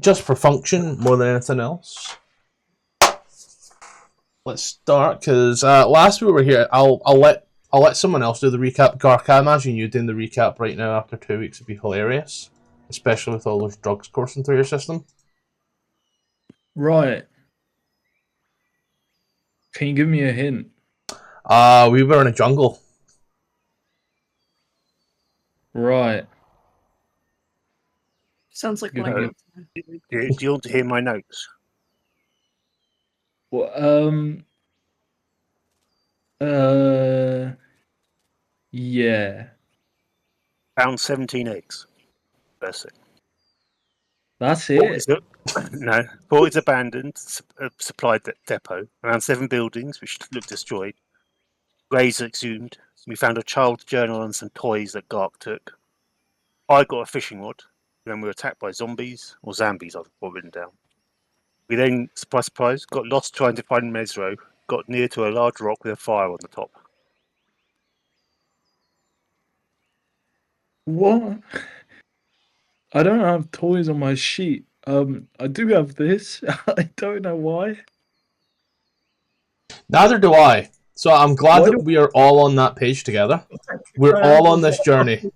just for function more than anything else. Let's start because last we were here, I'll let someone else do the recap. Gark, I imagine you doing the recap right now after 2 weeks would be hilarious, especially with all those drugs coursing through your system. Right. Can you give me a hint? We were in a jungle. Right. Sounds like Give what I me want. Do you want to hear my notes? Well, yeah. Found 17 eggs. First thing. That's Fort it. is no. Fort is abandoned. Supply depot. Around 7 buildings which look destroyed. Graves are exhumed. We found a child's journal and some toys that Gark took. I got a fishing rod. Then we were attacked by zombies or zombies. I've got written down. We then, surprise, got lost trying to find Mezro. Got near to a large rock with a fire on the top. What? I don't have toys on my sheet. I do have this. I don't know why. Neither do I. So I'm glad that we are all on that page together. We're all on this journey.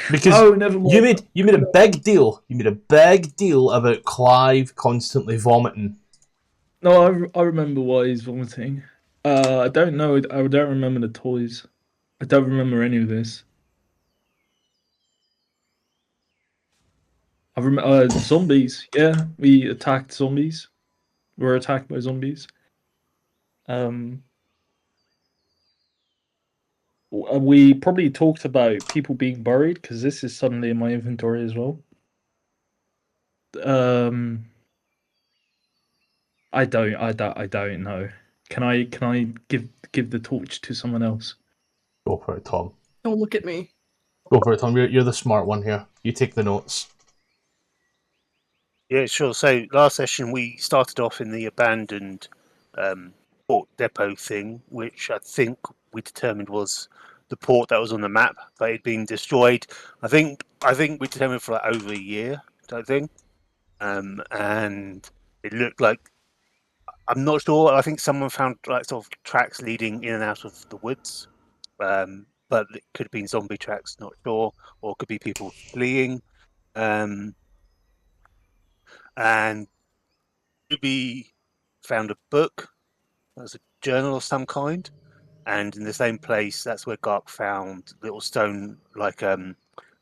Because never mind. you made a big deal. You made a big deal about Clive constantly vomiting. No, I remember why he's vomiting. I don't know. I don't remember the toys. I don't remember any of this. I remember zombies. Yeah, we attacked zombies. We were attacked by zombies. We probably talked about people being buried because this is suddenly in my inventory as well. I don't know. Can I give the torch to someone else? Go for it, Tom. Don't look at me. Go for it, Tom. You're the smart one here. You take the notes. Yeah, sure. So last session we started off in the abandoned port depot thing, which I think we determined was the port that was on the map that had been destroyed. I think we determined for like over a year type thing, and it looked like, I'm not sure. I think someone found like sort of tracks leading in and out of the woods, but it could have been zombie tracks. Not sure, or it could be people fleeing. And Ruby found a book. It was a journal of some kind, and in the same place, that's where Gark found little stone like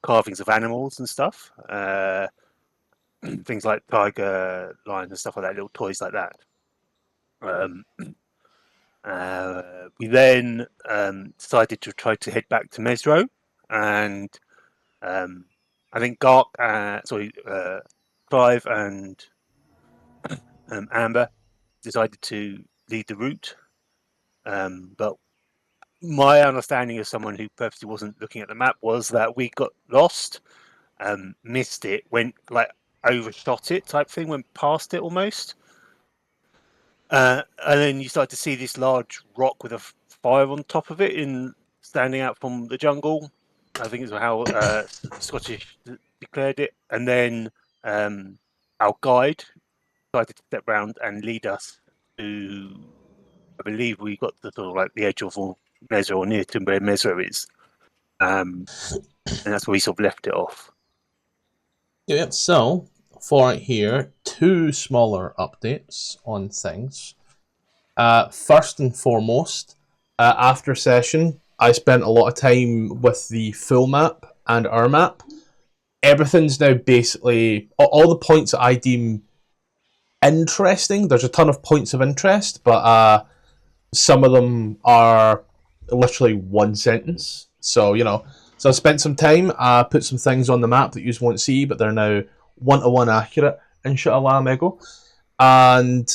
carvings of animals and stuff, things like tiger, lion, and stuff like that, little toys like that. We then decided to try to head back to Mezro, and I think Gark, Clive and Amber decided to lead the route, but my understanding as someone who purposely wasn't looking at the map was that we got lost, missed it, went like overshot it type thing, went past it almost, and then you start to see this large rock with a fire on top of it standing out from the jungle. I think it's how Scottish declared it, and then our guide decided to step round and lead us to, I believe we got the sort of like the edge of Mezro, or near to where Mezro is, and that's where we sort of left it off. Yeah, so for here, 2 smaller updates on things. First and foremost, after session, I spent a lot of time with the full map and our map. Everything's now basically all the points that I deem interesting. There's a ton of points of interest, but some of them are literally one sentence. So, so I spent some time, put some things on the map that you won't see, but they're now 1-to-1 accurate, inshallah, Mego. And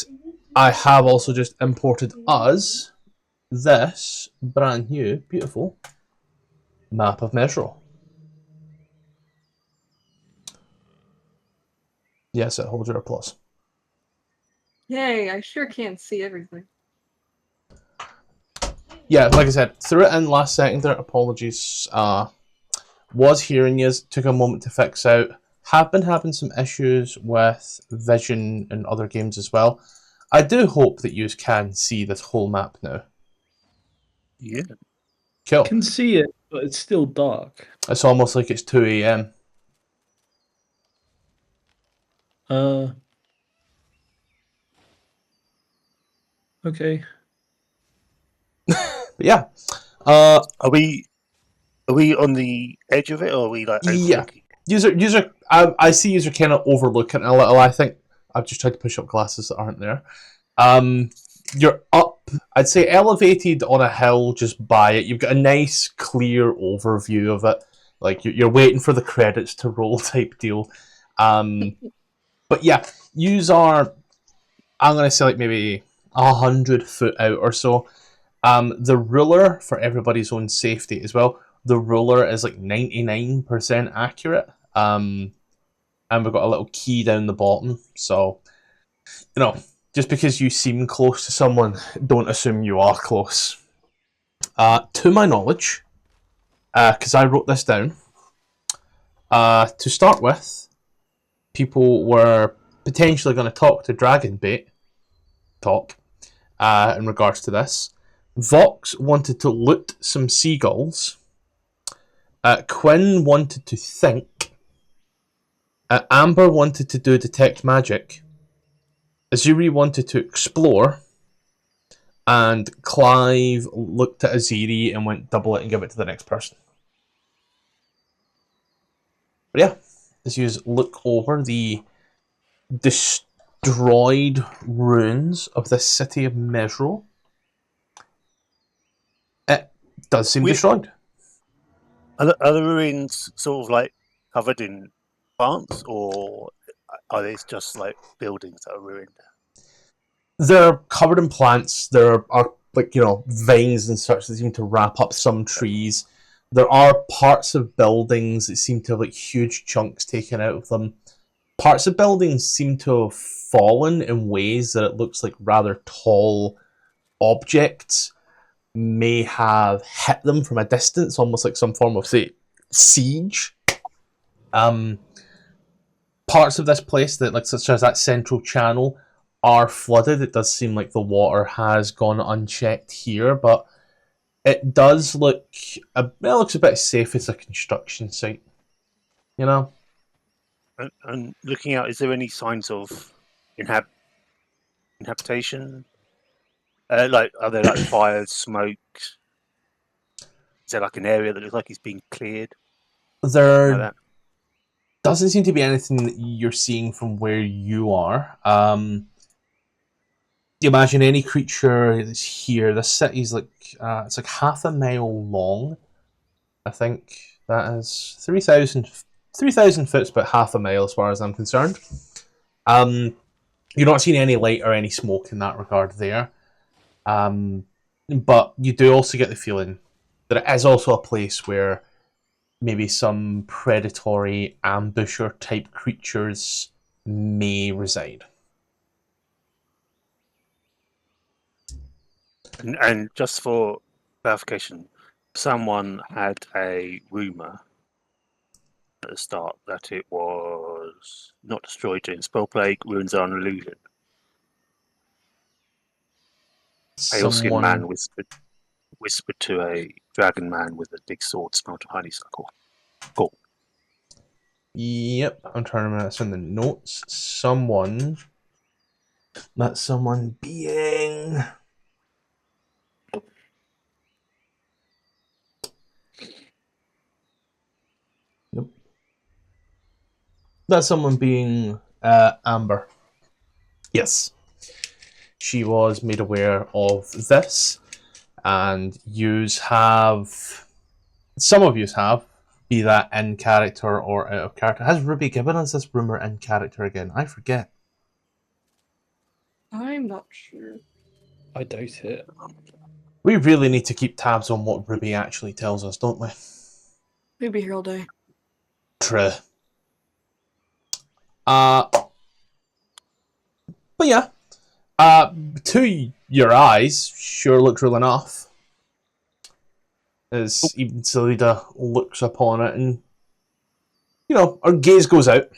I have also just imported us this brand new, beautiful map of Mezro. Yes, it holds your applause. Yay, I sure can't see everything. Yeah, like I said, threw it in last second there, apologies. Was hearing you, took a moment to fix out. have been having some issues with vision in other games as well. I do hope that you can see this whole map now. Yeah. Cool. I can see it, but it's still dark. It's almost like it's 2 a.m. Okay. But yeah. Are we on the edge of it, or are we like Yeah. overlooking? User. I see user kind of overlooking it a little. I think I've just tried to push up glasses that aren't there. You're up, I'd say elevated on a hill just by it. You've got a nice clear overview of it. Like you're waiting for the credits to roll type deal. But yeah, yous are, I'm going to say like maybe 100 foot out or so. The ruler, for everybody's own safety as well, the ruler is like 99% accurate. And we've got a little key down the bottom. So, you know, just because you seem close to someone, don't assume you are close. To my knowledge, because I wrote this down, to start with, people were potentially going to talk to Dragonbait, in regards to this. Vox wanted to loot some seagulls. Quinn wanted to think. Amber wanted to do detect magic. Azuri wanted to explore. And Clive looked at Aziri and went double it and give it to the next person. But yeah, as you look over the destroyed ruins of the city of Mezro, it does seem destroyed. Are the ruins sort of like covered in plants, or are they just like buildings that are ruined? They're covered in plants. There are, like, you know, vines and such that seem to wrap up some trees. There are parts of buildings that seem to have like huge chunks taken out of them. Parts of buildings seem to have fallen in ways that it looks like rather tall objects may have hit them from a distance, almost like some form of, say, siege. Parts of this place that, like, such as that central channel, are flooded. It does seem like the water has gone unchecked here, but it does look it looks a bit safe as a construction site. You know? And looking out, is there any signs of inhabitation? Like, are there like fires, smoke? Is there like an area that looks like it's being cleared? There Like that? doesn't seem to be anything that you're seeing from where you are. You imagine any creature that's here. This city's like it's like half a mile long. I think that is 3,000 foot's about half a mile as far as I'm concerned. You're not seeing any light or any smoke in that regard there. But you do also get the feeling that it is also a place where maybe some predatory ambusher type creatures may reside. And just for clarification, someone had a rumor at the start that it was not destroyed during Spell Plague, ruins are an illusion. Pale-skinned man whispered to a dragon man with a big sword smelt of honeysuckle. Cool. Yep, I'm trying to remember that's in the notes. That's someone being... Nope. That's someone being Amber. Yes. She was made aware of this, and some of yous have, be that in character or out of character. Has Ruby given us this rumor in character again? I forget. I'm not sure. I doubt it. We really need to keep tabs on what Ruby actually tells us, don't we? We'll be here all day. True. But yeah. To your eyes, sure looks real enough. As even Salida looks upon it and you know, her gaze goes out.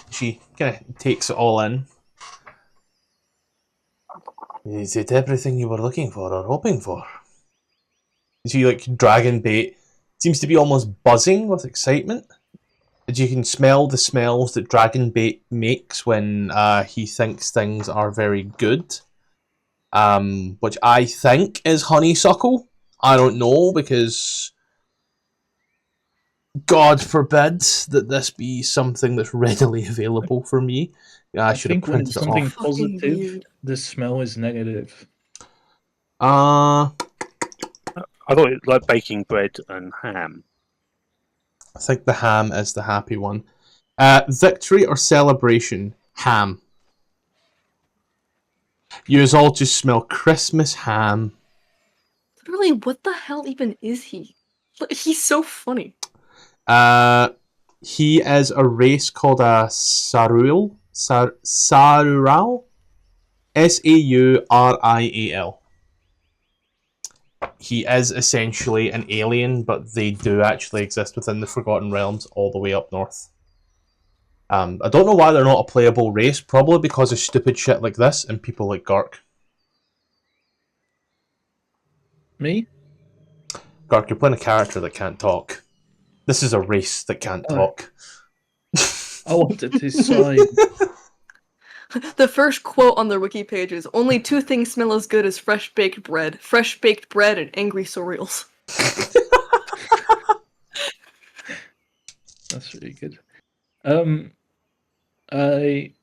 She kind of takes it all in. Is it everything you were looking for or hoping for? She, like, dragon bait seems to be almost buzzing with excitement. As you can smell the smells that dragon bait makes when he thinks things are very good. Which I think is honeysuckle. I don't know, because God forbid that this be something that's readily available for me. I should have think when printed it's it something off. Fucking positive, weird. the smell is negative. I thought it like baking bread and ham. I think the ham is the happy one. Victory or celebration? Ham. You all just smell Christmas ham. Literally, what the hell even is he? He's so funny. He is a race called a Saruil. Sarural? Saurial. He is essentially an alien, but they do actually exist within the Forgotten Realms all the way up north. I don't know why they're not a playable race, probably because of stupid shit like this and people like Gark. Me? Gark, you're playing a character that can't talk. This is a race that can't talk. I wanted to decide. The first quote on their wiki page is, "Only two things smell as good as fresh baked bread. Fresh baked bread and angry cereals." That's really good. I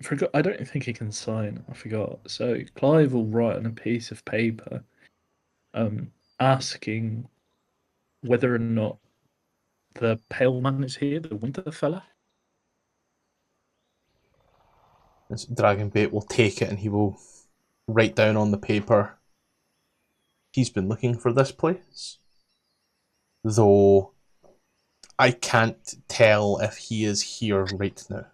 forgot. I don't think he can sign. I forgot. So Clive will write on a piece of paper, asking whether or not the pale man is here, the winter fella. This Dragonbait will take it and he will write down on the paper, he's been looking for this place. Though I can't tell if he is here right now.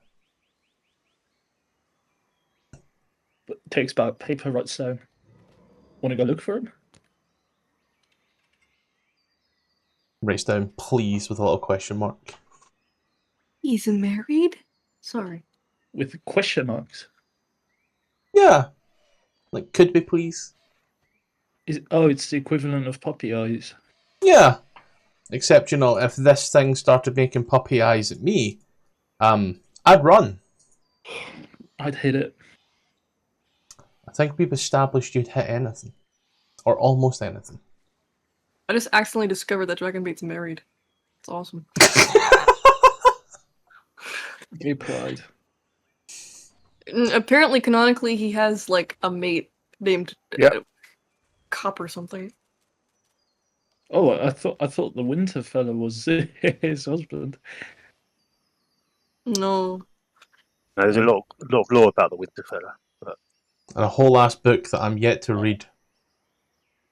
But takes back paper, writes down. Want to go look for him? Writes down please with a little question mark. He's married? Sorry. With question marks. Yeah. Like, could we please? It's the equivalent of puppy eyes. Yeah. Except, you know, if this thing started making puppy eyes at me, I'd run. I'd hit it. I think we've established you'd hit anything. Or almost anything. I just accidentally discovered that Dragonbait's married. It's awesome. Gay pride. Apparently, canonically, he has, like, a mate named Cop or something. Oh, I thought the winter fella was his husband. No. There's a lot of lore about the winter fella. But And a whole ass book that I'm yet to read.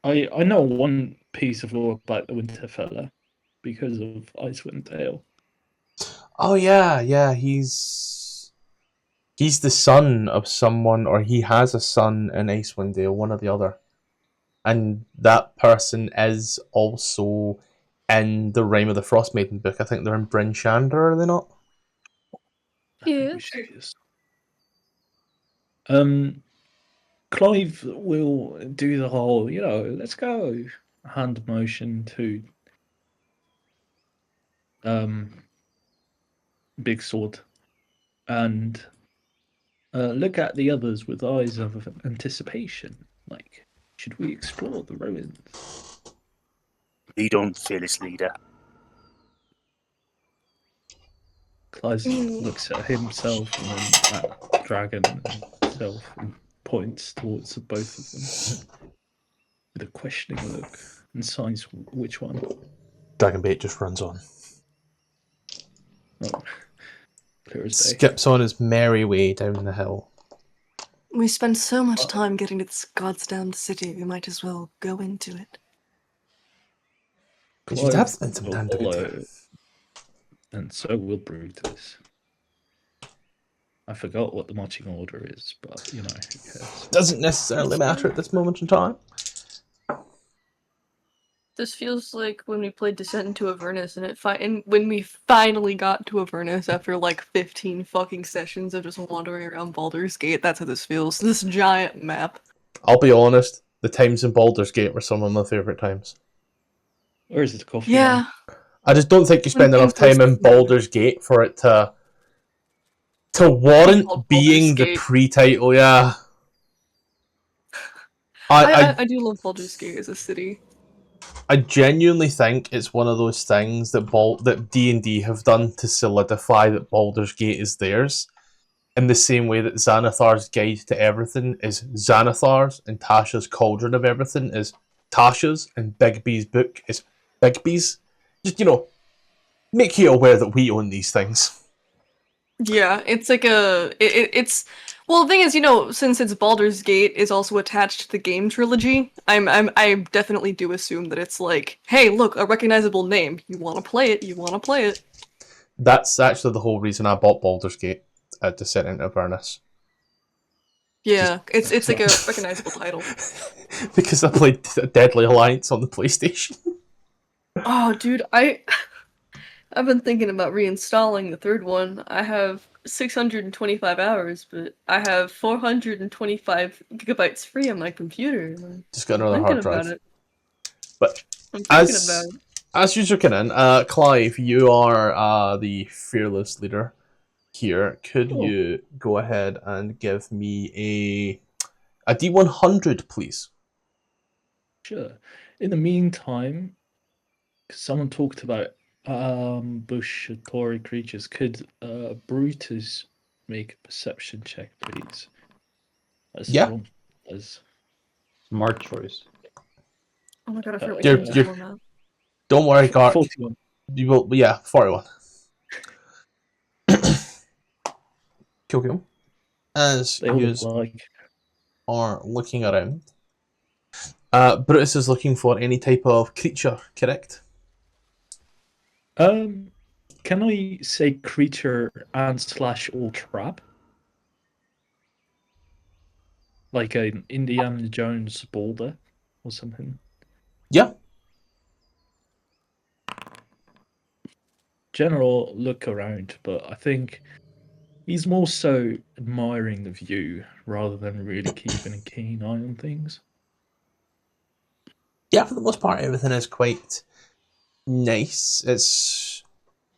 I know one piece of lore about the winter fella because of Icewind Dale. Oh yeah, he's the son of someone, or he has a son in Icewind Dale, one or the other. And that person is also in the Rime of the Frost Maiden book. I think they're in Bryn Shander, are they not? Yeah. Clive will do the whole, let's go hand motion to Big Sword and look at the others with eyes of anticipation. Like, should we explore the ruins? lead on, fearless leader. Clive looks at himself and then at Dragon and himself and points towards both of them with a questioning look and signs which one. Dragonbait just runs on. Oh, clear as day. Skips on his merry way down the hill. We spend so much time getting to this goddamn city, we might as well go into it. Because you'd have spent some will time to get follow, to. and so will Brutus. I forgot what the marching order is, but who cares? Doesn't necessarily matter at this moment in time. This feels like when we played Descent into Avernus, and when we finally got to Avernus after like 15 fucking sessions of just wandering around Baldur's Gate. That's how this feels. This giant map. I'll be honest, the times in Baldur's Gate were some of my favourite times. Where is this coffee? Yeah. I just don't think you spend When enough things time in first- Baldur's Gate for it to called warrant Baldur's being the Gate. pre-title, yeah. I I do love Baldur's Gate as a city. I genuinely think it's one of those things that D&D have done to solidify that Baldur's Gate is theirs, in the same way that Xanathar's Guide to Everything is Xanathar's, and Tasha's Cauldron of Everything is Tasha's, and Bigby's book is Bigby's. Just, make you aware that we own these things. Yeah, it's like it's well, the thing is, since it's Baldur's Gate is also attached to the game trilogy, I definitely do assume that it's like, hey, look, a recognizable name. You want to play it? You want to play it? That's actually the whole reason I bought Baldur's Gate at Descent into Avernus. Yeah, it's like a recognizable title. Because I played Deadly Alliance on the PlayStation. Oh, dude, I've been thinking about reinstalling the third one. I have 625 hours, but I have 425 gigabytes free on my computer. Just got I'm another thinking hard drive. about it. But I'm thinking about it. as you're looking in, Clive, you are the fearless leader here. Could you go ahead and give me a D100, please? Sure. In the meantime, someone talked about bush Tory creatures. Could Brutus make a perception check, please? Yeah. Smart choice. Oh my god, I forgot we You're- changed you're- the format. Don't worry, Gart. 41. You will, yeah, 41. Cool. As They all you look like. are looking around, Brutus is looking for any type of creature, correct? Can I say creature and / or trap? Like an Indiana Jones boulder or something. Yeah. General look around, but I think he's more so admiring the view rather than really keeping a keen eye on things. Yeah, for the most part, everything is quite nice. It's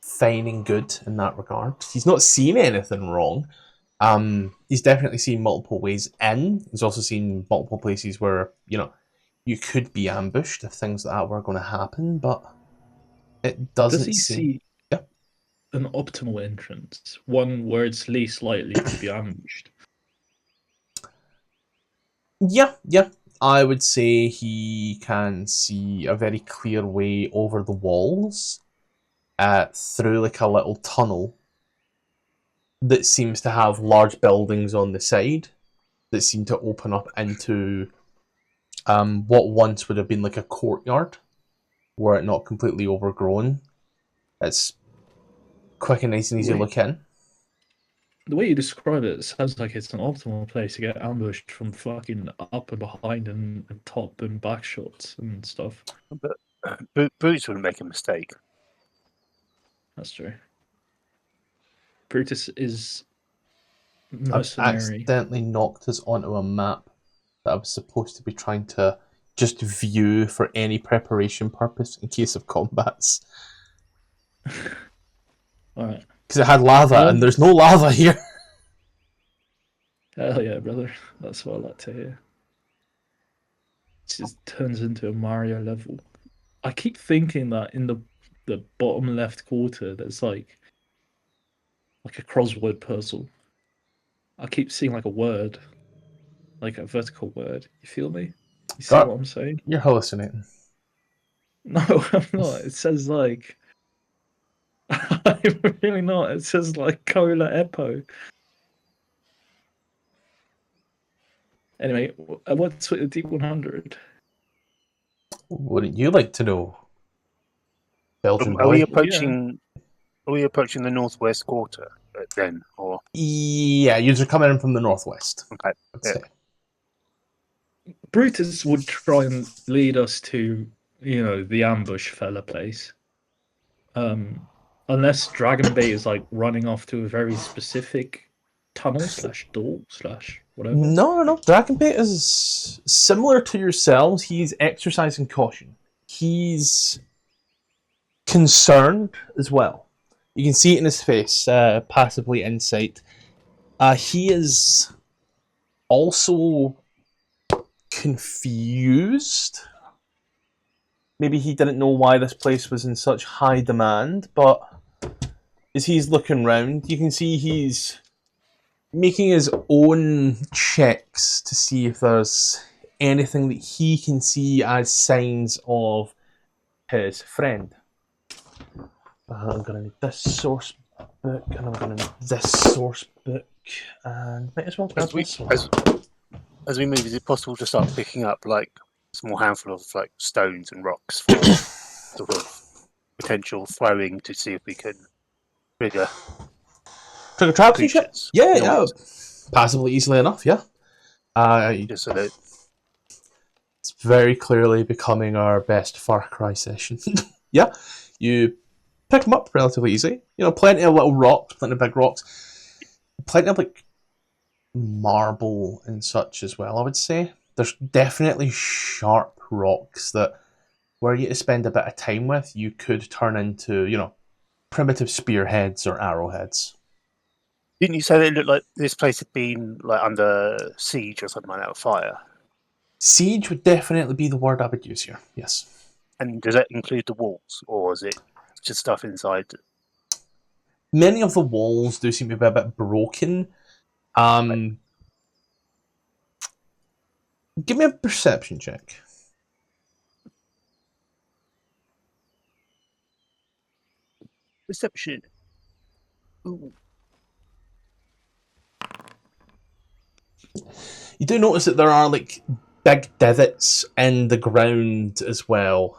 fine and good in that regard. He's not seen anything wrong. He's definitely seen multiple ways in. He's also seen multiple places where, you could be ambushed if things like that were going to happen, but it doesn't Does he seem... see Yeah. an optimal entrance? One where it's least likely to be ambushed? Yeah. I would say he can see a very clear way over the walls, through like a little tunnel that seems to have large buildings on the side that seem to open up into what once would have been like a courtyard, were it not completely overgrown. It's quick and nice and easy to look in. The way you describe it sounds like it's an optimal place to get ambushed from fucking up and behind and top and back shots and stuff. But Bruce wouldn't make a mistake. That's true. Brutus is I've mercenary. accidentally knocked us onto a map that I was supposed to be trying to just view for any preparation purpose in case of combats. Alright. Because it had lava, and there's no lava here. Hell yeah, brother. That's what I like to hear. It just turns into a Mario level. I keep thinking that in the bottom left quarter, there's like a crossword puzzle. I keep seeing like a word, like a vertical word. You feel me? You see God. what I'm saying? You're hallucinating. No, I'm not. It says like... I'm really not. It says like Cola Epo. Anyway, what's with the D100? Wouldn't you like to know, Belgian Are we boy? approaching? Are we approaching the northwest quarter then, or Yeah, you're coming in from the northwest. okay? I'd Yeah. say. Brutus would try and lead us to the ambush fella place. Unless Dragonbait is like running off to a very specific tunnel / door / whatever. No. Dragonbait is similar to yourselves. He's exercising caution. He's concerned as well. You can see it in his face, passively insight. He is also confused. Maybe he didn't know why this place was in such high demand, but as he's looking round, you can see he's making his own checks to see if there's anything that he can see as signs of his friend. I'm going to need this source book, and I'm going to need this source book, and might as well grab this one. As we move, is it possible to start picking up like a small handful of like stones and rocks for sort of potential throwing to see if we can trigger traps and shit? creatures? Yeah. Passively easily enough, yeah. Just so that It's very clearly becoming our best Far Cry session. Yeah, you pick them up relatively easy. Plenty of little rocks, plenty of big rocks, plenty of like marble and such as well, I would say. There's definitely sharp rocks that, were you to spend a bit of time with, you could turn into, primitive spearheads or arrowheads. didn't you say that it looked like this place had been like under siege or something like that, fire? Siege would definitely be the word I would use here, yes. And does that include the walls, or is it just stuff inside? Many of the walls do seem to be a bit broken. Give me a perception check. Perception. Ooh. You do notice that there are like big divots in the ground as well.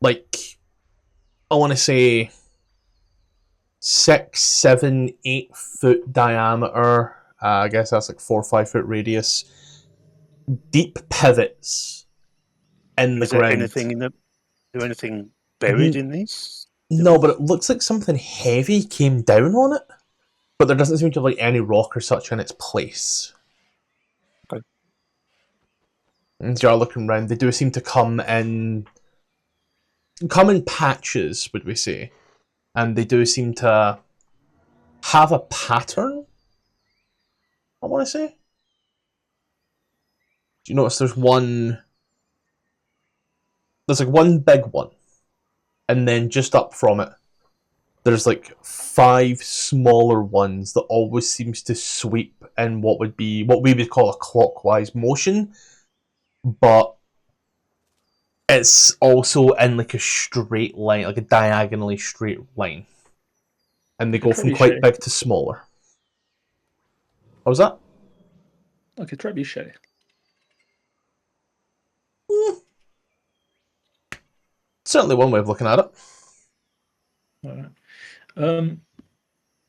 Like, I want to say 6, 7, 8 foot diameter. I guess that's like 4 or 5 foot radius. Deep pivots in the Is there ground. anything is there anything buried in these? No, but it looks like something heavy came down on it. But there doesn't seem to be like any rock or such in its place. Okay. And as you're looking around, they do seem to come in patches, would we say. And they do seem to have a pattern, I want to say. Do you notice there's like one big one, and then just up from it, there's like 5 smaller ones that always seems to sweep in what we would call a clockwise motion, but it's also in like a straight line, like a diagonally straight line. And they go from quite big to smaller. What was that? Like a trebuchet. Certainly one way of looking at it. Alright.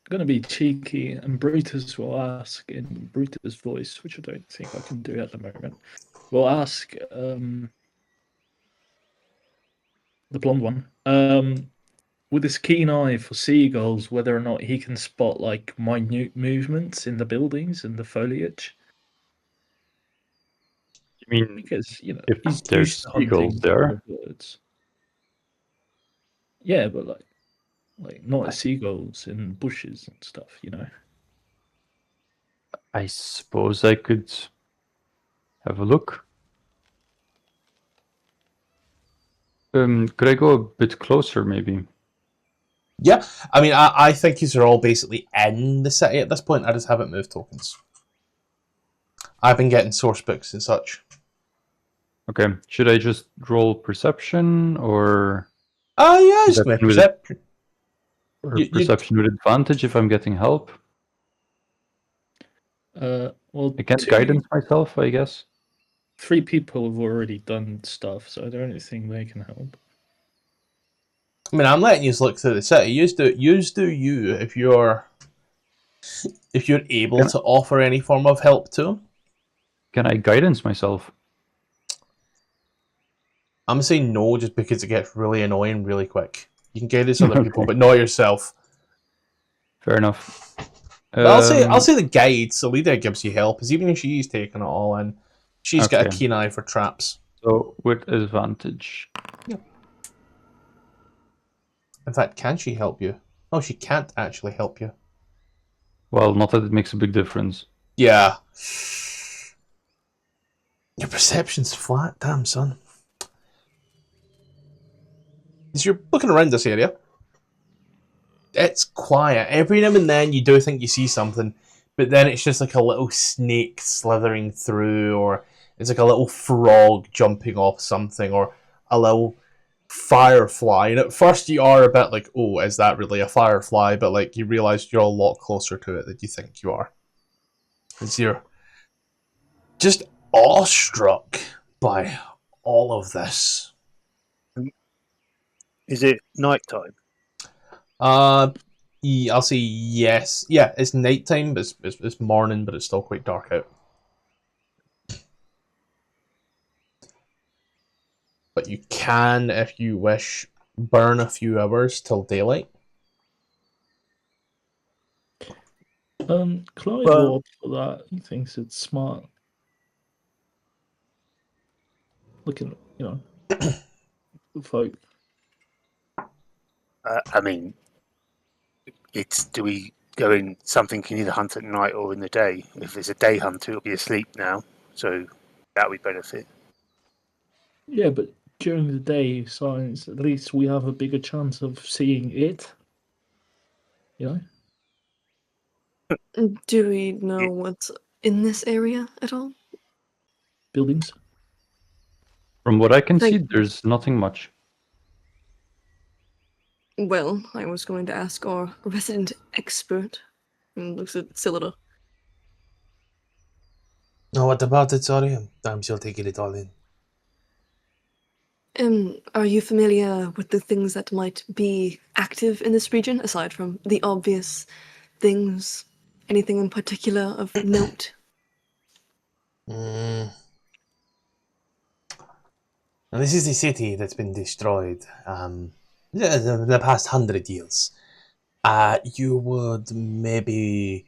Gonna be cheeky, and Brutus will ask in Brutus' voice, which I don't think I can do at the moment. We'll ask the blonde one, with his keen eye for seagulls, whether or not he can spot like minute movements in the buildings and the foliage. You mean Because if he's there's used to hunting seagulls there? other birds. Yeah, but like not seagulls in bushes and stuff, I suppose I could have a look. Could I go a bit closer, maybe? Yeah, I mean, I think these are all basically in the city at this point. I just haven't moved tokens. I've been getting source books and such. Okay, should I just roll perception, or Yeah, just give me perception. Perception with advantage if I'm getting help? Well, I can't guidance myself, I guess. 3 people have already done stuff, so I don't think they can help. I mean, I'm letting you look through the city. Use do you if you're able to offer any form of help to them. Can I guidance myself? I'm gonna say no, just because it gets really annoying really quick. You can guide this other people, Okay. but not yourself. Fair enough. But I'll say the guide, Salida gives you help, because even if she's taking it all in, she's got a Okay. keen eye for traps. So with advantage. In fact, can she help you? No, she can't actually help you. Well, not that it makes a big difference. Yeah. Your perception's flat, damn son. As you're looking around this area, it's quiet. Every now and then you do think you see something, but then it's just like a little snake slithering through, or it's like a little frog jumping off something, or a little firefly. And at first you are a bit like, oh, is that really a firefly? But like you realise you're a lot closer to it than you think you are. As you're just awestruck by all of this. Is it nighttime? Yeah, I'll say yes. Yeah, it's nighttime, but it's morning, but it's still quite dark out. But you can, if you wish, burn a few hours till daylight. Clive Well- Ward for that. He thinks it's smart. Looking, the folk. I mean, do we go in? Something can either hunt at night or in the day. If it's a day hunt, it'll be asleep now, so that would benefit. Yeah, but during the day, science, at least we have a bigger chance of seeing it. Do we know what's in this area at all? Buildings. From what I can Thank- see, there's nothing much. Well, I was going to ask our resident expert. And looks at Cylinder. No, what about it? Sorry, I'm still taking it all in. Are you familiar with the things that might be active in this region, aside from the obvious things? Anything in particular of note? Now, this is the city that's been destroyed the past 100 years. You would maybe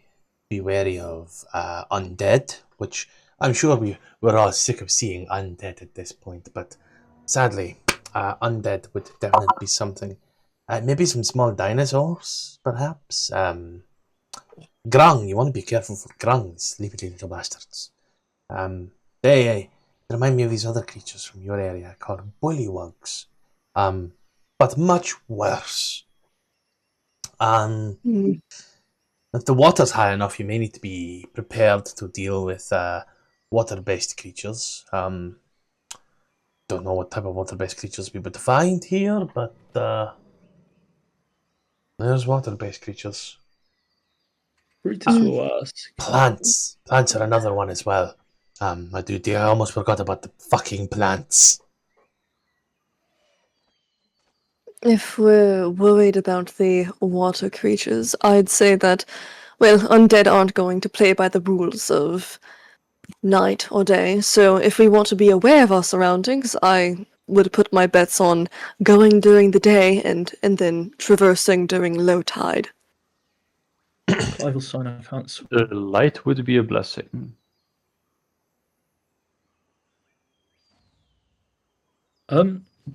be wary of undead, which I'm sure we're all sick of seeing undead at this point, but sadly, undead would definitely be something. Maybe some small dinosaurs, perhaps. Grung, you want to be careful for grungs, sleepy little bastards. They remind me of these other creatures from your area called bullywugs, but much worse. If the water's high enough, you may need to be prepared to deal with water-based creatures. Don't know what type of water-based creatures we would find here, but there's water-based creatures. Brutus will ask. Plants. Plants are another one as well. I almost forgot about the fucking plants. If we're worried about the water creatures, I'd say that, well, undead aren't going to play by the rules of night or day, so if we want to be aware of our surroundings, I would put my bets on going during the day and then traversing during low tide. Clive will sign I can't swim. The light would be a blessing.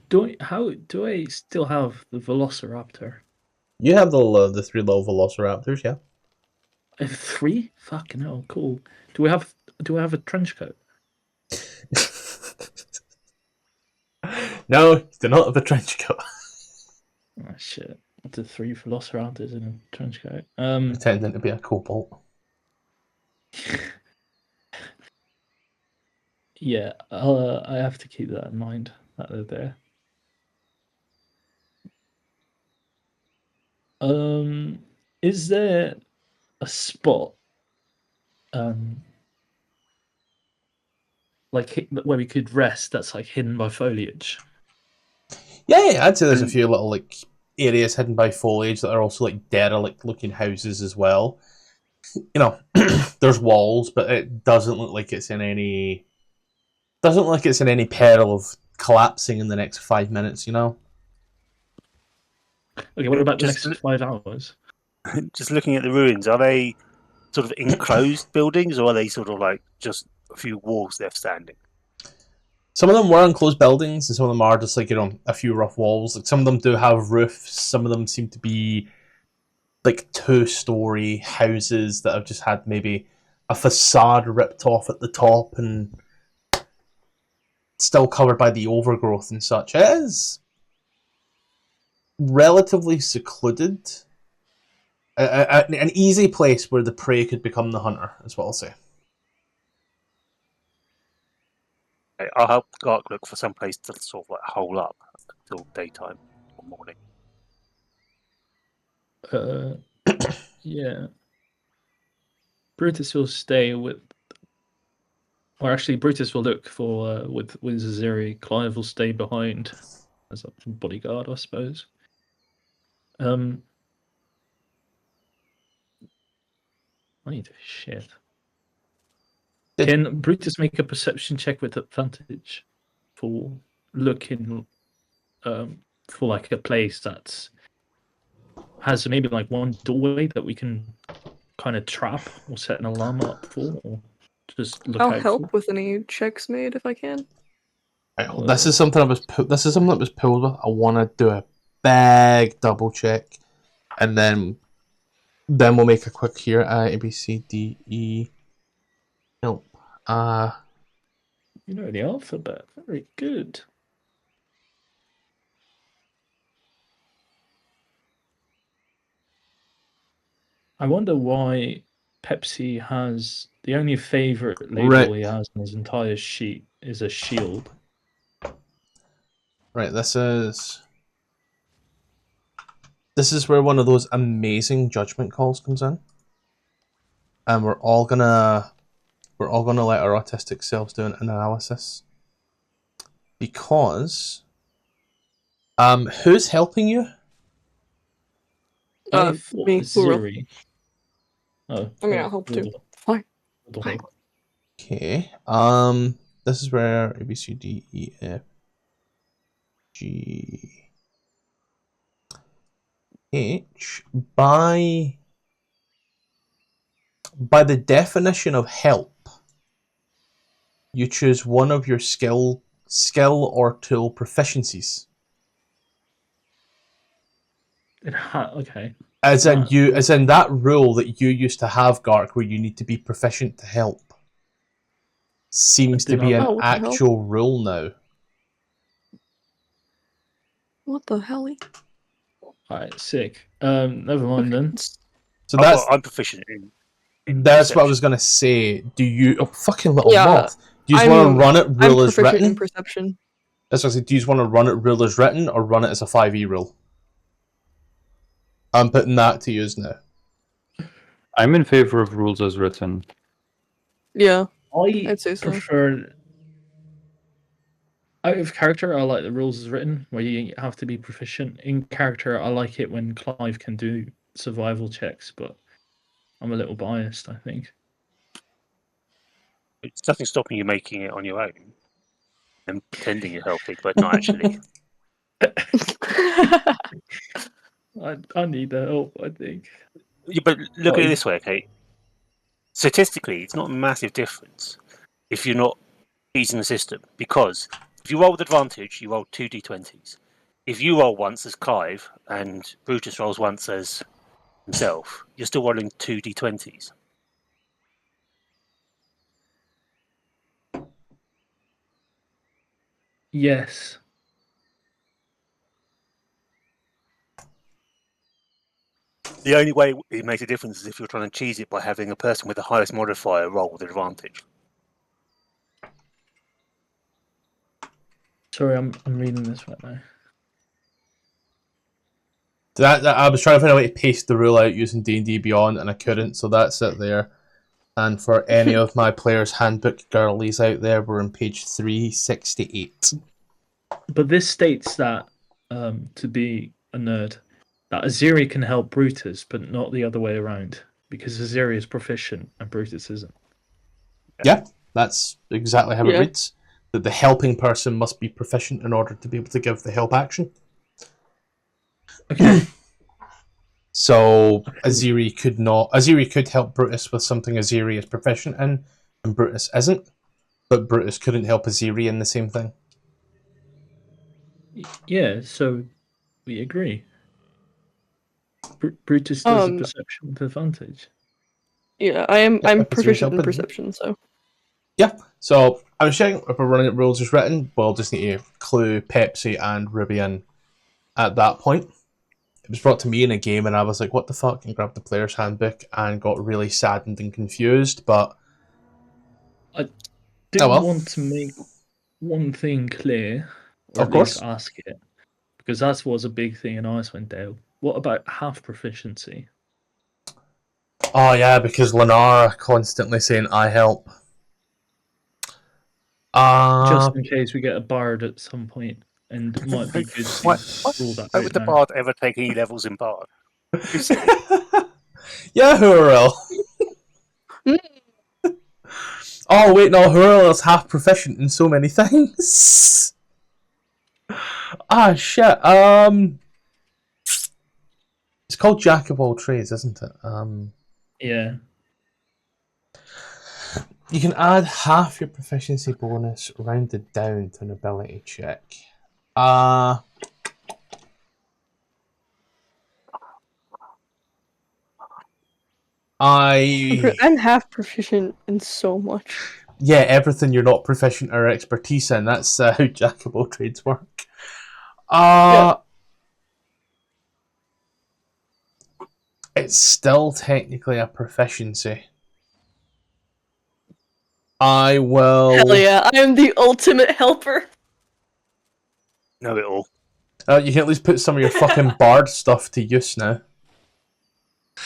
Do I still have the Velociraptor? You have the 3 little velociraptors, yeah? I have 3? Fucking hell, cool. Do I have a trench coat? No, you do not have a trench coat. Oh shit. The 3 Velociraptors in a trench coat. Pretending to be a cobalt. Yeah, I have to keep that in mind that they're there. Is there a spot, like where we could rest that's like hidden by foliage? Yeah, I'd say there's a few little like areas hidden by foliage that are also like derelict looking houses as well. You know, there's walls, but it doesn't look like it's in any peril of collapsing in the next 5 minutes, you know? Okay, what about the Just next 5 hours? just looking at the ruins, are they sort of enclosed buildings, or are they sort of like just a few walls left standing? Some of them were enclosed buildings, and some of them are just like, a few rough walls. Like, some of them do have roofs, some of them seem to be like 2-story houses that have just had maybe a facade ripped off at the top and still covered by the overgrowth and such. It is relatively secluded. An easy place where the prey could become the hunter, is what I'll say. Okay, I'll help Gark look for some place to sort of like hole up until daytime or morning. Yeah. Brutus will stay with, or actually, Brutus will look for with Zaziri. Clive will stay behind as a bodyguard, I suppose. I need to shit. Can Brutus make a perception check with advantage for looking for like a place that has maybe like one doorway that we can kind of trap or set an alarm up for, or just look I'll out help for? with any checks made if I can. Right, this is something this is something that was pulled with. I want to do a big double check, and then we'll make a quick here. A B C D E. Nope. You know the alphabet. Very good. I wonder why Pepsi has the only favorite label Right. he has on his entire sheet is a shield. Right. This is where one of those amazing judgment calls comes in, and we're all gonna let our autistic selves do an analysis, because who's helping you? I thought Me, Ziri. Oh, I mean, I'll help too. Fine. Fine. Okay. This is where A B C D E F G H, by the definition of help, you choose one of your skill or tool proficiencies. Okay. As in that rule that you used to have, Gark, where you need to be proficient to help, seems to be an what the hell? actual rule now. What the hell? Alright, sick. Never mind then. So that's I'm proficient in that's what I perception. was gonna say. Do you fucking little Yeah, moth? Do you just want to run it I'm rule as proficient in written? perception. That's what I say. Do you just want to run it rule as written, or run it as a 5e rule? I'm putting that to use now. I'm in favor of rules as written. Yeah, I I'd say so. prefer. Out of character, I like the rules as written, where you have to be proficient. In character, I like it when Clive can do survival checks, but I'm a little biased, I think. It's nothing stopping you making it on your own and pretending you're helping, but not actually. I need the help, I think. Yeah, but look at it this way, okay? Statistically, it's not a massive difference if you're not using the system, because if you roll with advantage, you roll 2d20s. If you roll once as Clive and Brutus rolls once as himself, you're still rolling 2d20s. Yes. The only way it makes a difference is if you're trying to cheese it by having a person with the highest modifier roll with advantage. Sorry, I'm reading this right now. That I was trying to find a way to paste the rule out using D&D Beyond, and I couldn't, so that's it there. And for any of my players' handbook girlies out there, we're on page 368. But this states that, to be a nerd, that Aziri can help Brutus, but not the other way around, because Aziri is proficient and Brutus isn't. Yeah, that's exactly how it Yeah. reads. that the helping person must be proficient in order to be able to give the help action. Okay. So Aziri could help Brutus with something Aziri is proficient in, and Brutus isn't. But Brutus couldn't help Aziri in the same thing. Yeah, so we agree. Brutus does a Um, perception with advantage. Yeah, I'm if it's proficient in helping. perception, so. Yeah, so I'm checking if we're running it rules as written. We'll just need to clue Pepsi and Ruby in at that point. It was brought to me in a game, and I was like, what the fuck? And grabbed the player's handbook and got really saddened and confused, but... I do want to make one thing clear, or Of at course. least ask it, because that was a big thing in Icewind Dale. What about half proficiency? Oh yeah, because Lenara constantly saying, I help. Just in case we get a bard at some point, and it might be good to rule that Why out would the now. bard ever take any levels in bard? Yeah, Hurl. Oh wait, no, Hurl is half proficient in so many things. Ah, shit. It's called Jack of all trades, isn't it? Yeah. You can add half your proficiency bonus rounded down to an ability check. I'm half proficient in so much. Yeah, everything you're not proficient or expertise in. That's how Jack of all trades work. It's still technically a proficiency. I will... Hell yeah, I am the ultimate helper. Know it all. You can at least put some of your fucking bard stuff to use now.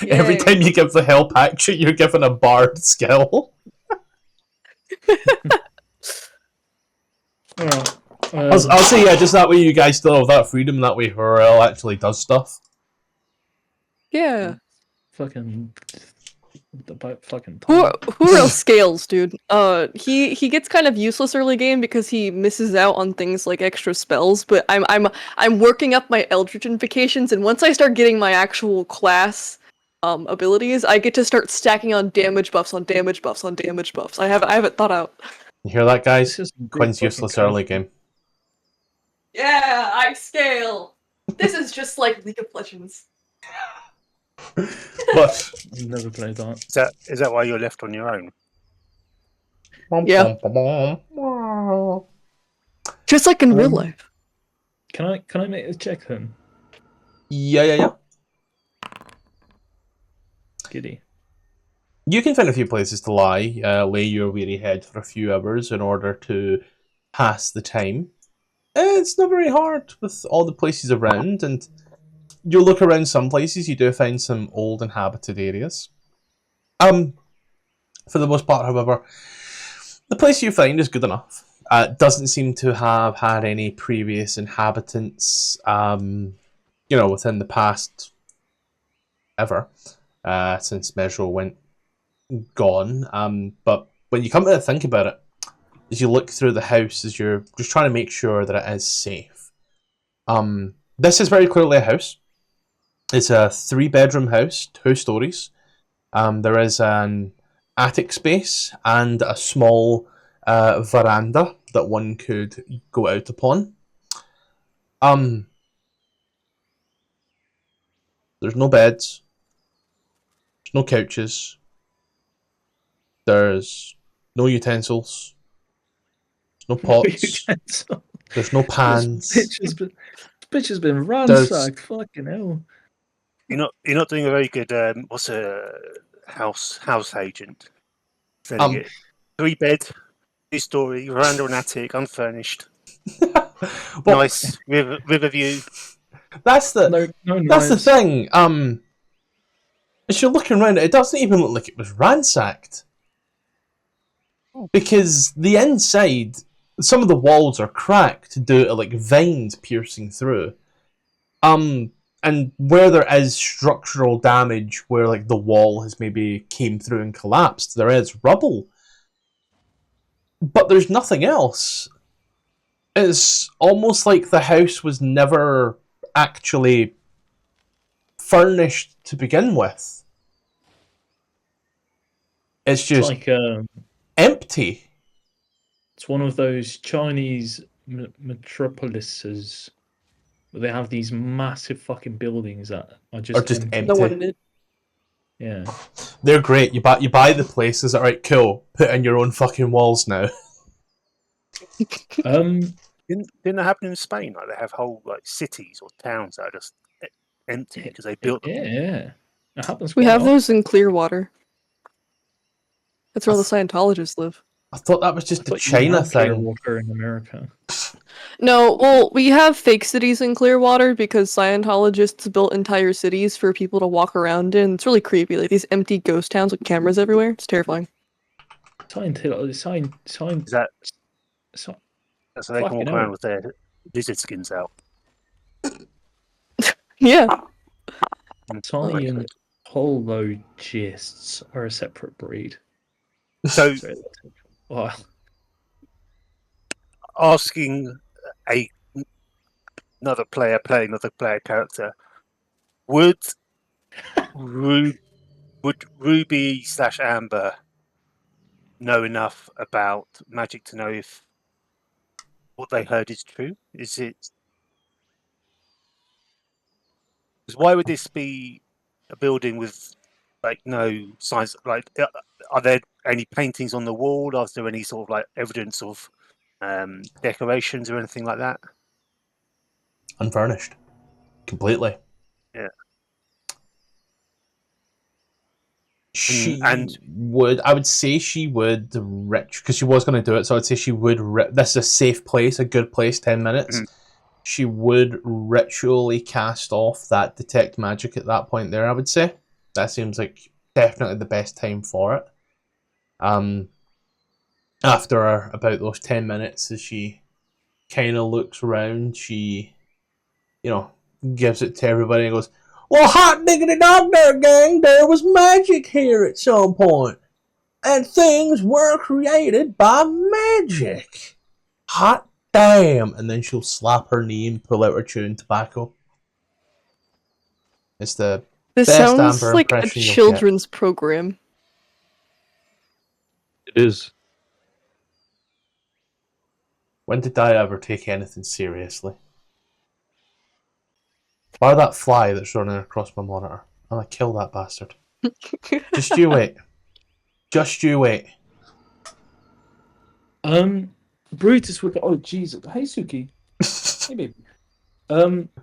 Every Yay. time you give the help action, you're given a bard skill. I'll say, yeah, just that way you guys still have that freedom, that way Hurl actually does stuff. Yeah. Fucking time. Who else scales, dude? He gets kind of useless early game because he misses out on things like extra spells. But I'm working up my Eldritch Invocations, and once I start getting my actual class abilities, I get to start stacking on damage buffs on damage buffs on damage buffs. I have it thought out. You hear that, guys? This is good Quinn's fucking useless code. early game. Yeah, I scale. This is just like League of Legends. But Never played that. Is that why you're left on your own? Yeah. Just like in real life. Can I make a check then? Yeah. Giddy. You can find a few places to lie, lay your weary head for a few hours in order to pass the time. It's not very hard with all the places around, and you look around some places, you do find some old inhabited areas. For the most part, however, the place you find is good enough. It doesn't seem to have had any previous inhabitants, within the past ever, since Mezro went gone. But when you come to think about it, as you look through the house, as you're just trying to make sure that it is safe, this is very clearly a house. It's a 3-bedroom house, 2 stories. There is an attic space and a small veranda that one could go out upon. There's no beds. There's no couches. There's no utensils. There's no pots. There's no pans. This bitch has been ransacked. Fucking hell. You're not doing a very good. What's a house agent? Selling it. 3-bed, 2-story, veranda and attic, unfurnished. Well, Nice river view. That's the that's the thing. As you're looking around, it doesn't even look like it was ransacked, because the inside, some of the walls are cracked due to like vines piercing through. And where there is structural damage, where like the wall has maybe came through and collapsed, there is rubble. But there's nothing else. it's almost like the house was never actually furnished to begin with. It's It's just like empty. it's one of those Chinese metropolises where they have these massive fucking buildings that are just, Or just empty. empty. No one did. Yeah. They're great. You buy the places. Alright, cool. Put in your own fucking walls now. Didn't that happen in Spain? Like they have whole like cities or towns that are just empty because they built them. Yeah. It happens. We quite have often. those in Clearwater. That's where all the Scientologists live. I thought that was just I the thought you China had clear thing. water in America. No, well, we have fake cities in Clearwater because Scientologists built entire cities for people to walk around in. It's really creepy, like these empty ghost towns with cameras everywhere. It's terrifying. Sign. Is that so they can Fucking walk hell. around with their lizard skins out? Yeah. Scientologists are a separate breed. So So, well, asking another player playing another player character, would Ruby/Amber know enough about magic to know if what they heard is true? Is it? Because why would this be a building with like no signs? Like, are there any paintings on the wall? Are there any sort of like evidence of decorations or anything like that? Unfurnished. Completely. Yeah. She And- would, I would say she would because she was going to do it, so I'd say she would, this is a safe place, a good place, 10 minutes. Mhm. She would ritually cast off that detect magic at that point there, I would say. That seems like definitely the best time for it. After about those 10 minutes, as she kind of looks around, she, gives it to everybody and goes, "Well, hot diggity dog there, gang, there was magic here at some point. And things were created by magic. Hot damn." And then she'll slap her knee and pull out her chewing tobacco. It's the This best sounds Amber like a impression you'll get. children's program. It is. When did I ever take anything seriously? Bar that fly that's running across my monitor. I'm gonna kill that bastard. Just you wait. Just you wait. Brutus would. Oh Jesus! Hey Suki. Hey baby.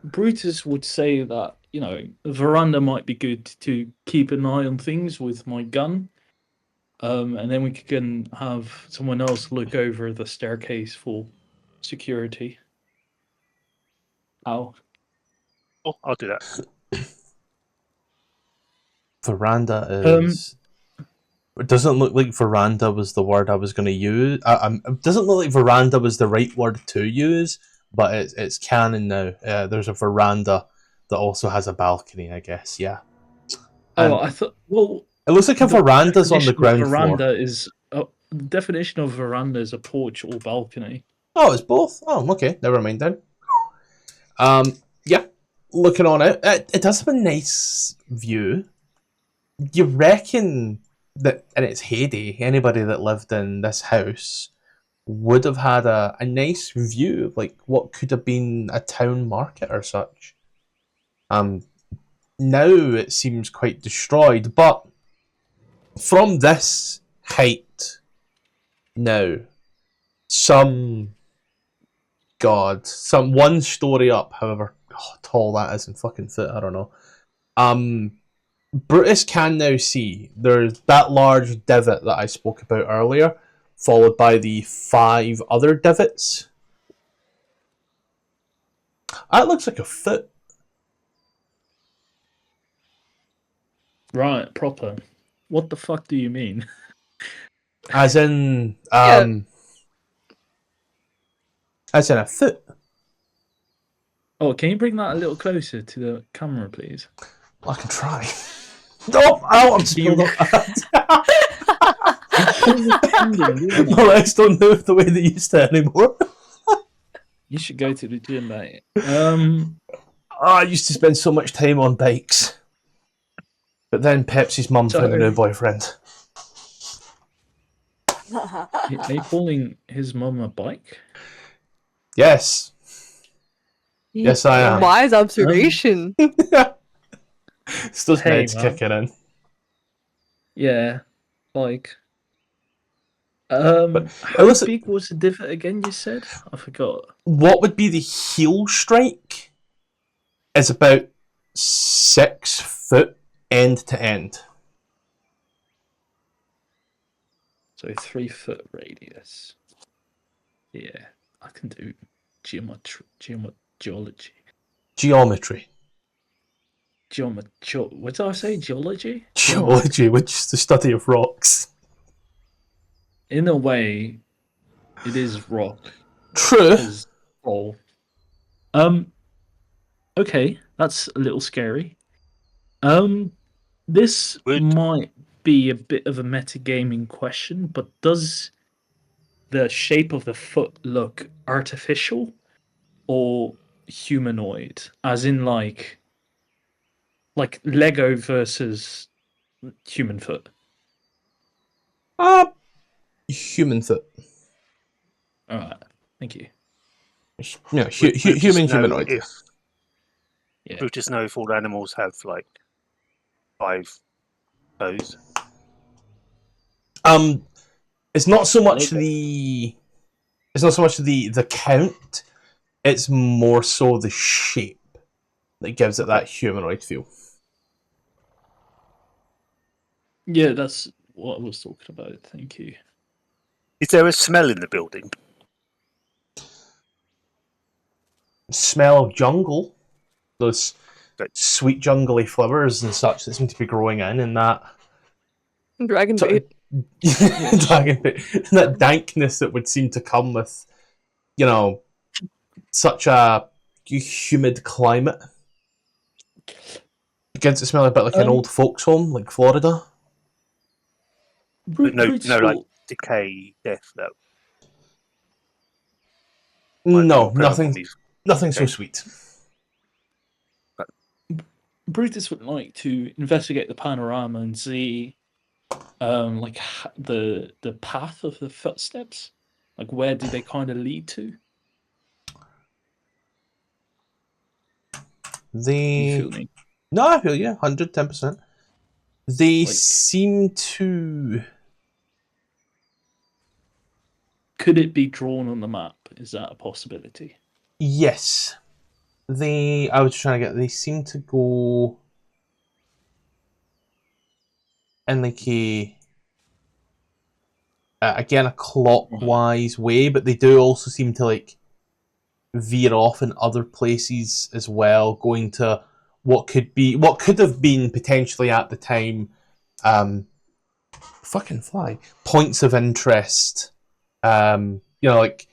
Brutus would say that the veranda might be good to keep an eye on things with my gun. And then we can have someone else look over the staircase for security. How? Oh, I'll do that. Veranda is. It doesn't look like veranda was the word I was going to use. It doesn't look like veranda was the right word to use, but it's canon now. There's a veranda that also has a balcony, I guess. Yeah. And I thought. Well, it looks like a veranda's on the ground veranda floor. is the definition of veranda is a porch or balcony. Oh, it's both. Oh, okay. Never mind then. Yeah. Looking on it, it does have a nice view. You reckon that in its heyday, anybody that lived in this house would have had a nice view of like what could have been a town market or such. Now it seems quite destroyed, but from this height now, some one story up, however tall that is in fucking foot, I don't know. Brutus can now see there's that large divot that I spoke about earlier, followed by the 5 other divots. That looks like a foot. Right, proper. What the fuck do you mean? As in, Yeah. as in a foot. Oh, can you bring that a little closer to the camera, please? I can try. Oh, I'm spilled up. My legs don't move the way they used to anymore. You should go to the gym, mate. I used to spend so much time on bikes. But then Pepsi's mum found a new So- boyfriend. Are you calling his mum a bike? Yes. Yes, I am. Wise observation. It's those Hey, meds man. kicking in. Yeah, like. But How listen- big was the divot again? You said I forgot. What would be the heel strike is about 6 foot end to end. So 3 foot radius. Yeah, I can do geometry. Geology. Geometry. What did I say? Geology? Geology, which is the study of rocks. In a way, it is rock. True. Is all. Okay, that's a little scary. This Would- might be a bit of a metagaming question, but does the shape of the foot look artificial or humanoid? As in like Lego versus human foot. Human foot. Alright, thank you. Yeah, Would Brutus human know humanoid. Yeah. Brutus know if all animals have like 5 toes. It's not so much Okay. the count. It's more so the shape that gives it that humanoid feel. Yeah, that's what I was talking about. Thank you. Is there a smell in the building? Smell of jungle. Those Right. sweet jungly flowers and such that seem to be growing in that Dragon So- bait. dragon bait, that dankness that would seem to come with, such a humid climate. Begins to smell a bit like an old folks' home, like Florida. But no, Brutus like will- decay, death. That No, might occur when nothing so Okay. sweet. Brutus would like to investigate the panorama and see, the path of the footsteps. Like, where do they kind of lead to? Do you feel me? No, I feel you, 110%. They Like- seem to. Could it be drawn on the map? Is that a possibility? Yes. I was trying to get. They seem to go in like a clockwise way, but they do also seem to like veer off in other places as well, going to what could have been potentially at the time, fucking fly points of interest. Like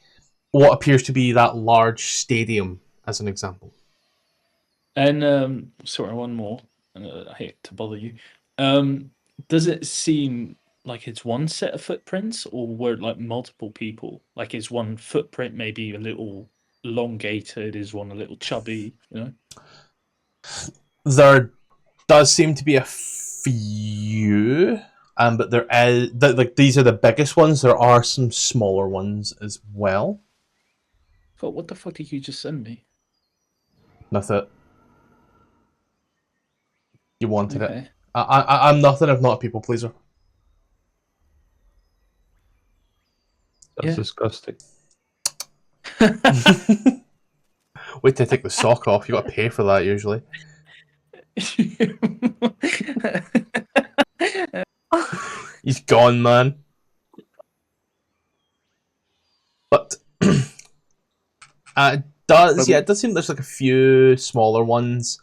what appears to be that large stadium, as an example. And sorry, one more. I hate to bother you. Does it seem like it's one set of footprints, or were it like multiple people? Like, is one footprint maybe a little elongated? Is one a little chubby? You know. There does seem to be a few, but there is like these are the biggest ones. There are some smaller ones as well. God, what the fuck did you just send me? That's it. You wanted it. Okay. I'm nothing if not a people pleaser. That's Yeah. disgusting. Wait till I take the sock off. You got to pay for that usually. He's gone, man. But it does seem there's like a few smaller ones.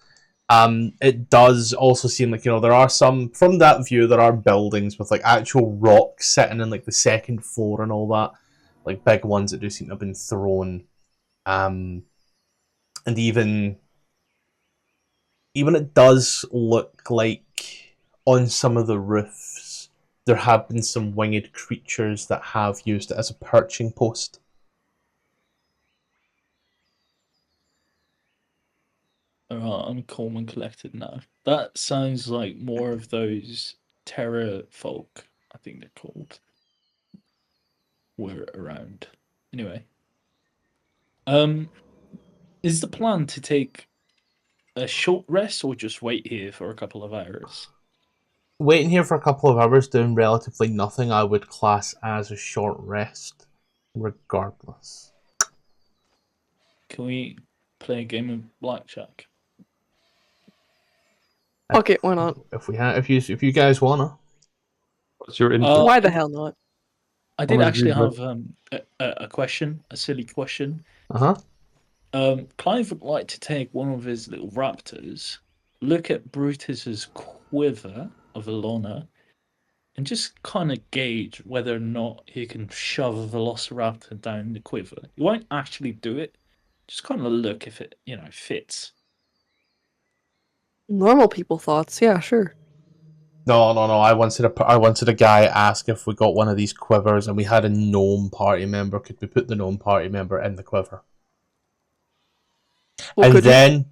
It does also seem like there are some from that view. There are buildings with like actual rocks sitting in like the second floor and all that, like big ones that do seem to have been thrown. And even it does look like on some of the roofs there have been some winged creatures that have used it as a perching post. Alright, I'm calm and collected now. That sounds like more of those terror folk, I think they're called, were around. Anyway. Is the plan to take a short rest or just wait here for a couple of hours? Waiting here for a couple of hours doing relatively nothing I would class as a short rest, regardless. Can we play a game of blackjack? Fuck it, why not? If you guys wanna. What's your input? Why the hell not? I did much actually do you have a question, a silly question. Uh-huh. Clive would like to take one of his little raptors, look at Brutus's quiver of Alona, and just kind of gauge whether or not he can shove a velociraptor down the quiver. He won't actually do it, just kind of look if it, fits. Normal people thoughts, yeah, sure. No. I wanted a guy ask if we got one of these quivers and we had a gnome party member. Could we put the gnome party member in the quiver? Well, And could you? then,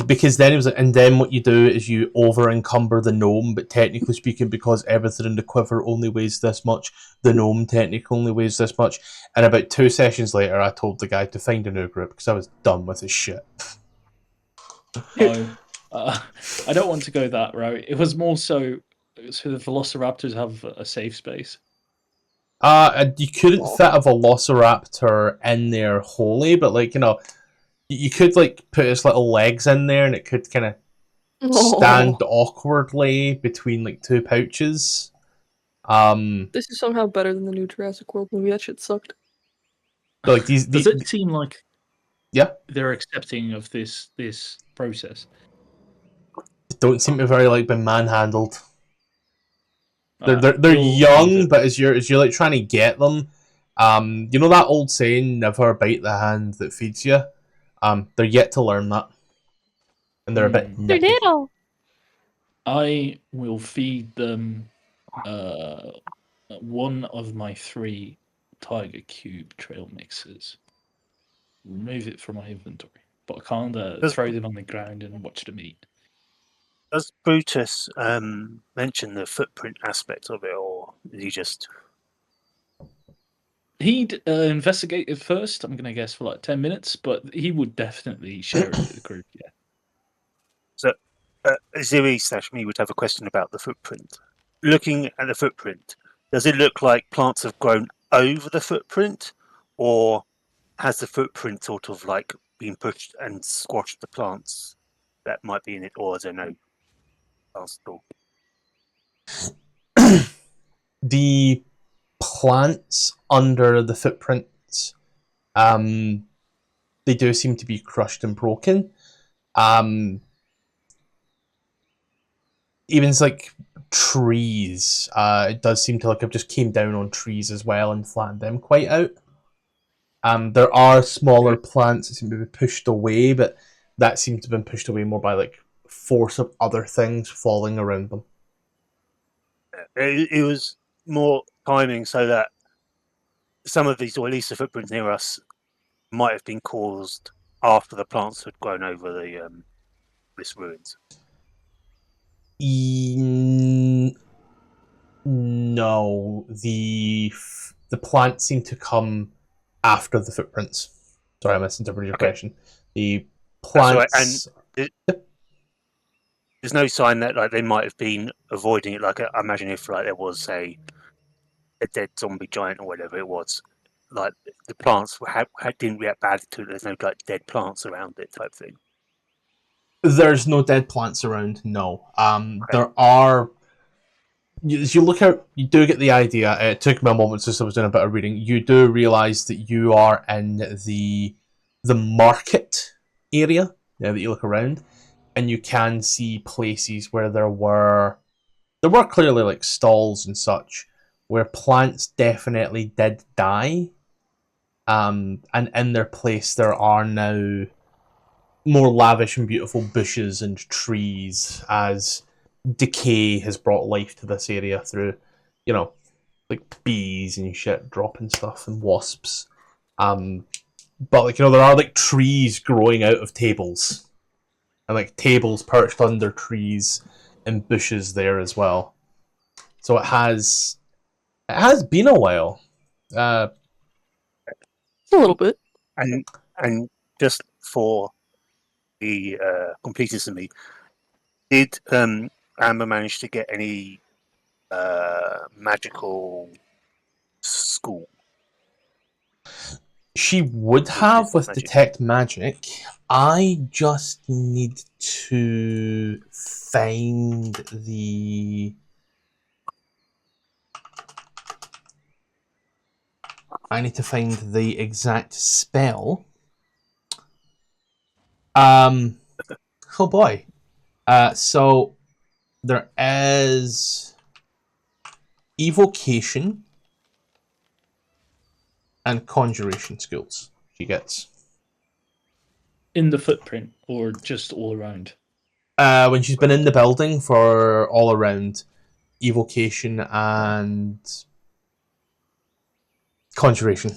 because then it was, and then what you do is you over encumber the gnome. But technically speaking, because everything in the quiver only weighs this much, the gnome technically only weighs this much. And about 2 sessions later, I told the guy to find a new group because I was done with his shit. No, I don't want to go that route. It was more so the velociraptors have a safe space. You couldn't fit a velociraptor in there wholly, but you could put its little legs in there, and it could kind of stand awkwardly between 2 pouches. This is somehow better than the new Jurassic World movie. That shit sucked. Does Does it seem like Yeah, they're accepting of this process? don't seem to very been manhandled. They're We'll young, leave it. but as you're trying to get them, you know that old saying, "Never bite the hand that feeds you." They're yet to learn that, and they're a bit. They're nippy. little. I will feed them one of my 3 Tiger Cube trail mixes. Remove it from my inventory, but I can't throw them on the ground and watch them eat. Does Brutus mention the footprint aspect of it, or is he just... He'd investigate it first, I'm going to guess, for 10 minutes, but he would definitely share it with the group, yeah. So, Ziri/me would have a question about the footprint. Looking at the footprint, does it look like plants have grown over the footprint, or has the footprint sort of been pushed and squashed the plants that might be in it, or I don't know, plants at all? The plants under the footprints, they do seem to be crushed and broken. Even trees, it does seem to have just came down on trees as well and flattened them quite out. There are smaller plants that seem to be pushed away, but that seems to have been pushed away more by force of other things falling around them. It was more timing so that some of these, or at least the footprints near us, might have been caused after the plants had grown over the this ruins. No, the plants seem to come after the footprints. Sorry, I misinterpreted your question. The plants... And there's no sign that they might have been avoiding it. I imagine if there was a dead zombie giant or whatever it was, the plants didn't react badly to it. There's no dead plants around it type thing. There's no dead plants around. No. Okay. There are. As you look out, you do get the idea. It took me a moment since I was doing a bit of reading. You do realise that you are in the market area. Now that you look around, and you can see places where there were clearly stalls and such where plants definitely did die. And in their place there are now more lavish and beautiful bushes and trees as decay has brought life to this area through, bees and shit dropping stuff and wasps. But there are trees growing out of tables and like tables perched under trees and bushes there as well. So it has been a while. A little bit. And just for the completeness of me, did Amber manage to get any magical school? She would have with Magic. detect magic. I just need to find the. I need to find the exact spell. Oh boy. So there is evocation and conjuration skills she gets. In the footprint, or just all around? When she's been in the building for all around evocation and conjuration.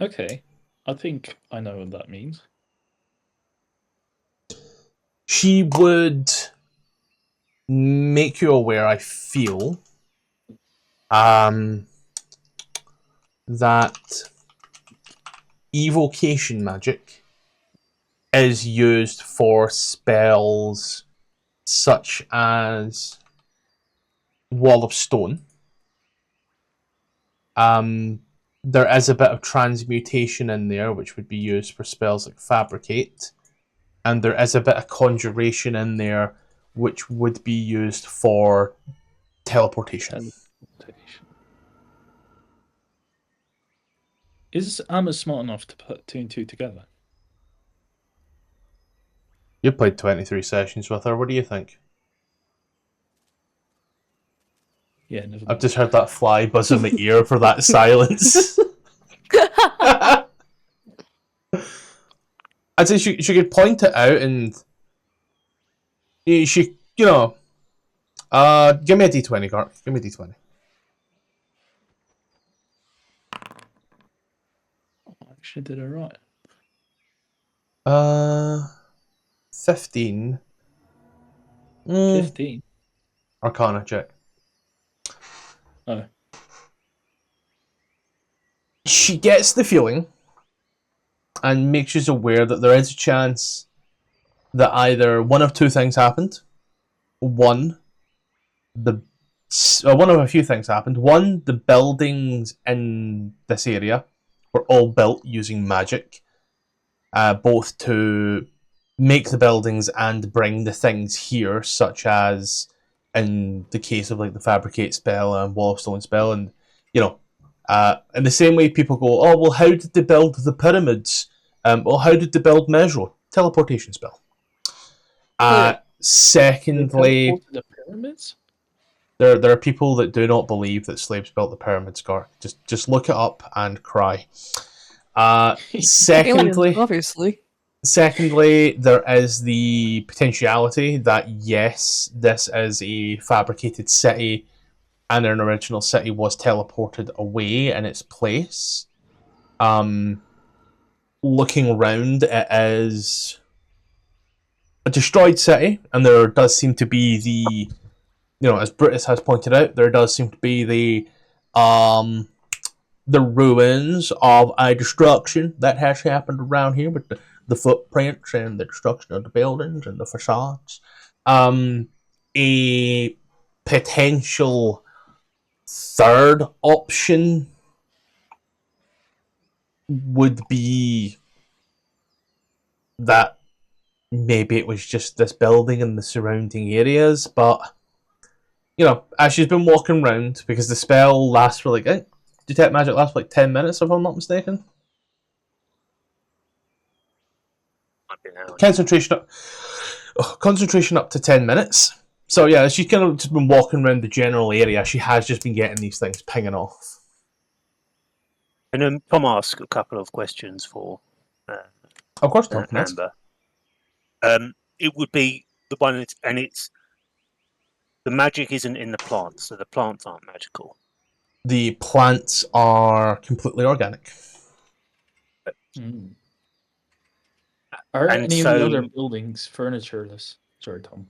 Okay, I think I know what that means. She would make you aware, I feel, that evocation magic is used for spells such as Wall of Stone. There is a bit of transmutation in there, which would be used for spells like Fabricate. And there is a bit of conjuration in there, which would be used for teleportation. Is Amma smart enough to put 2 and 2 together? You played 23 sessions with her. What do you think? Yeah, never I've mind. just heard that fly buzz in my ear for that silence. I'd say she could point it out and she, give me a d20, Gark. Give me a d20. I actually did it right. 15. 15. Arcana check. Oh. She gets the feeling and makes you aware that there is a chance that either one of two things happened. One of a few things happened. One, the buildings in this area were all built using magic, both to make the buildings and bring the things here, such as in the case of like the Fabricate spell and Wall of Stone spell, and in the same way people go, oh well, how did they build the pyramids? Well, how did they build Mezro? Teleportation spell. Secondly, They teleported the pyramids? there are people that do not believe that slaves built the pyramids, Gar. Just look it up and cry. Secondly, Aliens, obviously. Secondly, there is the potentiality that yes, this is a fabricated city and an original city was teleported away in its place. Looking around, it is a destroyed city, and there does seem to be the, as Brutus has pointed out, there does seem to be the ruins of a destruction that has happened around here with the footprints and the destruction of the buildings and the facades. A potential third option would be that maybe it was just this building and the surrounding areas, but as she's been walking around, because the spell lasts for detect magic lasts for 10 minutes if I'm not mistaken. Concentration up to 10 minutes. So yeah, she's kind of just been walking around the general area. She has just been getting these things pinging off. And then Tom asked a couple of questions for Of course, Tom. Amber. It would be the one, and it's the magic isn't in the plants, so the plants aren't magical. The plants are completely organic. Mm. Are And any of the other so- buildings furnitureless? Sorry, Tom.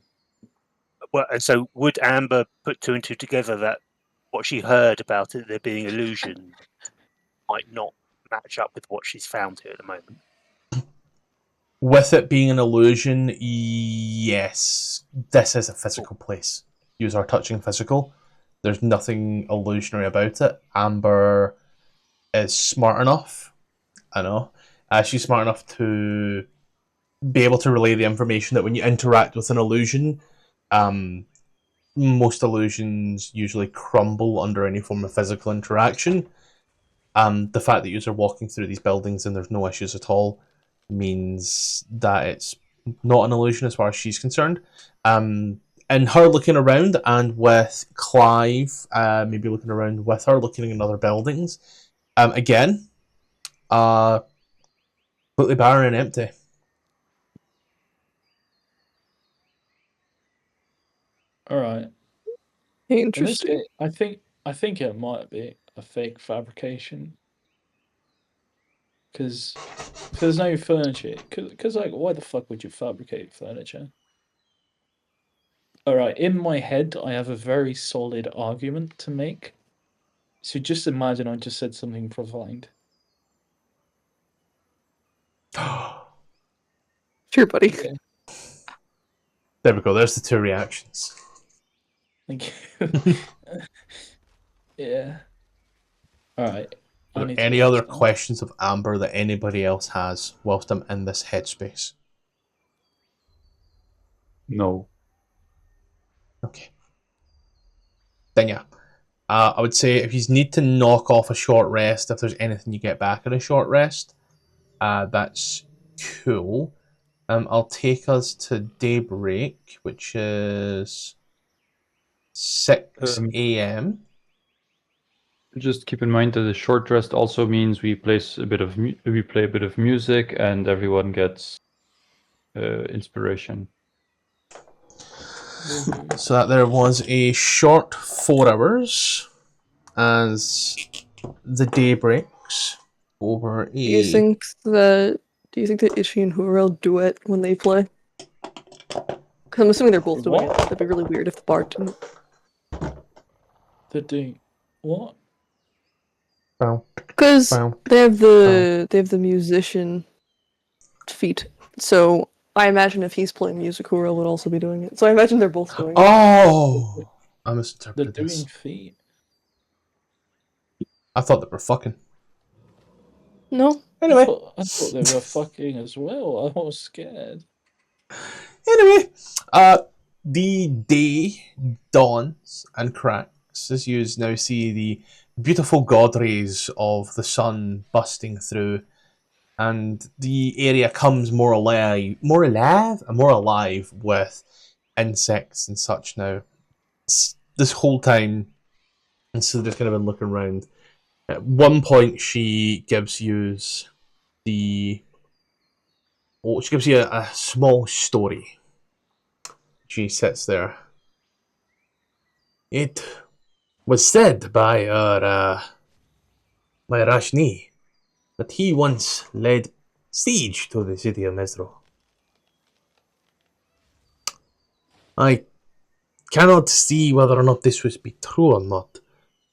Well, and so would Amber put two and two together that what she heard about it there being illusion might not match up with what she's found here at the moment? With it being an illusion, yes. This is a physical place. Use our touching physical. There's nothing illusionary about it. Amber is smart enough. I know. She's smart enough to be able to relay the information that when you interact with an illusion, most illusions usually crumble under any form of physical interaction. The fact that you're walking through these buildings and there's no issues at all means that it's not an illusion as far as she's concerned. And her looking around, and with Clive maybe looking around with her, looking in other buildings, again, completely barren and empty. All right. In this Interesting. case, I think it might be a fake fabrication. Because if there's no furniture, because like, why the fuck would you fabricate furniture? All right, in my head, I have a very solid argument to make. So just imagine I just said something profound. Sure, buddy. Okay. There we go. There's the two reactions. Thank you. Yeah. All right. I Are need there to any watch other now. questions of Amber that anybody else has whilst I'm in this headspace? No. Okay. Then yeah. I would say if you need to knock off a short rest, if there's anything you get back at a short rest, that's cool. I'll take us to daybreak, which is 6 a.m. Just keep in mind that a short rest also means we play a bit of music and everyone gets inspiration. So that there was a short 4 hours as the day breaks over a... Do you think that Ishi and Huro duet when they play? Because I'm assuming they're both doing it. What? That'd be really weird if the bard didn't. They're doing what? Bow, Because bow. they have the musician feat. So I imagine if he's playing music, Huro would also be doing it. So I imagine they're both doing it. Oh! I They're misinterpreted doing this. feet. I thought they were fucking. No? Anyway. I thought they were fucking as well. I was scared. Anyway, the day dawns and cracks as you now see the beautiful god rays of the sun busting through, and the area comes more alive with insects and such now. This whole time, and so just kind of been looking around. At one point, she gives you a small story. She sits there. It was said by Rashni that he once laid siege to the city of Mezro. I cannot see whether or not this would be true or not,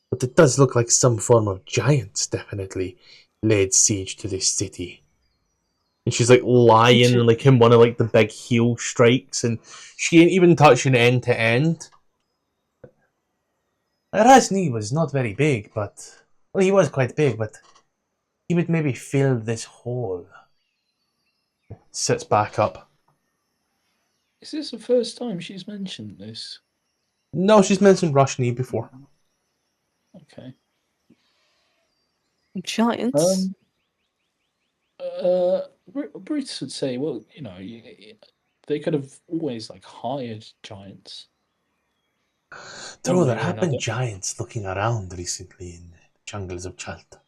but it does look like some form of giants definitely laid siege to this city. And she's like lying like in one of like the big heel strikes, and she ain't even touching end to end. Rajni was not very big, but well, he was quite big, but he would maybe fill this hole. Sits back up. Is this the first time she's mentioned this? No, she's mentioned Rashni before. Okay. Giants? Brutus would say, well, you know, they could have always like hired giants. Though One there way or have been another. giants looking around recently in the jungles of Chalta.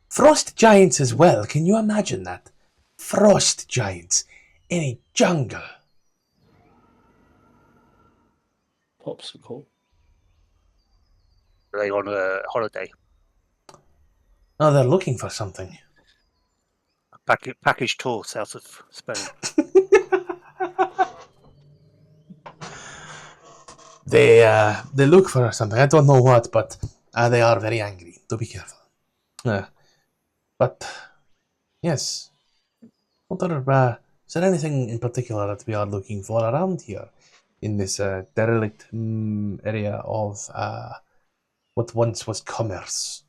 Frost giants as well, can you imagine that? Frost giants in a jungle. Popsicle. Are they on a holiday? Oh, they're looking for something. package tour south of Spain. They look for something. I don't know what, but they are very angry. So be careful. But yes, what other, is there anything in particular that we are looking for around here in this derelict area of what once was commerce?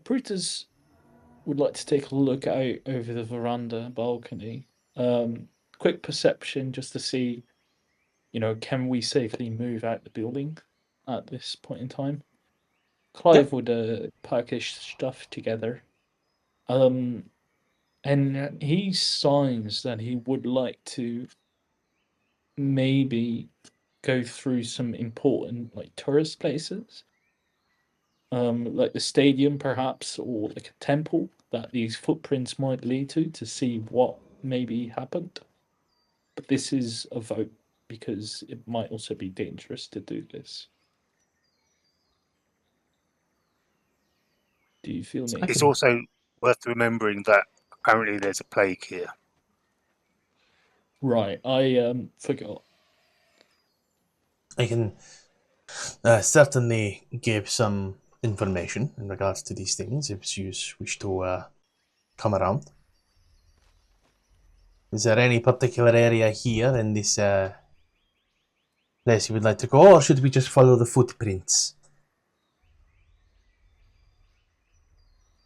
Brutus would like to take a look out over the veranda balcony. Quick perception just to see, can we safely move out the building at this point in time? Clive would pack his stuff together. And he signs that he would like to maybe go through some important tourist places. Like the stadium perhaps, or like a temple that these footprints might lead to see what maybe happened. But this is a vote because it might also be dangerous to do this. Do you feel me? It's also worth remembering that apparently there's a plague here. Right, I forgot. I can certainly give some information in regards to these things if you wish to come around. Is there any particular area here in this place you would like to go, or should we just follow the footprints?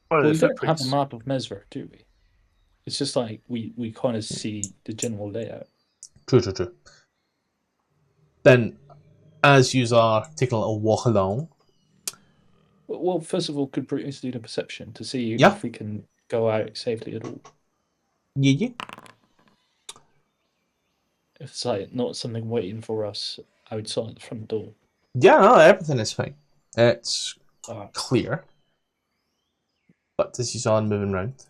Follow Well, the we don't have a footprints. map of Mezro, do we? It's just like we kind of see the general layout. True. Then, as you are taking a little walk along. Well, first of all, could Brutus do the perception to see Yeah. if we can go out safely at all? Yeah. If it's like not something waiting for us outside the front door. Yeah, no, everything is fine. It's clear. But as you saw moving around,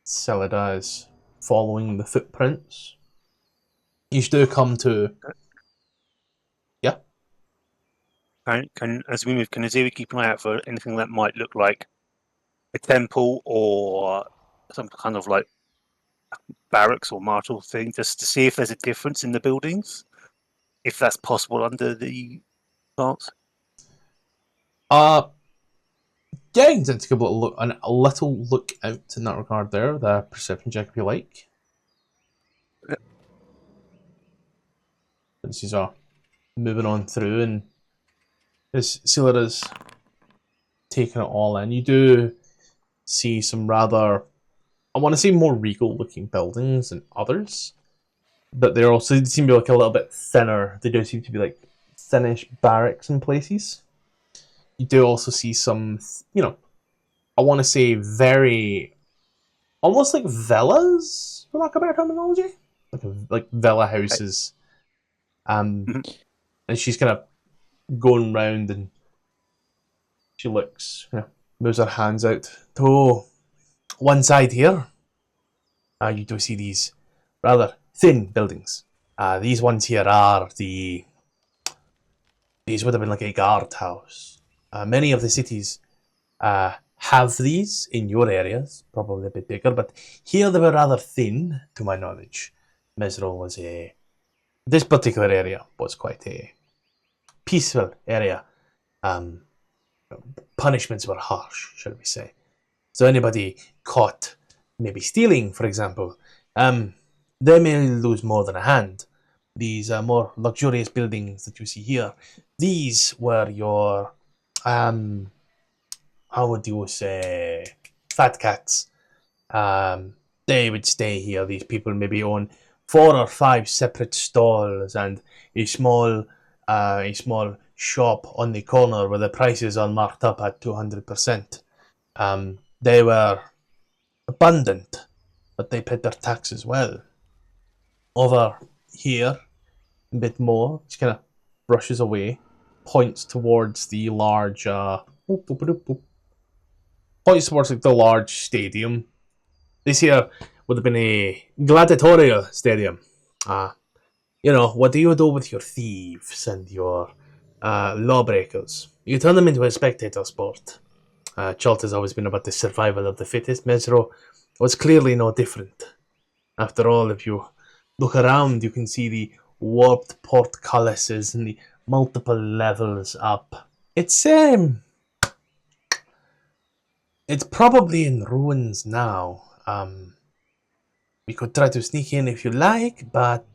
Celida is following the footprints. You do come to... Yeah? As we move, can Aziri keep an eye out for anything that might look like a temple or some kind of barracks or martial thing, just to see if there's a difference in the buildings, if that's possible under the plants? Yeah, you can take a little look out in that regard there. The perception check if you like. Yep. As you are moving on through, and as Celera's taking it all in, you do see some rather, I want to say, more regal looking buildings than others, but they seem to be a little bit thinner. They do seem to be thinnish barracks in places. You do also see some, I want to say very, almost like villas, for lack of better terminology, like villa houses. And she's kind of going round, and she looks, moves her hands out to one side here. You do see these rather thin buildings. These ones here are these would have been like a guardhouse. Many of the cities have these in your areas, probably a bit bigger, but here they were rather thin, to my knowledge. Mezro was this particular area was quite a peaceful area. Punishments were harsh, shall we say. So anybody caught maybe stealing, for example, they may lose more than a hand. These more luxurious buildings that you see here, these were your, how would you say, fat cats. They would stay here. These people maybe own 4 or 5 separate stalls and a small shop on the corner where the prices are marked up at 200%. They were abundant, but they paid their taxes well. Over here, a bit more, just kind of brushes away, points towards the large, points towards the large stadium. This here would have been a gladiatorial stadium. What do you do with your thieves and your lawbreakers? You turn them into a spectator sport. Chult has always been about the survival of the fittest. Mezro was clearly no different. After all, if you look around, you can see the warped portcullises and the multiple levels up. It's probably in ruins now. We could try to sneak in if you like, but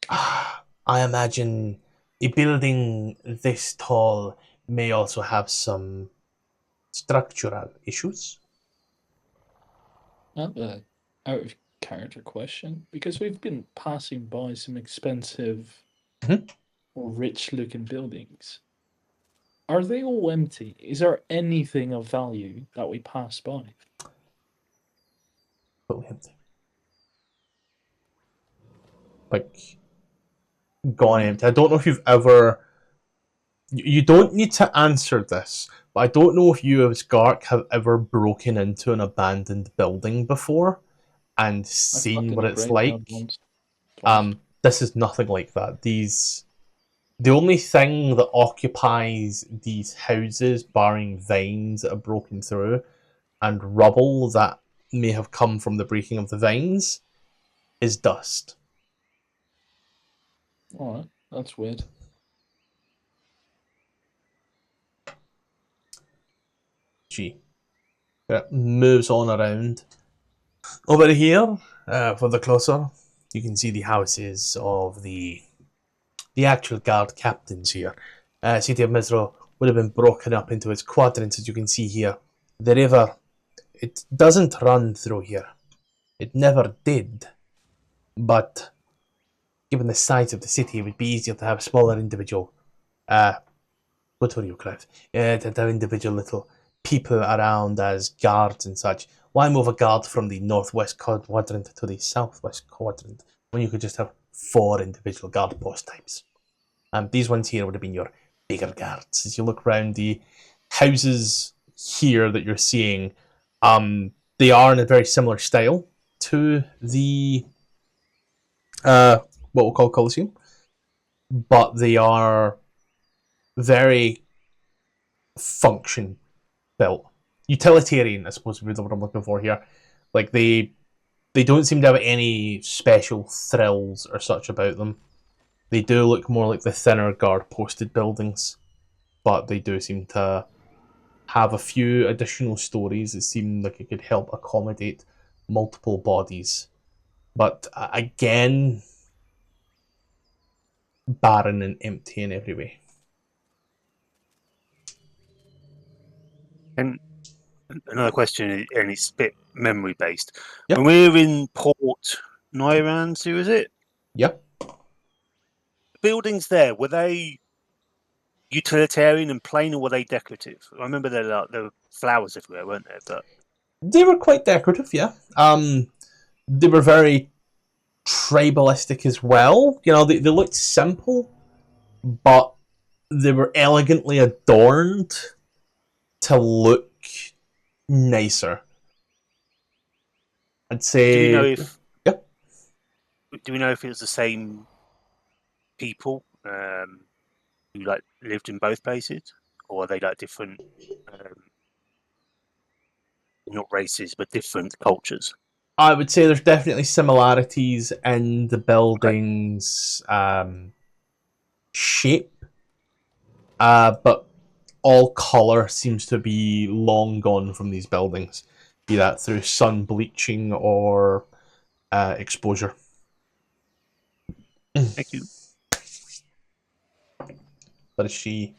I imagine a building this tall may also have some structural issues. Out of character question, because we've been passing by some expensive or rich-looking buildings. Are they all empty? Is there anything of value that we pass by? Totally empty. Like, gone empty. I don't know if you've ever... You don't need to answer this, but I don't know if you as Gark have ever broken into an abandoned building before and seen what it's like. This is nothing like that. The only thing that occupies these houses, barring vines that are broken through, and rubble that may have come from the breaking of the vines, is dust. Alright, that's weird. She moves on around. Over here, further closer, you can see the houses of the actual guard captains here. City of Mezro would have been broken up into its quadrants, as you can see here. The river, it doesn't run through here. It never did. But given the size of the city, it would be easier to have smaller individual... what were you, Clive? To have individual little people around as guards and such. Why move a guard from the northwest quadrant to the southwest quadrant when you could just have 4 individual guard post types? These ones here would have been your bigger guards. As you look around the houses here that you're seeing, they are in a very similar style to the what we'll call Colosseum, but they are very function built. Utilitarian, I suppose, would be what I'm looking for here. Like, they don't seem to have any special thrills or such about them. They do look more like the thinner guard-posted buildings, but they do seem to have a few additional stories that seem like it could help accommodate multiple bodies. But again, barren and empty in every way. And another question, and it's a bit memory based. Yep. When we were in Port Nairansu, is it? Yep. The buildings there, were they utilitarian and plain, or were they decorative? I remember there were flowers everywhere, weren't there? But they were quite decorative, yeah. They were very tribalistic as well. You know, they looked simple, but they were elegantly adorned to look nicer. I'd say. do we know if? Yep. Do we know if it was the same people who like lived in both places, or are they like different? Not races, but different cultures. I would say there's definitely similarities in the building's shape, but all colour seems to be long gone from these buildings, be that through sun bleaching or exposure. Thank you. But as she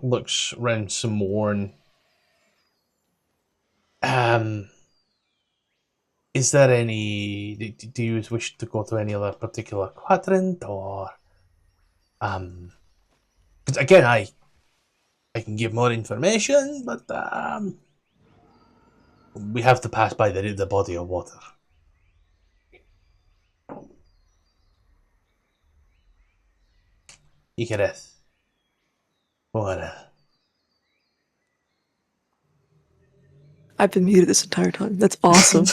looks around some more and is there any... Do you wish to go to any other particular quadrant, or... Because again, I can give more information, but we have to pass by the body of water. Icareth. Water. I've been muted this entire time. That's awesome.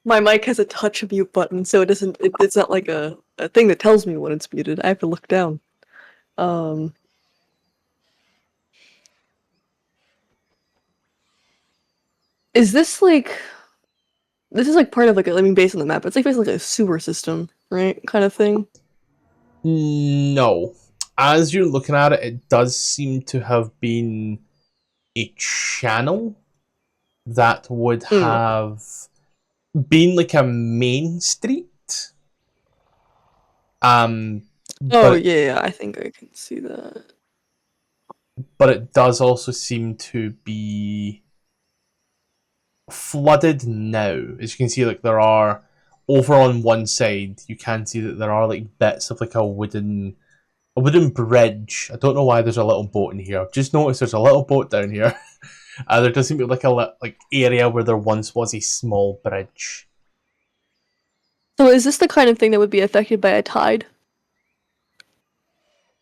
My mic has a touch mute button, so it doesn't. It's not like a a thing that tells me when it's muted. I have to look down. Is this like... This is like part of like I mean, based on the map, it's like basically like a sewer system, right? Kind of thing. No. As you're looking at it, it does seem to have been a channel that would have been like a main street. Oh, but yeah, I think I can see that. But it does also seem to be flooded now. As you can see, like there are over on one side, you can see that there are like bits of like a wooden bridge. I don't know why there's a little boat in here. I've just noticed there's a little boat down here. There does seem to be like a area where there once was a small bridge. So is this the kind of thing that would be affected by a tide?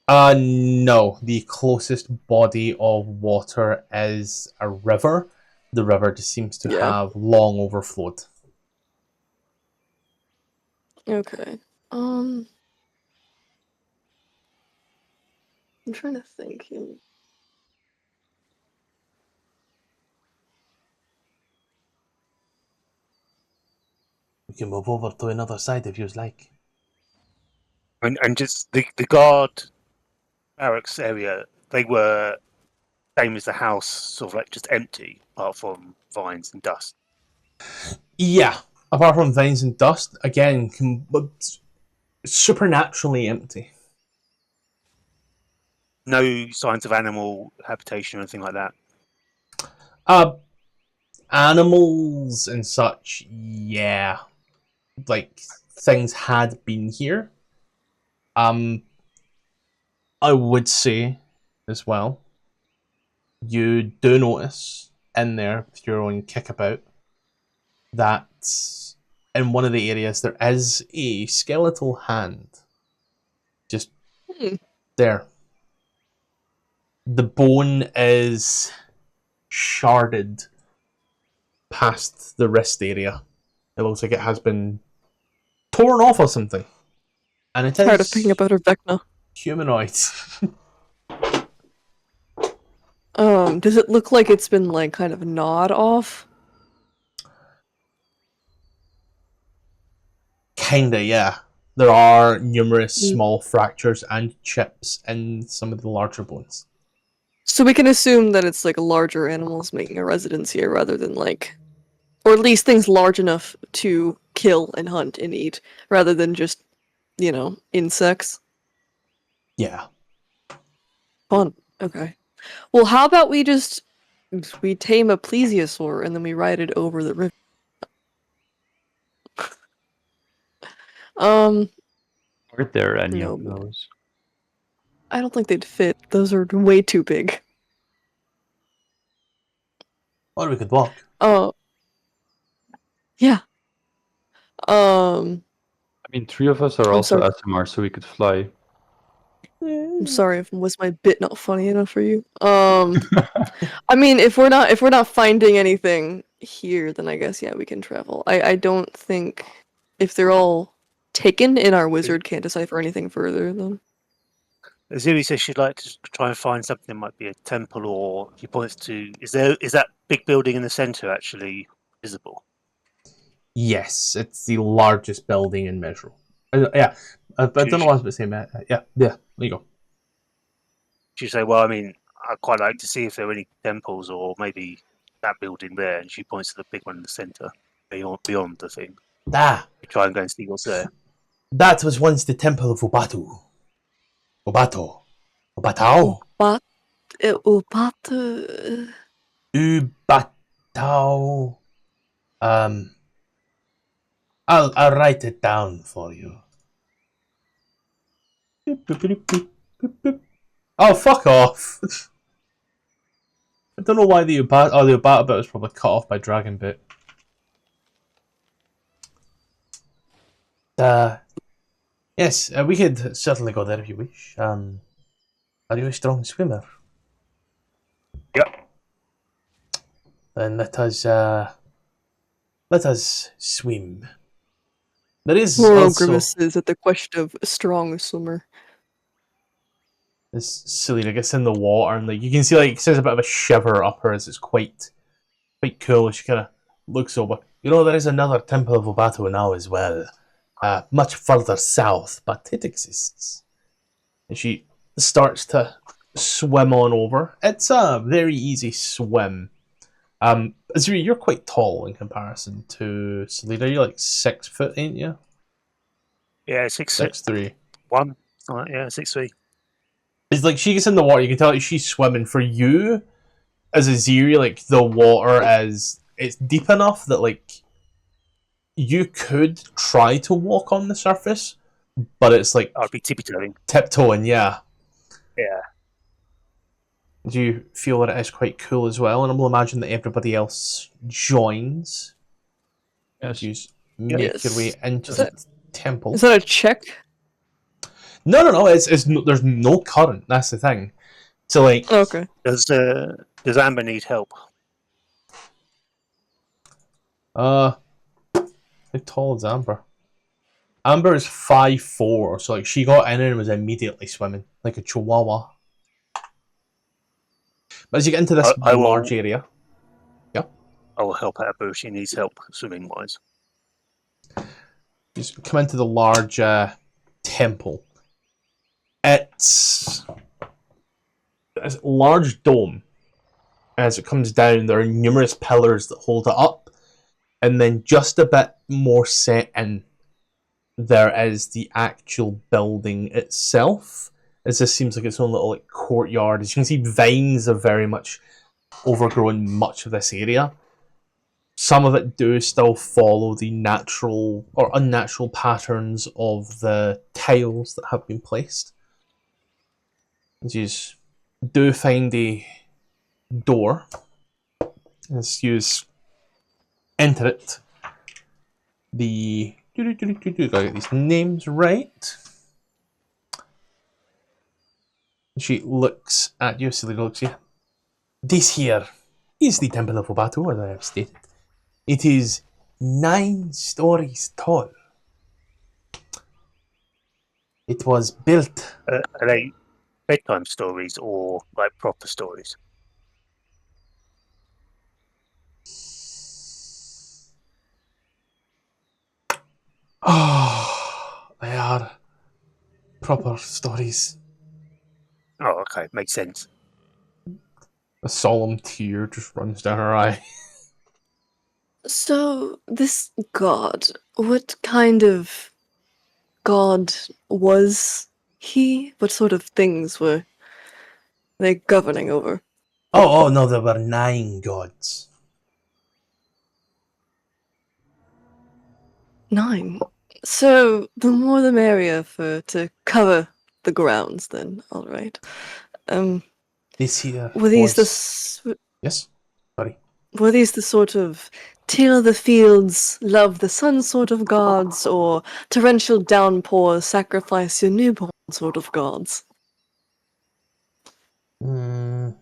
No. The closest body of water is a river. The river just seems to have long overflowed. Okay. I'm trying to think here. We can move over to another side if you'd like. And just the guard barracks area, they were same as the house, sort of like just empty, apart from vines and dust. Yeah, apart from vines and dust, again, supernaturally empty. No signs of animal habitation or anything like that. Animals and such, yeah. Like, things had been here. I would say, as well, you do notice in there, if you're on Kickabout, that in one of the areas there is a skeletal hand. Just there. The bone is sharded past the wrist area. It looks like it has been torn off or something. And it is Tired of picking up out of Vecna. humanoid. Does it look like it's been like kind of gnawed off? Kinda, yeah. There are numerous small fractures and chips in some of the larger bones. So we can assume that it's like larger animals making a residence here rather than like, or at least things large enough to kill and hunt and eat rather than just, you know, insects. Yeah. Fun. Okay. Well, how about we tame a plesiosaur and then we ride it over the river? Are there any no, of those? I don't think they'd fit. Those are way too big. Or we could walk. Oh. Yeah. I mean, 3 of us are I'm also sorry. SMR, so we could fly. I'm sorry if was my bit not funny enough for you. I mean, if we're not finding anything here, then I guess yeah, we can travel. I don't think if they're all taken and our wizard can't decipher anything further, then Azuri says she'd like to try and find something that might be a temple, or he points to is that big building in the center actually visible? Yes, it's the largest building in Mezro. Yeah, I don't know what I was about to say, Matt. Yeah, there you go. She say, "Well, I mean, I'd quite like to see if there are any temples, or maybe that building there." And she points to the big one in the center, beyond the thing. Ah, You try and go and see what's there. that was once the temple of Ubatu. Ubatao. Ubatao. I'll write it down for you. Oh, fuck off. I don't know why the Ubata bit was probably cut off by Dragon Bit. Yes, we could certainly go there if you wish. Are you a strong swimmer? Yep. Then let us swim. There is Moral also grimaces at the question of a strong swimmer. this Selena gets in the water and like you can see like there's a bit of a shiver up her as it's quite cool. She kind of looks over. You know, there is another Temple of Obato now as well, much further south, but it exists. And she starts to swim on over. It's a very easy swim. Azuri, you're quite tall in comparison to Selena. You're like 6 foot, ain't you? Yeah, 6'3". 6'1". Yeah, 6'3". It's like she gets in the water, you can tell like she's swimming. For you, as a Ziri, like the water it's deep enough that like you could try to walk on the surface, but it's like I'd be tippy-toeing. tiptoeing, yeah. Yeah. Do you feel that it is quite cool as well? And I will imagine that everybody else joins. Yes. You make your way into the temple. Is that a check? No. It's there's no current. That's the thing. So like, Okay. Does Amber need help? how tall is Amber? Amber is 5'4", so like she got in and was immediately swimming like a chihuahua. But as you get into this I will- large area, I will help her, but she needs help swimming-wise. you just come into the large temple. It's a large dome. As it comes down, there are numerous pillars that hold it up, and then just a bit more set in, there is the actual building itself. As this seems like its own little like courtyard. As you can see, vines have very much overgrown much of this area. Some of it do still follow the natural or unnatural patterns of the tiles that have been placed. As you do find a door, as you enter it, gotta get these names right. She looks at you, Selena looks at you. This here is the Temple of Obato, as I have stated. It is 9 stories tall. It was built. Are they bedtime stories or like proper stories? Oh, they are proper stories. Oh, okay, makes sense. A solemn tear just runs down her eye. So, this god, what kind of god was he? What sort of things were they governing over? Oh no, there were 9 gods. 9. So, the more the merrier to cover the grounds, then, alright. This here Were these was... Yes? Sorry. were these the sort of till the fields, love the sun sort of gods, or torrential downpours, sacrifice your newborn sort of gods? The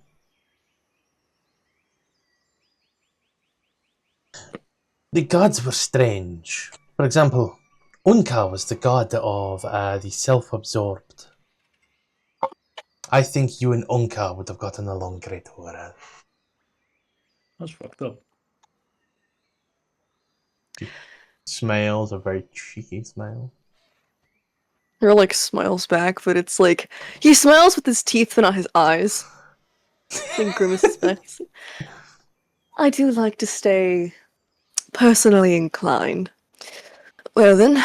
gods were strange. For example, Unka was the god of the self-absorbed. I think you and Unka would have gotten along great overall. That's fucked up. Smiles, a very cheeky smile. Or smiles back, but it's like he smiles with his teeth but not his eyes. And grimaces back. I do like to stay personally inclined. Well then,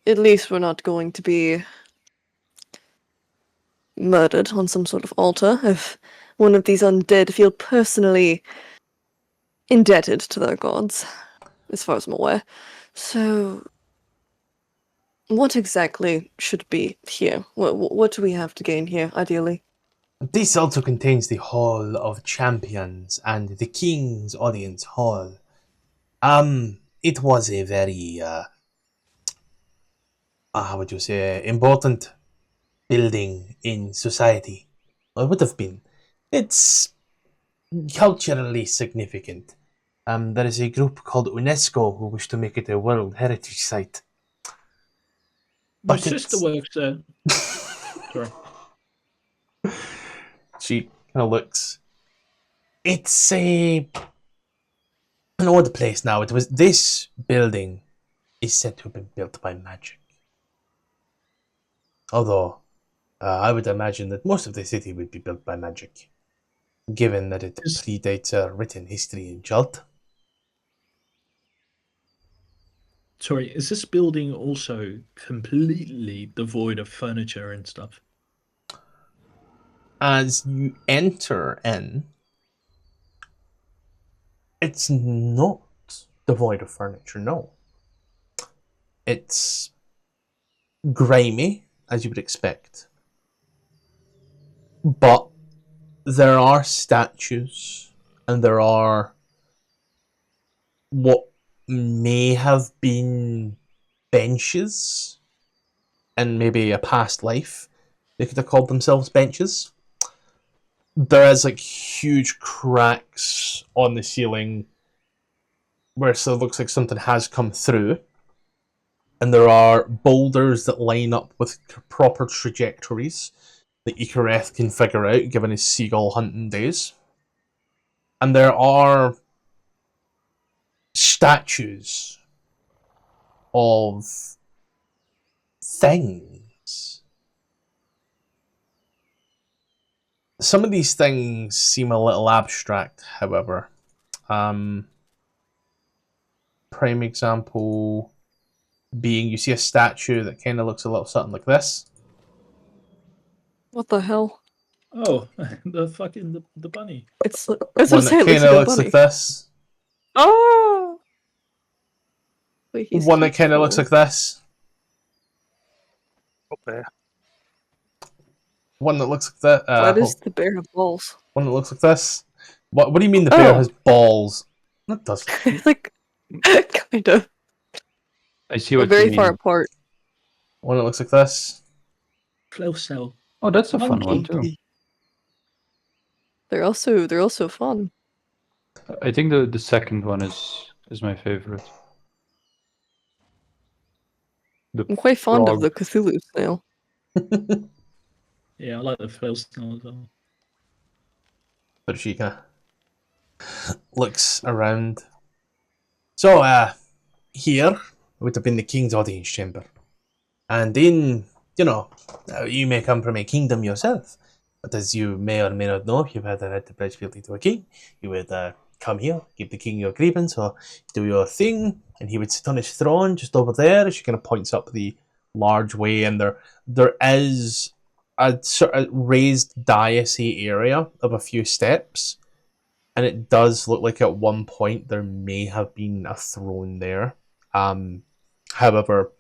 at least we're not going to be murdered on some sort of altar if one of these undead feel personally indebted to their gods, as far as I'm aware. So, what exactly should be here? What do we have to gain here, ideally? This also contains the Hall of Champions and the King's Audience Hall. It was a very, how would you say, important building in society. Or it would have been. It's culturally significant. There is a group called UNESCO who wish to make it a World Heritage Site. My But sister it's... works there. Sorry. She kind of looks... It's an odd place now. This building is said to have been built by magic. Although, I would imagine that most of the city would be built by magic, given that it predates a written history in Jalt. Sorry, is this building also completely devoid of furniture and stuff? As you enter in, it's not devoid of furniture, no. It's grimy, as you would expect. But there are statues, and there are what may have been benches, and maybe a past life. They could have called themselves benches. There is like huge cracks on the ceiling where it looks like something has come through. And there are boulders that line up with proper trajectories that Ikareth can figure out given his seagull hunting days. And there are statues of things. Some of these things seem a little abstract, however. Prime example being you see a statue that kind of looks a little something like this. What the hell? Oh, the bunny. It's One what that kind of looks like this. Oh! Wait, he's One that kind of looks like this. Up there. One that looks like that. Why does the bear have balls? One that looks like this. What do you mean the bear has balls? That doesn't. Like, kind of. I see what Very you mean. far apart. One that looks like this. Flow cell. Oh, that's a fun Monkey. one too. They're also fun. I think the second one is my favorite. I'm quite fond of frog. the Cthulhu snail. Yeah, I like the flow cell as well. But she kind of looks around. So, here would have been the king's audience chamber. And then, you may come from a kingdom yourself. But as you may or may not know, if you've had the right to pledge fealty to a king, you would come here, give the king your grievance, or do your thing, and he would sit on his throne just over there. She kind of points up the large way, and there is a sort of raised dais area of a few steps, and it does look like at one point there may have been a throne there. However,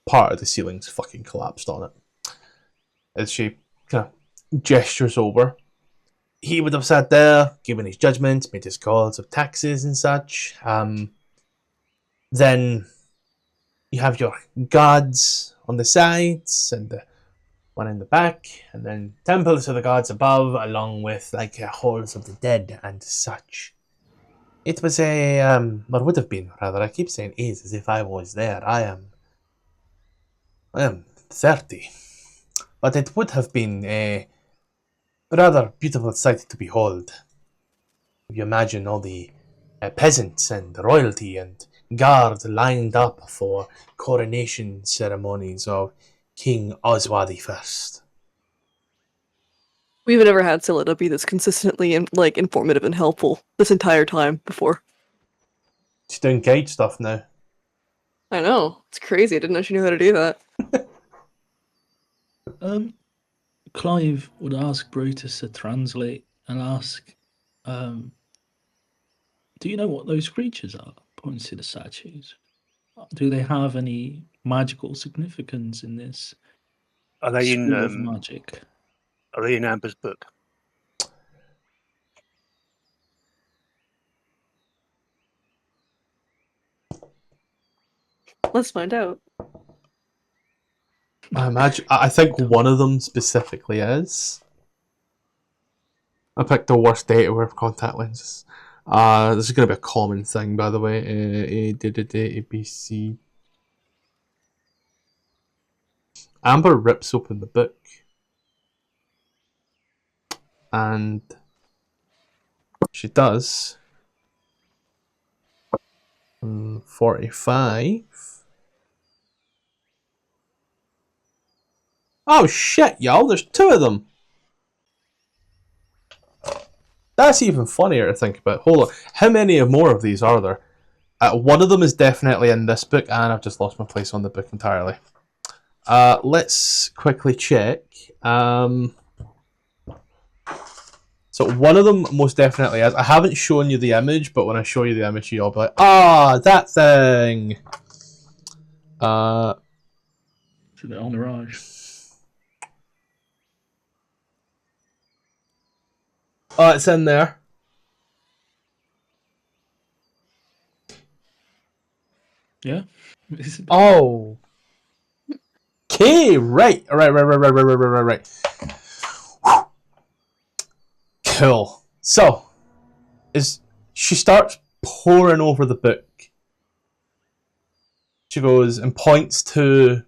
part of the ceiling's fucking collapsed on it. As she kind of gestures over, he would have sat there, given his judgment, made his calls of taxes and such. Then you have your gods on the sides and the one in the back, and then temples of the gods above, along with like halls of the dead and such. It was or would have been rather. I keep saying is as if I was there. I am 30, but it would have been a rather beautiful sight to behold. If you imagine all the peasants and royalty and guards lined up for coronation ceremonies of King Oswadi I. We've never had Scylla be this consistently informative and helpful this entire time before. She's doing guide stuff now. I know. It's crazy. I didn't know she knew how to do that. Clive would ask Brutus to translate and ask, do you know what those creatures are? Points to the statues. Do they have any magical significance in this Are they school of in magic? Are they in Amber's book? Let's find out. I think one of them specifically is. I picked the worst day to wear contact lenses. This is going to be a common thing, by the way. ABC. Amber rips open the book. And she does. 45. Oh shit, y'all, there's 2 of them. That's even funnier to think about. Hold on, how many more of these are there? One of them is definitely in this book, and I've just lost my place on the book entirely. Let's quickly check. So one of them most definitely is. I haven't shown you the image, but when I show you the image, you'll be like, ah, that thing! So the Mirage. Oh, it's in there. Yeah. Oh. Okay, right. Right. Cool. So, she starts poring over the book. She goes and points to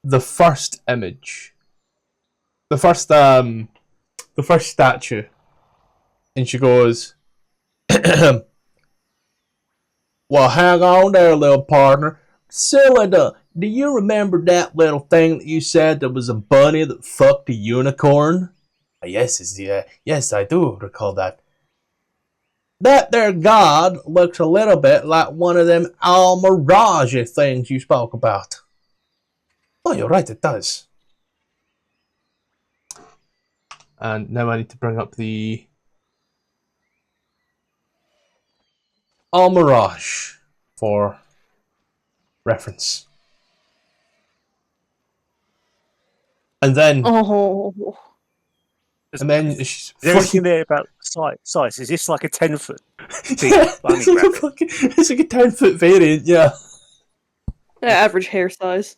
the first image. The first statue. And she goes, well, hang on there, little partner. Cylinder, do you remember that little thing that you said that was a bunny that fucked a unicorn? Yes, I do recall that. That there god looks a little bit like one of them mirage things you spoke about. Oh, you're right, it does. And now I need to bring up the mirage for reference. And then... Oh. And then she's... Is there anything there about size? Is this like a 10-foot? Yeah, it's like a 10-foot variant, yeah. Average hair size.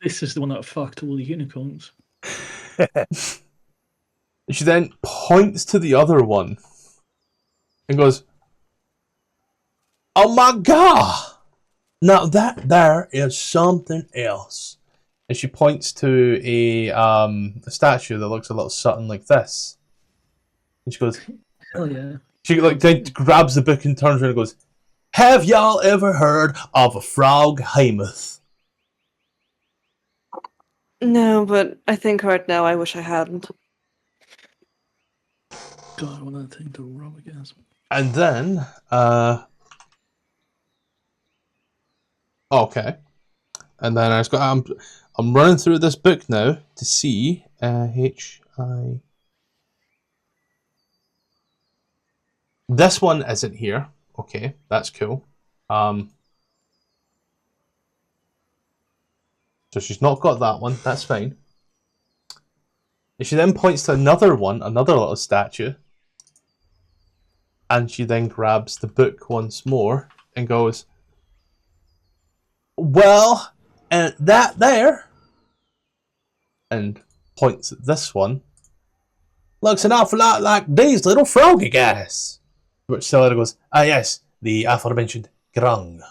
This is the one that fucked all the unicorns. She then points to the other one and goes, oh my god! Now that there is something else. And she points to a statue that looks a little something like this. And she goes, hell yeah. She then grabs the book and turns around and goes, have y'all ever heard of a frog hemoth? No, but I think right now I wish I hadn't. God, I want that thing to roll again. And then, okay. And then I'm running through this book now to see This one isn't here. Okay, that's cool. So she's not got that one. That's fine. And she then points to another one, another little statue. And she then grabs the book once more and goes, well, and that there, and points at this one, looks an awful lot like these little froggy guys. Which Celera goes, ah yes, the aforementioned grung.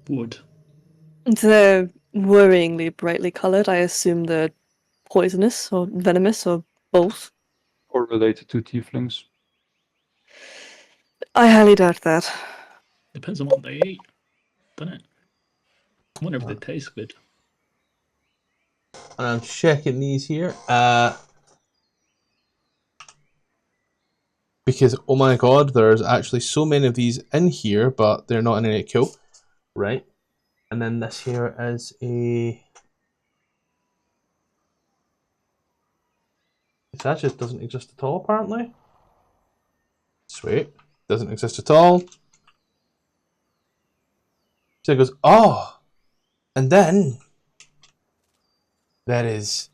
Wood. They're worryingly brightly coloured. I assume they're poisonous or venomous or both. Or related to tieflings. I highly doubt that. Depends on what they eat, doesn't it? I wonder if they taste good. And I'm checking these here. Because, oh my god, there's actually so many of these in here, but they're not in any cool. Right. And then this here is a... That just doesn't exist at all, apparently. Sweet. Doesn't exist at all. So it goes, oh! And then... That is...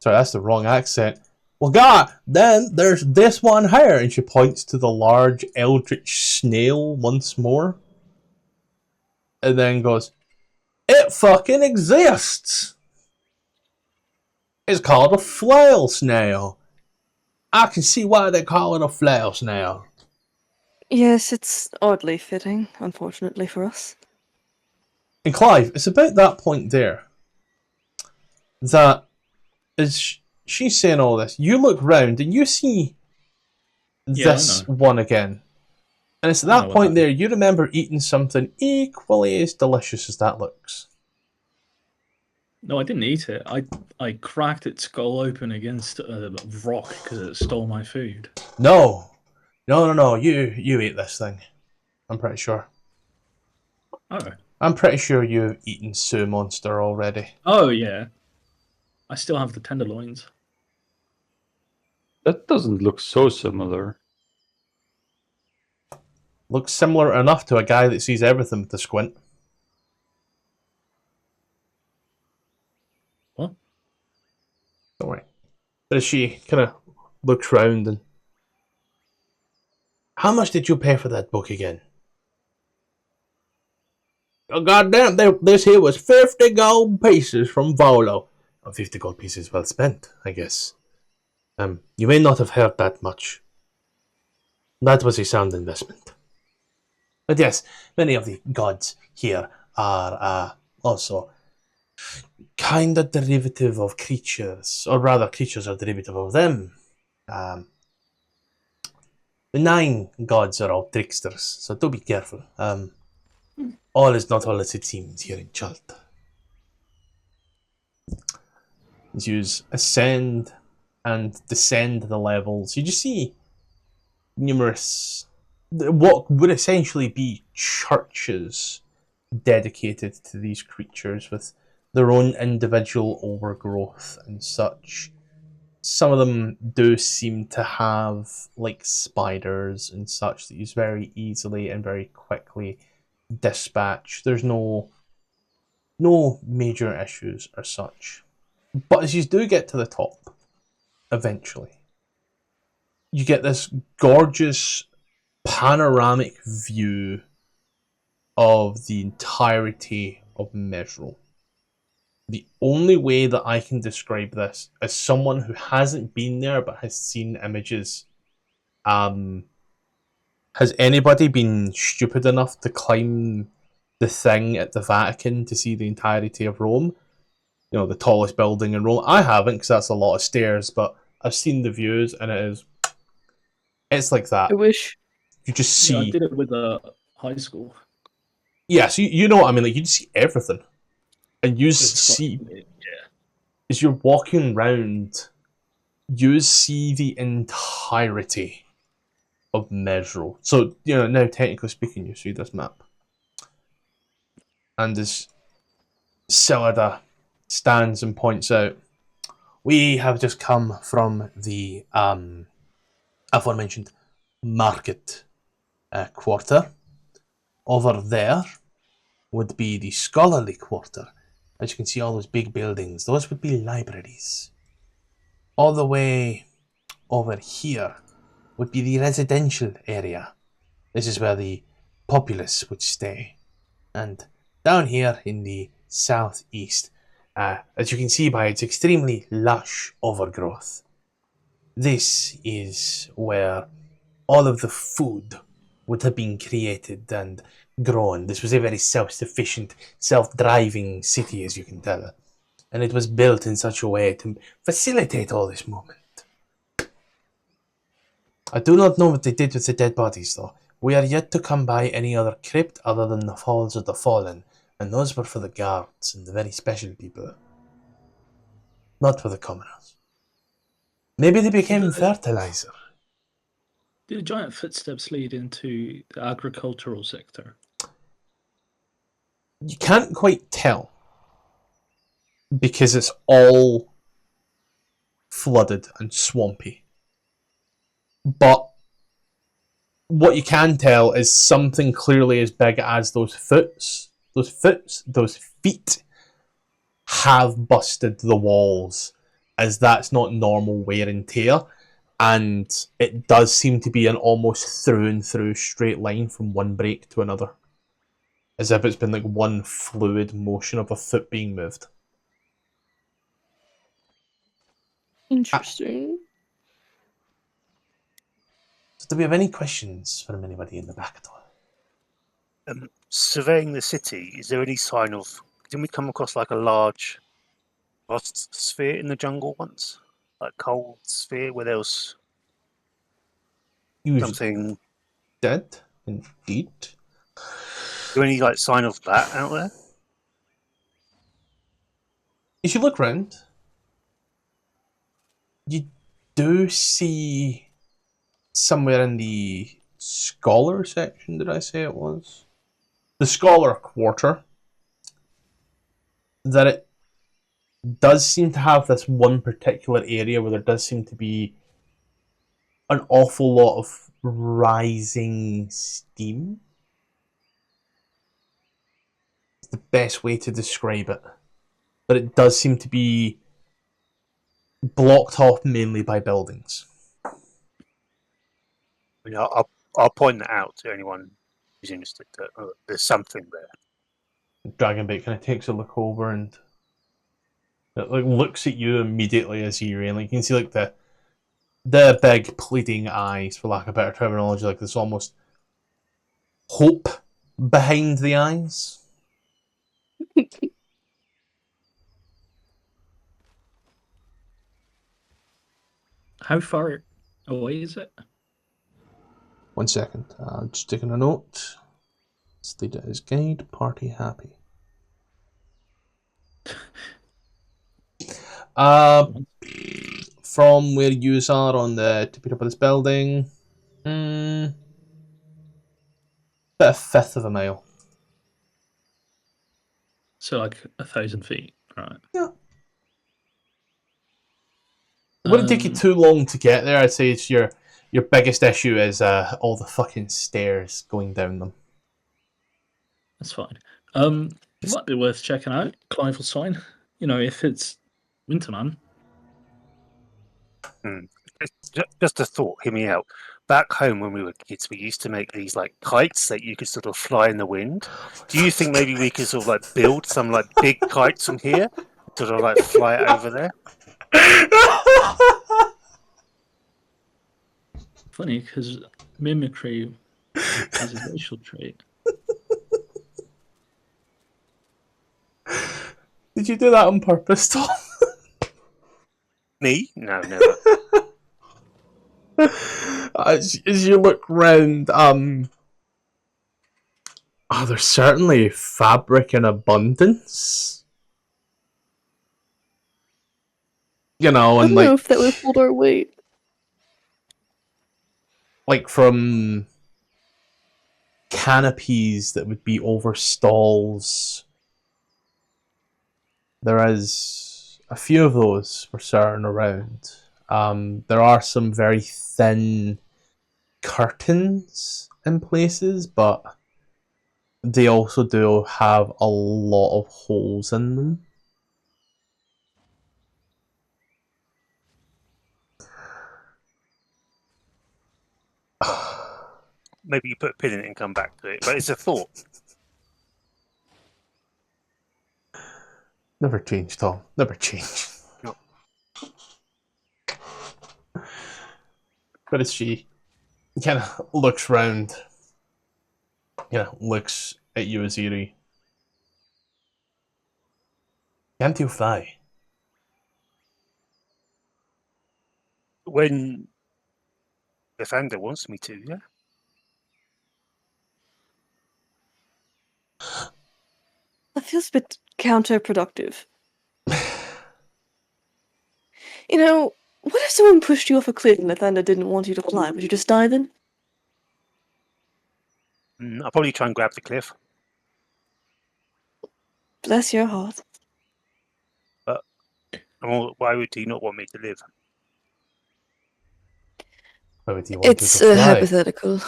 Sorry, that's the wrong accent. Well, God, then there's this one here. And she points to the large eldritch snail once more. And then goes, it fucking exists! It's called a flail snail. I can see why they call it a flail snail. Yes, it's oddly fitting, unfortunately for us. And Clive, it's about that point there that as she's saying all this, you look round and you see Yeah, I this know. one again. And it's at I know that what point there happened. you remember eating something equally as delicious as that looks. No, I didn't eat it. I cracked its skull open against a rock because it stole my food. No. No. You ate this thing. I'm pretty sure. Oh. I'm pretty sure you've eaten Sue Monster already. Oh, yeah. I still have the tenderloins. That doesn't look so similar. Looks similar enough to a guy that sees everything with a squint. What? Don't worry. But as she kind of looks round and... How much did you pay for that book again? Oh, goddamn, this here was 50 gold pieces from Volo. Oh, 50 gold pieces well spent, I guess. You may not have heard that much. That was a sound investment. But yes, many of the gods here are also kind of derivative of creatures, or rather, creatures are derivative of them. The 9 gods are all tricksters, so do be careful. All is not all as it seems here in Chult. As you ascend and descend the levels, you just see numerous, what would essentially be churches dedicated to these creatures with their own individual overgrowth and such. Some of them do seem to have like spiders and such that you very easily and very quickly dispatch. There's no major issues as such. But as you do get to the top, eventually, you get this gorgeous panoramic view of the entirety of Mezro. The only way that I can describe this as someone who hasn't been there but has seen images, has anybody been stupid enough to climb the thing at the Vatican to see the entirety of Rome? You know, the tallest building in Rome. I haven't because that's a lot of stairs, but I've seen the views and it's like that. I wish. You just Yeah, I see, did it with high school. yeah. So you know what I mean. Like you just see everything, and you It's see fucking, yeah. as you're walking around, you see the entirety of Mezro. So you know now, technically speaking, you see this map, and as Celada stands and points out, we have just come from the aforementioned market quarter. Over there would be the scholarly quarter. As you can see, all those big buildings, those would be libraries. All the way over here would be the residential area. This is where the populace would stay. And down here in the southeast, as you can see by its extremely lush overgrowth, this is where all of the food would have been created and grown. This was a very self-sufficient, self-driving city, as you can tell. And it was built in such a way to facilitate all this movement. I do not know what they did with the dead bodies, though. We are yet to come by any other crypt other than the Falls of the Fallen, and those were for the guards and the very special people. Not for the commoners. Maybe they became fertilizer. Did the giant footsteps lead into the agricultural sector? You can't quite tell because it's all flooded and swampy. But what you can tell is something clearly as big as those feet have busted the walls, as that's not normal wear and tear, and it does seem to be an almost through and through straight line from one break to another, as if it's been like one fluid motion of a foot being moved. Interesting. So do we have any questions from anybody in the back at all? Surveying the city, is there any sign of? Didn't we come across like a large frost sphere in the jungle once? Like cold sphere where there was You something. did, indeed. Is there any like sign of that out there? If you look round, you do see somewhere in the scholar section, did I say it was? The scholar quarter, that it does seem to have this one particular area where there does seem to be an awful lot of rising steam. It's the best way to describe it. But it does seem to be blocked off mainly by buildings. I'll point that out to anyone who's interested that there's something there. Dragonbait kind of takes a look over and it, like, looks at you immediately as you rain. Like, you can see like the big pleading eyes, for lack of better terminology, like there's almost hope behind the eyes. How far away is it? 1 second, just taking a note. State it as guide, party happy. From where you are on the tippy top of this building, about a fifth of a mile. So like 1,000 feet, right? Yeah. It wouldn't take you too long to get there. I'd say it's your biggest issue is all the fucking stairs going down them. That's fine. It might be worth checking out Clive sign. You know, if it's Winterman. Just a thought, hear me out. Back home when we were kids, we used to make these like kites that you could sort of fly in the wind. Do you think maybe we could sort of like build some like big kites from here, sort of like fly it over there? Funny, because mimicry is a racial trait. Did you do that on purpose, Tom? Me? No, never. As you look round, there's certainly fabric in abundance. You know, I and don't know if that would hold our weight. like from canopies that would be over stalls. There is a few of those for certain around. There are some very thin curtains in places, but they also do have a lot of holes in them. Maybe you put a pin in it and come back to it, but it's a thought. Never change, Tom. Never change. No. But as she kind of looks round, looks at you, Aziri. Can't you fly? When the founder wants me to, yeah. That feels a bit counterproductive. You know, what if someone pushed you off a cliff and the thunder didn't want you to fly? Would you just die then? I'll probably try and grab the cliff. Bless your heart. Why would he not want me to live? Why would you want It's to fly? hypothetical.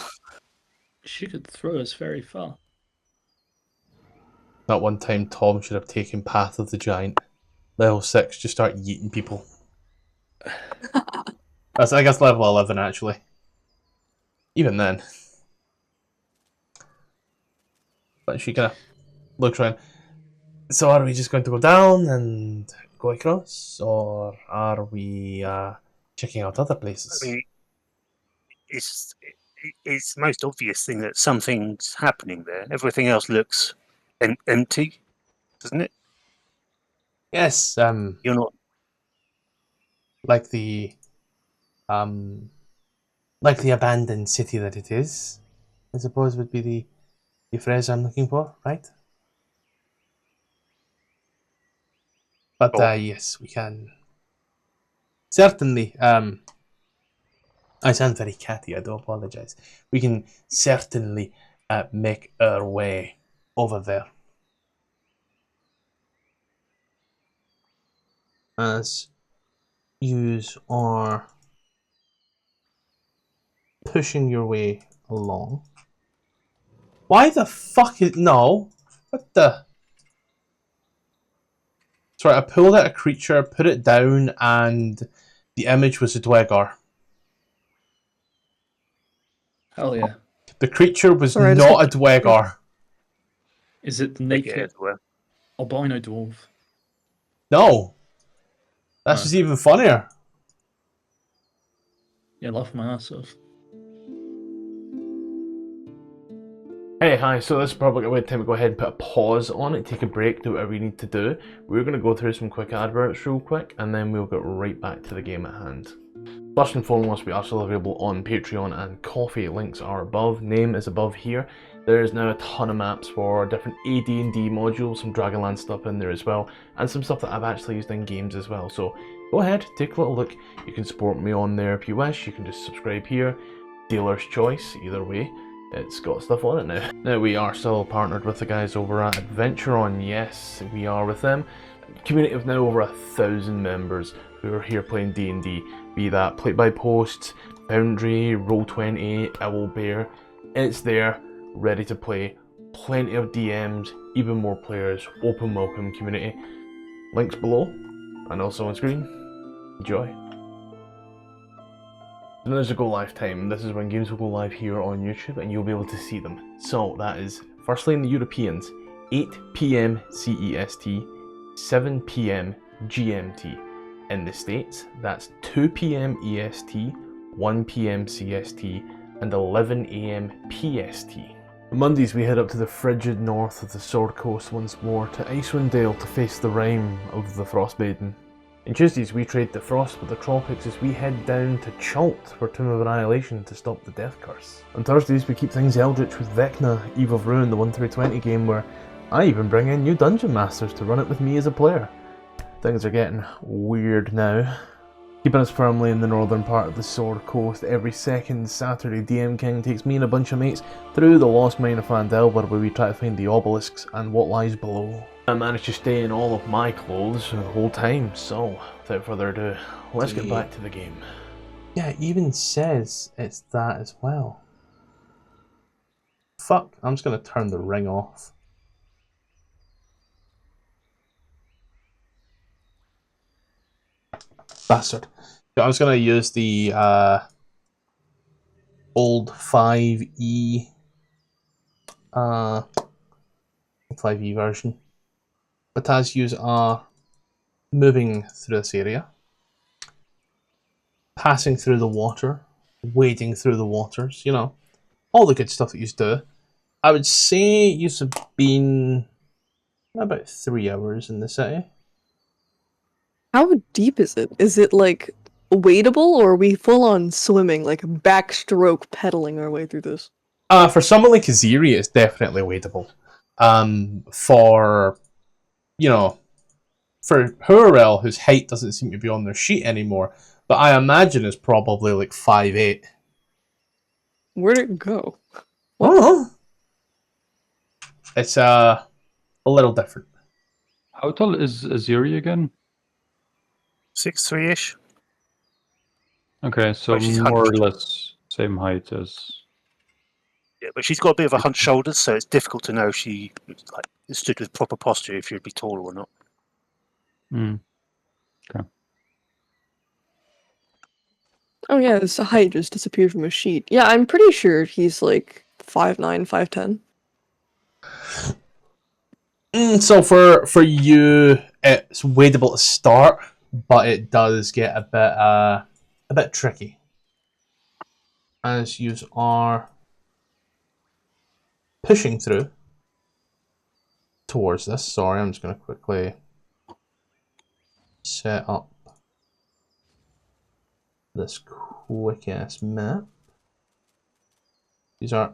She could throw us very far. That one time Tom should have taken Path of the Giant. Level 6, just start yeeting people. That's, I guess, level 11, actually. Even then. But she kind of looks around. So are we just going to go down and go across? Or are we checking out other places? I mean, it's it's the most obvious thing that something's happening there. Everything else looks empty, doesn't it? Yes, You're not. like the um, like the abandoned city that it is, I suppose would be the phrase I'm looking for, right? But Oh. yes, we can certainly. I sound very catty. I do apologize. We can certainly make our way over there. As you are pushing your way along. Why the fuck is no? What the? Sorry, I pulled out a creature, put it down, and the image was a Dwegar. Hell yeah. The creature was Sorry, I just not a got- Dwegar. Is it the Take it naked everywhere. albino dwarf? No. That's Oh. just even funnier. Yeah, laugh my ass off. Hey, hi, so this is probably a good time to go ahead and put a pause on it, take a break, do whatever you need to do. We're going to go through some quick adverts real quick, and then we'll get right back to the game at hand. First and foremost, we are still available on Patreon and Coffee. Links are above, name is above here. There is now a ton of maps for different AD&D modules, some Dragonlance stuff in there as well, and some stuff that I've actually used in games as well. So go ahead, take a little look. You can support me on there if you wish. You can just subscribe here. Dealer's choice, either way. It's got stuff on it now. Now we are still partnered with the guys over at AdverntureOn. Yes, we are with them. Community of now over 1,000 members who are here playing D&D. Be that Play by Post, Foundry, Roll20, Owlbear. It's there, ready to play. Plenty of DMs, even more players. Open welcome community. Links below and also on screen. Enjoy. So there's a go live time. This is when games will go live here on YouTube and you'll be able to see them. So that is firstly in the Europeans, 8 PM CEST, 7 PM GMT. In the States, that's 2 PM EST, 1 PM CST, and 11 AM PST. On Mondays we head up to the frigid north of the Sword Coast once more to Icewind Dale to face the rime of the Frostmaiden. On Tuesdays we trade the frost with the tropics as we head down to Chult for Tomb of Annihilation to stop the death curse. On Thursdays we keep things eldritch with Vecna, Eve of Ruin, the 1-20 game where I even bring in new dungeon masters to run it with me as a player. Things are getting weird now. Keeping us firmly in the northern part of the Sword Coast, every second Saturday DM King takes me and a bunch of mates through the lost mine of Phandelver where we try to find the obelisks and what lies below. I managed to stay in all of my clothes the whole time, so without further ado, let's get back to the game. Yeah, it even says it's that as well. Fuck, I'm just gonna turn the ring off. Bastard. I was gonna use the old 5e 5e version. But as you are moving through this area, passing through the water, wading through the waters, you know, all the good stuff that you do, I would say you've been about 3 hours in the city. How deep is it? Is it like wadable, or are we full on swimming, like backstroke pedaling our way through this? For someone like Aziri, it's definitely wadable. For, you know, for Hurrell, whose height doesn't seem to be on their sheet anymore, but I imagine it's probably like 5'8". Where'd it go? I don't know. It's a little different. How tall is Aziri again? 6'3"-ish. Okay, so But she's more or hunched. less same height as... Yeah, but she's got a bit of a hunched shoulders, so it's difficult to know if she like stood with proper posture if she'd be taller or not. Mm. Oh yeah, his height just disappeared from his sheet. Yeah, I'm pretty sure he's like 5'9", 5'10". So for you, it's wadable to start, but it does get a bit tricky. as you are pushing through towards this. Sorry, I'm just going to quickly set up this quick ass map. These are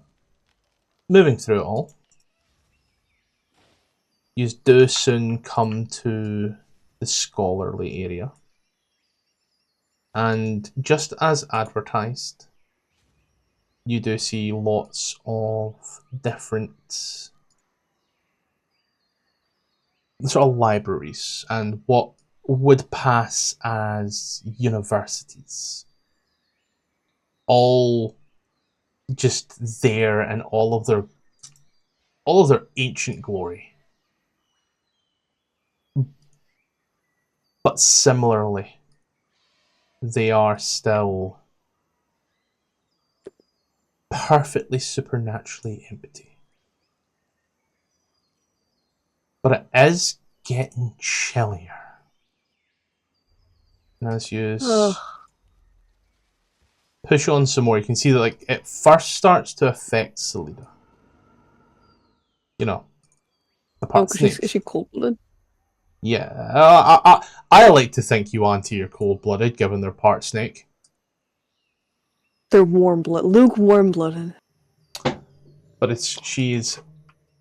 moving through it all. You do soon come to the scholarly area. And just as advertised, you do see lots of different sort of libraries and what would pass as universities. All just there in all of their ancient glory. But similarly, they are still perfectly supernaturally empty. But it is getting chillier. And as you push on some more, you can see that like it first starts to affect Selena. You know, the part is she cold-blooded? Yeah, I like to think you auntie are cold-blooded, given their part snake. They're lukewarm-blooded. But she's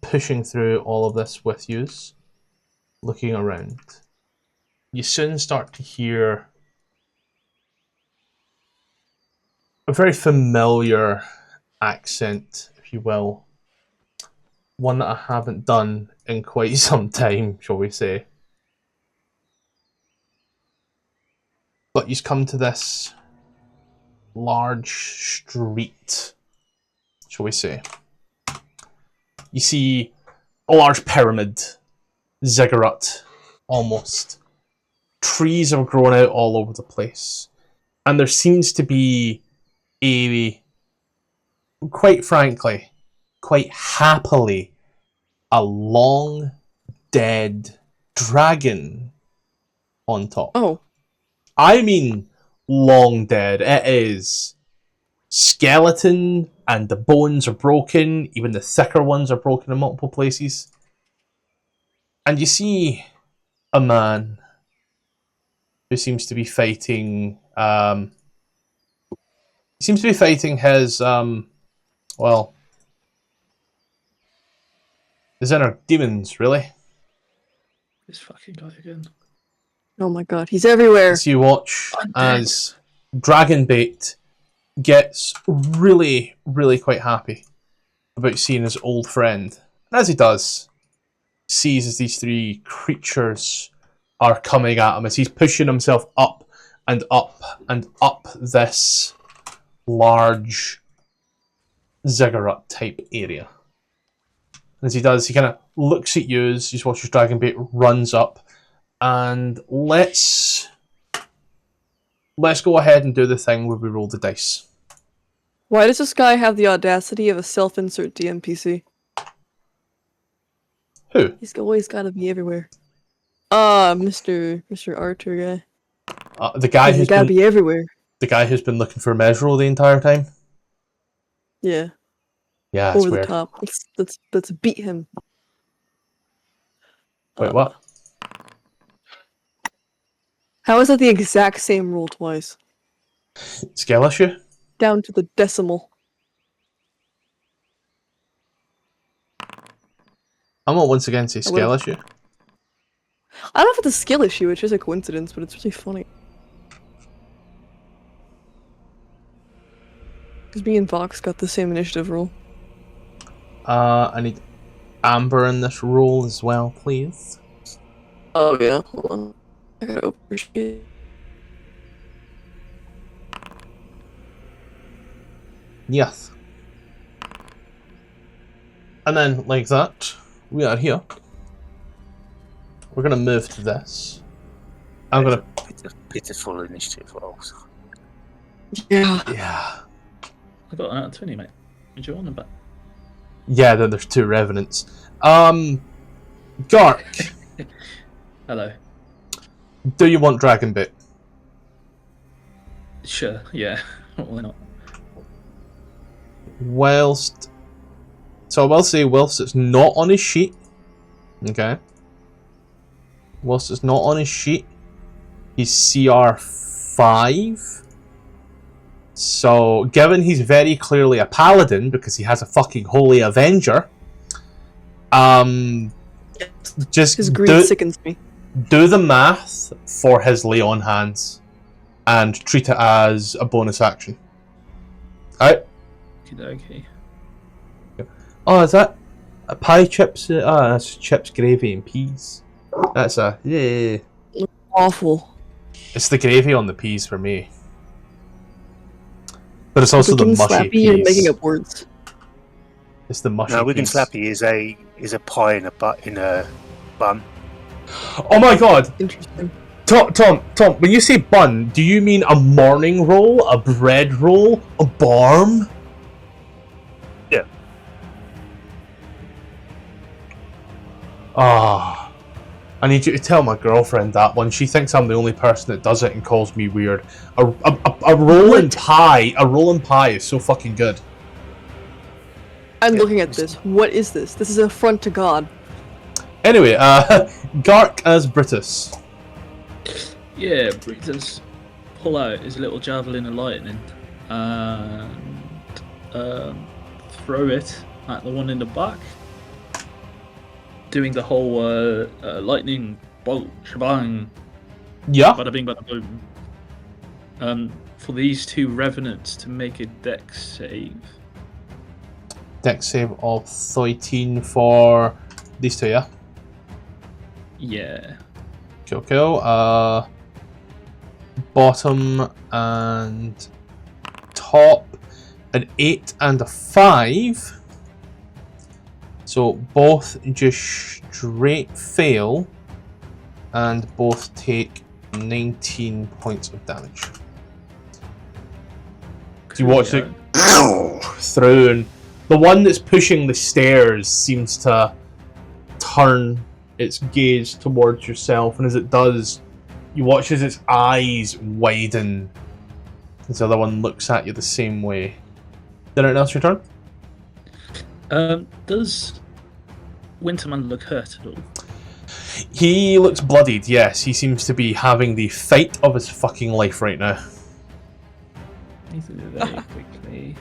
pushing through all of this with you, looking around. You soon start to hear a very familiar accent, if you will. One that I haven't done in quite some time, shall we say. But you've come to this large street, shall we say. You see a large pyramid, ziggurat, almost. Trees have grown out all over the place. And there seems to be quite frankly, quite happily, a long dead dragon on top. Oh. I mean long dead. It is skeleton and the bones are broken. Even the thicker ones are broken in multiple places. And you see a man who seems to be fighting his his inner demons, really. This fucking guy again. Oh my god, he's everywhere. So you watch as Dragonbait gets really, really quite happy about seeing his old friend. And as he does, sees as these three creatures are coming at him, as he's pushing himself up and up and up this large ziggurat type area. And as he does, he kind of looks at you as you watch his Dragonbait runs up. And let's go ahead and do the thing where we roll the dice. Why does this guy have the audacity of a self-insert DMPC? Who? He's always got to be everywhere. Mr. Arthur guy. The guy who's gotta be everywhere. The guy who's been looking for Mezro the entire time. Yeah. Yeah, over weird. the top. Let's beat him. Wait, what? How is that the exact same rule twice? Scale issue? Down to the decimal. I'm gonna once again say scale issue. I don't know if it's a skill issue, it's just a coincidence, but it's really funny. Because me and Vox got the same initiative rule. I need Amber in this role as well, please. Oh yeah, hold on. I gotta open her shit. Yes. And then, like that, we are here. We're gonna move to this. I'm gonna... Pitiful initiative rolls. Yeah. Yeah. I got an out of 20, mate. Did you want them back? Yeah, then there's two revenants. Gark, Hello. do you want Dragonbait? Sure, yeah. Why not? whilst... So I will say, whilst it's not on his sheet, okay? Whilst it's not on his sheet, he's CR 5. So, given he's very clearly a paladin, because he has a fucking holy avenger, just His greed sickens me. do the math for his lay on hands and treat it as a bonus action. Alright? Okay. Oh, is that a pie chips? That's chips, gravy, and peas. That's a yeah. Awful. It's the gravy on the peas for me, but it's also the Wiggin mushy Slappy, peas. you're making up words. It's the mushy No, Wiggin peas. Slappy is a pie in a bun. Oh my god, Interesting. Tom, when you say bun, do you mean a morning roll, a bread roll, a barm? Yeah. Ah, I need you to tell my girlfriend that one. She thinks I'm the only person that does it and calls me weird. A rolling pie, is so fucking good. I'm looking at this. What is this? This is an affront to God. Anyway, Gark as Brutus. Yeah, Brutus pull out his little javelin of lightning and throw it at the one in the back, doing the whole lightning bolt shebang, Yeah. bada bing bada boom. For these two revenants to make a dex save. Dex save of 13 for these two, yeah? Yeah. Cool. Bottom and top, an 8 and a 5. So both just straight fail, and both take 19 points of damage. You watch it through, and the one that's pushing the stairs seems to turn its gaze towards yourself, and as it does, you watch as its eyes widen as the other one looks at you the same way. Did anyone else return? Does Winterman look hurt at all? He looks bloodied, yes. He seems to be having the fight of his fucking life right now. Very quickly.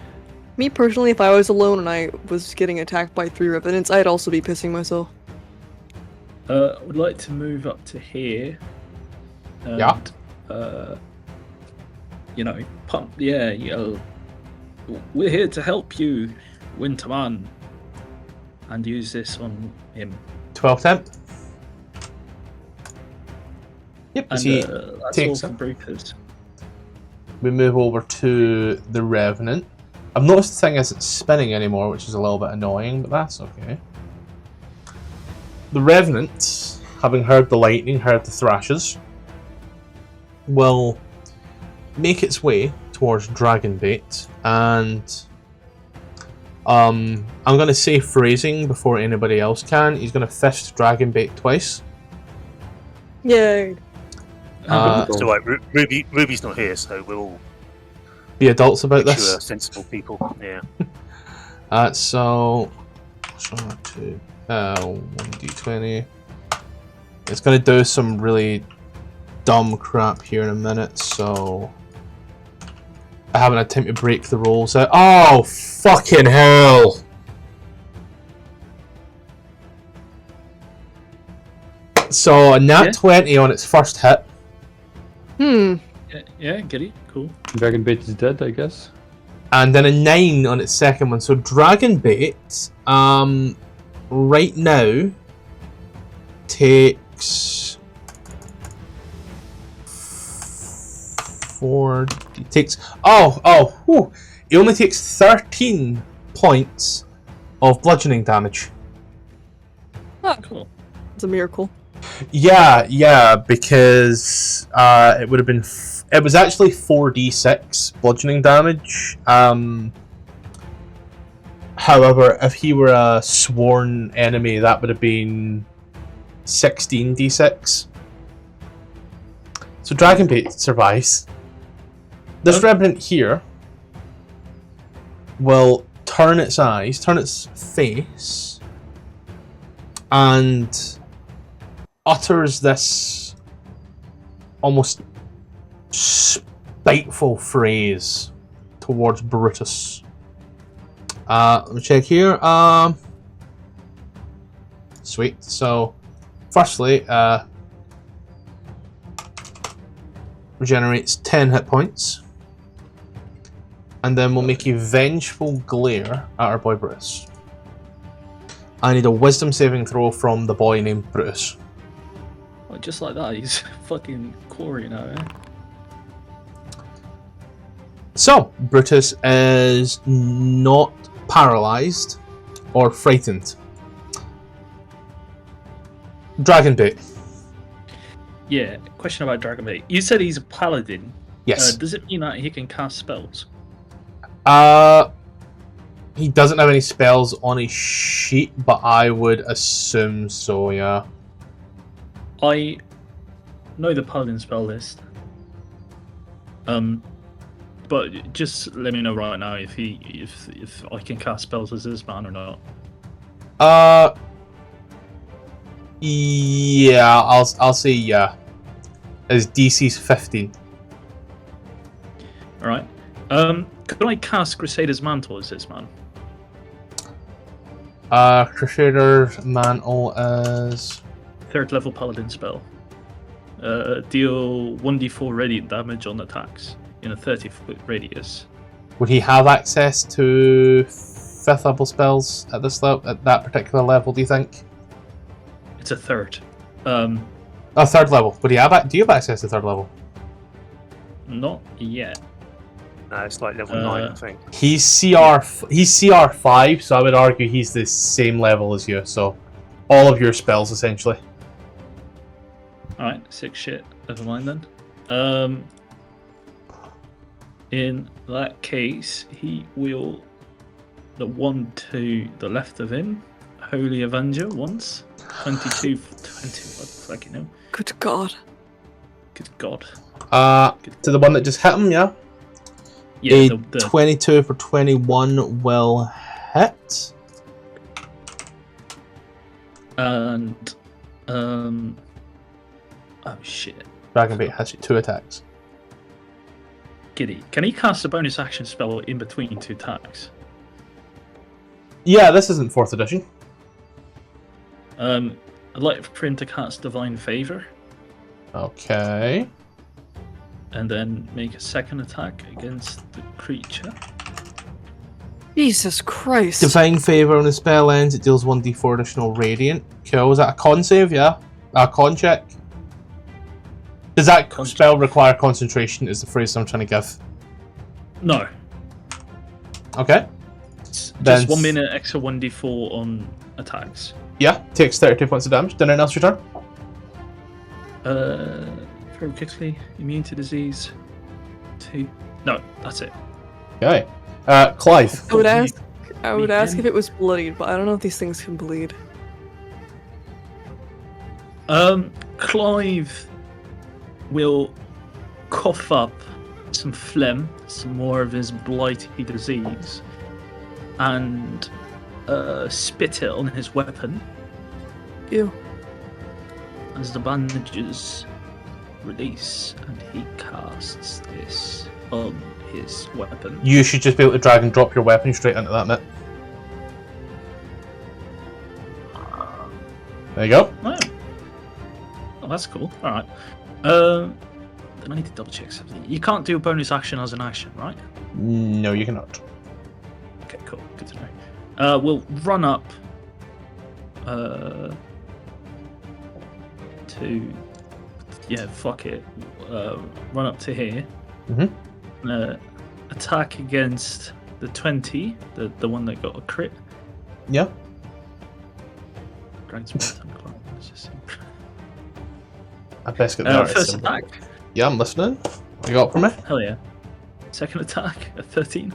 Me personally, if I was alone and I was getting attacked by 3 revenants, I'd also be pissing myself. I would like to move up to here. And, Yeah. Pump the air, yell, "We're here to help you, Winterman," and use this on him. 12 temp. Yep, And see, that's all takes for it. Brutus. We move over to the Revenant. I've noticed the thing isn't spinning anymore, which is a little bit annoying, but that's okay. The Revenant, having heard the lightning, heard the thrashes, will make its way towards Dragonbait, and I'm going to say phrasing before anybody else can. He's going to fist Dragonbait twice. Yay. So like Ruby's not here, so we'll all Be adults about make this. sure sensible people. Yeah. So 1d20. It's going to do some really dumb crap here in a minute, so I haven't had time to break the rolls out. Oh, fucking hell! So a nat 20 on its first hit. Yeah, get it, cool. Dragonbait is dead, I guess. And then a 9 on its second one. So Dragonbait, right now, takes 4. It takes he only takes 13 points of bludgeoning damage. Cool. It's a miracle. Yeah, because it would have been. It was actually 4d6 bludgeoning damage. However, if he were a sworn enemy, that would have been 16d6. So Dragonbait survives. This Revenant here will turn its eyes, turn its face, and utters this almost spiteful phrase towards Brutus. Let me check here. Sweet. So, firstly, regenerates 10 hit points. And then we'll make a vengeful glare at our boy Brutus. I need a wisdom saving throw from the boy named Brutus. Well, just like that, he's fucking Corey now, eh? So, Brutus is not paralyzed or frightened. Dragon bait. Yeah, question about Dragonbait. You said he's a paladin. Yes. Does it mean that he can cast spells? He doesn't have any spells on his sheet, but I would assume so, yeah. I know the paladin spell list. But just let me know right now if I can cast spells as this man or not. Yeah, I'll say yeah. His DC's 15. All right. Could I cast Crusader's Mantle as this man? Crusader's Mantle is 3rd level paladin spell. Deal 1d4 radiant damage on attacks in a 30-foot radius. Would he have access to 5th level spells at this at that particular level? Do you think? It's a 3rd. Oh, 3rd level. Would he have? Do you have access to 3rd level? Not yet. No, it's like level 9, I think. He's CR 5, so I would argue he's the same level as you. So, all of your spells essentially. Alright, sick shit. Never mind then. In that case, he will the one to the left of him, Holy Avenger once. 22 fucking hell. Good God. Good God. To the one that just hit him, yeah? Yeah, a 22 for 21 will hit. And oh shit. Dragonbait has 2 attacks. Giddy. Can he cast a bonus action spell in between 2 attacks? Yeah, this isn't 4th edition. I'd like for him to cast Divine Favor. Okay. And then make a 2nd attack against the creature. Jesus Christ. Divine Favor on the spell ends, it deals 1d4 additional radiant. Cool, is that a con save, yeah? A con check? Does that spell require concentration, is the phrase I'm trying to give? No. Okay. Just 1 minute extra 1d4 on attacks. Yeah, takes 32 points of damage. Then anything else your turn? Very quickly, immune to disease. 2. No, that's it. Okay. Clive. I would ask if it was bloodied, but I don't know if these things can bleed. Clive will cough up some phlegm, some more of his blighty disease, and spit it on his weapon. Ew. As the bandages release, and he casts this on his weapon. You should just be able to drag and drop your weapon straight into that bit. There you go. Oh, that's cool. Alright. Then I need to double check something. You can't do a bonus action as an action, right? No, you cannot. Okay, cool. Good to know. We'll run up to... Yeah, fuck it. Run up to here. Mm-hmm. Attack against the 20, the one that got a crit. Yeah. I best get the artist first symbol. attack. Yeah, I'm listening. What you got for me? Hell yeah. Second attack, a 13.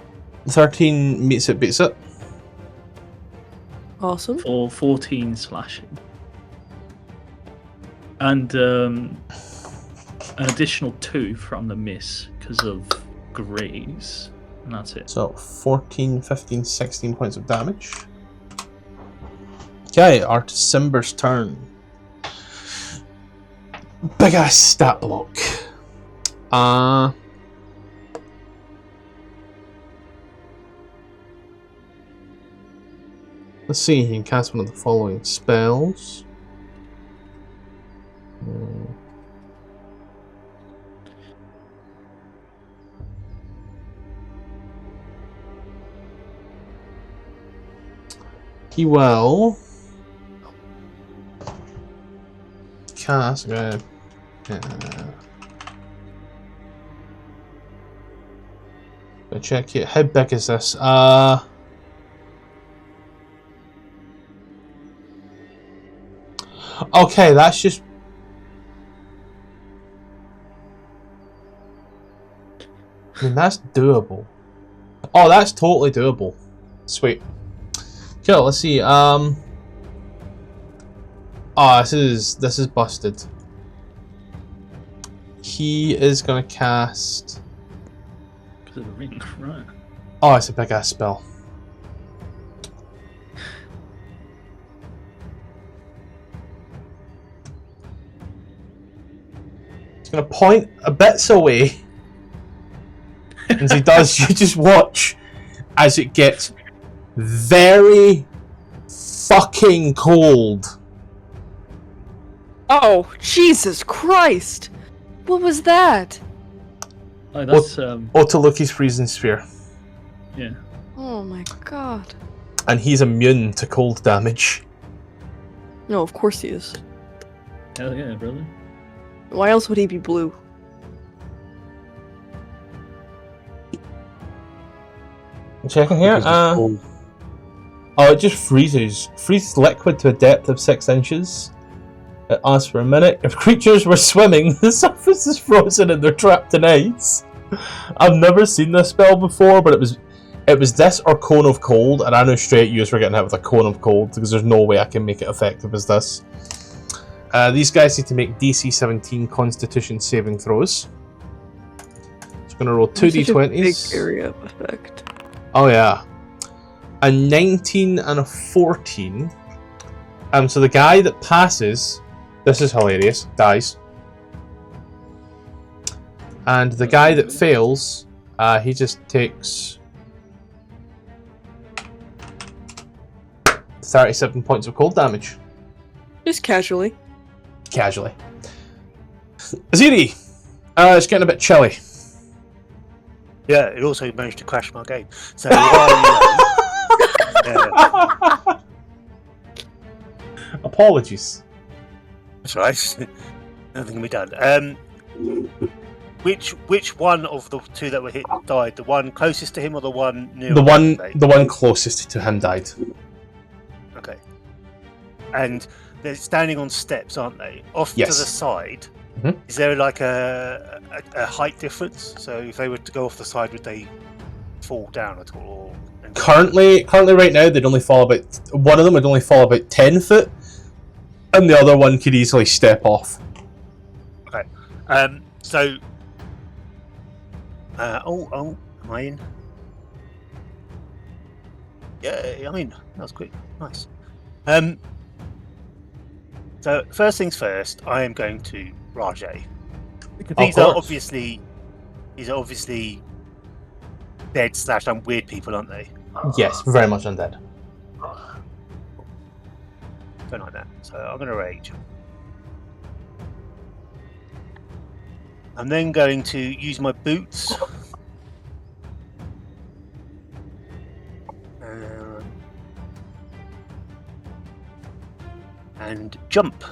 13 meets it, beats it. Awesome. For 14 slashing. And an additional 2 from the miss because of graze. And that's it. So 14, 15, 16 points of damage. Okay, Artus Simber's turn. Big ass stat block. Let's see, he can cast one of the following spells. He will cast. Check here. How big is this? Okay, that's just. I mean, that's doable. Oh, that's totally doable. Sweet. Cool. Let's see. Oh, this is busted. He is gonna cast. Because of the ring, right? Oh, it's a big ass spell. He's gonna point a bit away. And as he does, you just watch as it gets very fucking cold. Oh, Jesus Christ! What was that? Oh, that's Otiluki's freezing sphere. yeah. Oh my god. And he's immune to cold damage. No, of course he is. Hell yeah, brother. Why else would he be blue? Checking here. Oh, it just freezes. Freezes liquid to a depth of 6 inches. It asks for a minute. If creatures were swimming, the surface is frozen and they're trapped in ice. I've never seen this spell before, but it was this or Cone of Cold, and I know straight you were getting hit with a Cone of Cold because there's no way I can make it effective as this. These guys need to make DC 17 Constitution saving throws. It's going to roll 2d20s. Big area of effect. Oh yeah, a 19 and a 14. So the guy that passes, this is hilarious, dies. And the guy that fails, he just takes 37 points of cold damage. Just casually. Casually. Aziri, it's getting a bit chilly. Yeah, it also managed to crash my game. So, Apologies. that's right. Nothing can be done. Which one of the two that were hit died? The one closest to him, or the one near? The one closest to him died. Okay. And they're standing on steps, aren't they? Off Yes. to the side. Mhm. Is there like a height difference? So if they were to go off the side, would they fall down at all? Currently, right now, they'd only fall about. One of them would only fall about 10 foot, and the other one could easily step off. Okay. So. Am I in? Yeah, I'm in. That was quick. Nice. So first things first, I am going to Rajay. Because these are obviously dead / weird people, aren't they? Yes, very much undead. Don't like that. So I'm going to rage. I'm then going to use my boots. And jump.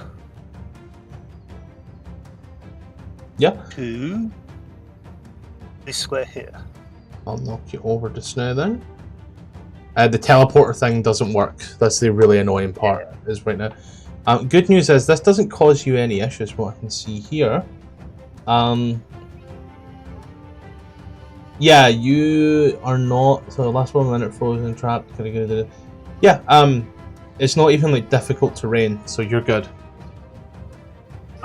Yeah. To this square here. I'll knock you over just now then. The teleporter thing doesn't work. That's the really annoying part is right now. Good news is this doesn't cause you any issues from what I can see here. Yeah, you are not. So last 1 minute frozen, trapped. Yeah. It's not even like difficult terrain, so you're good.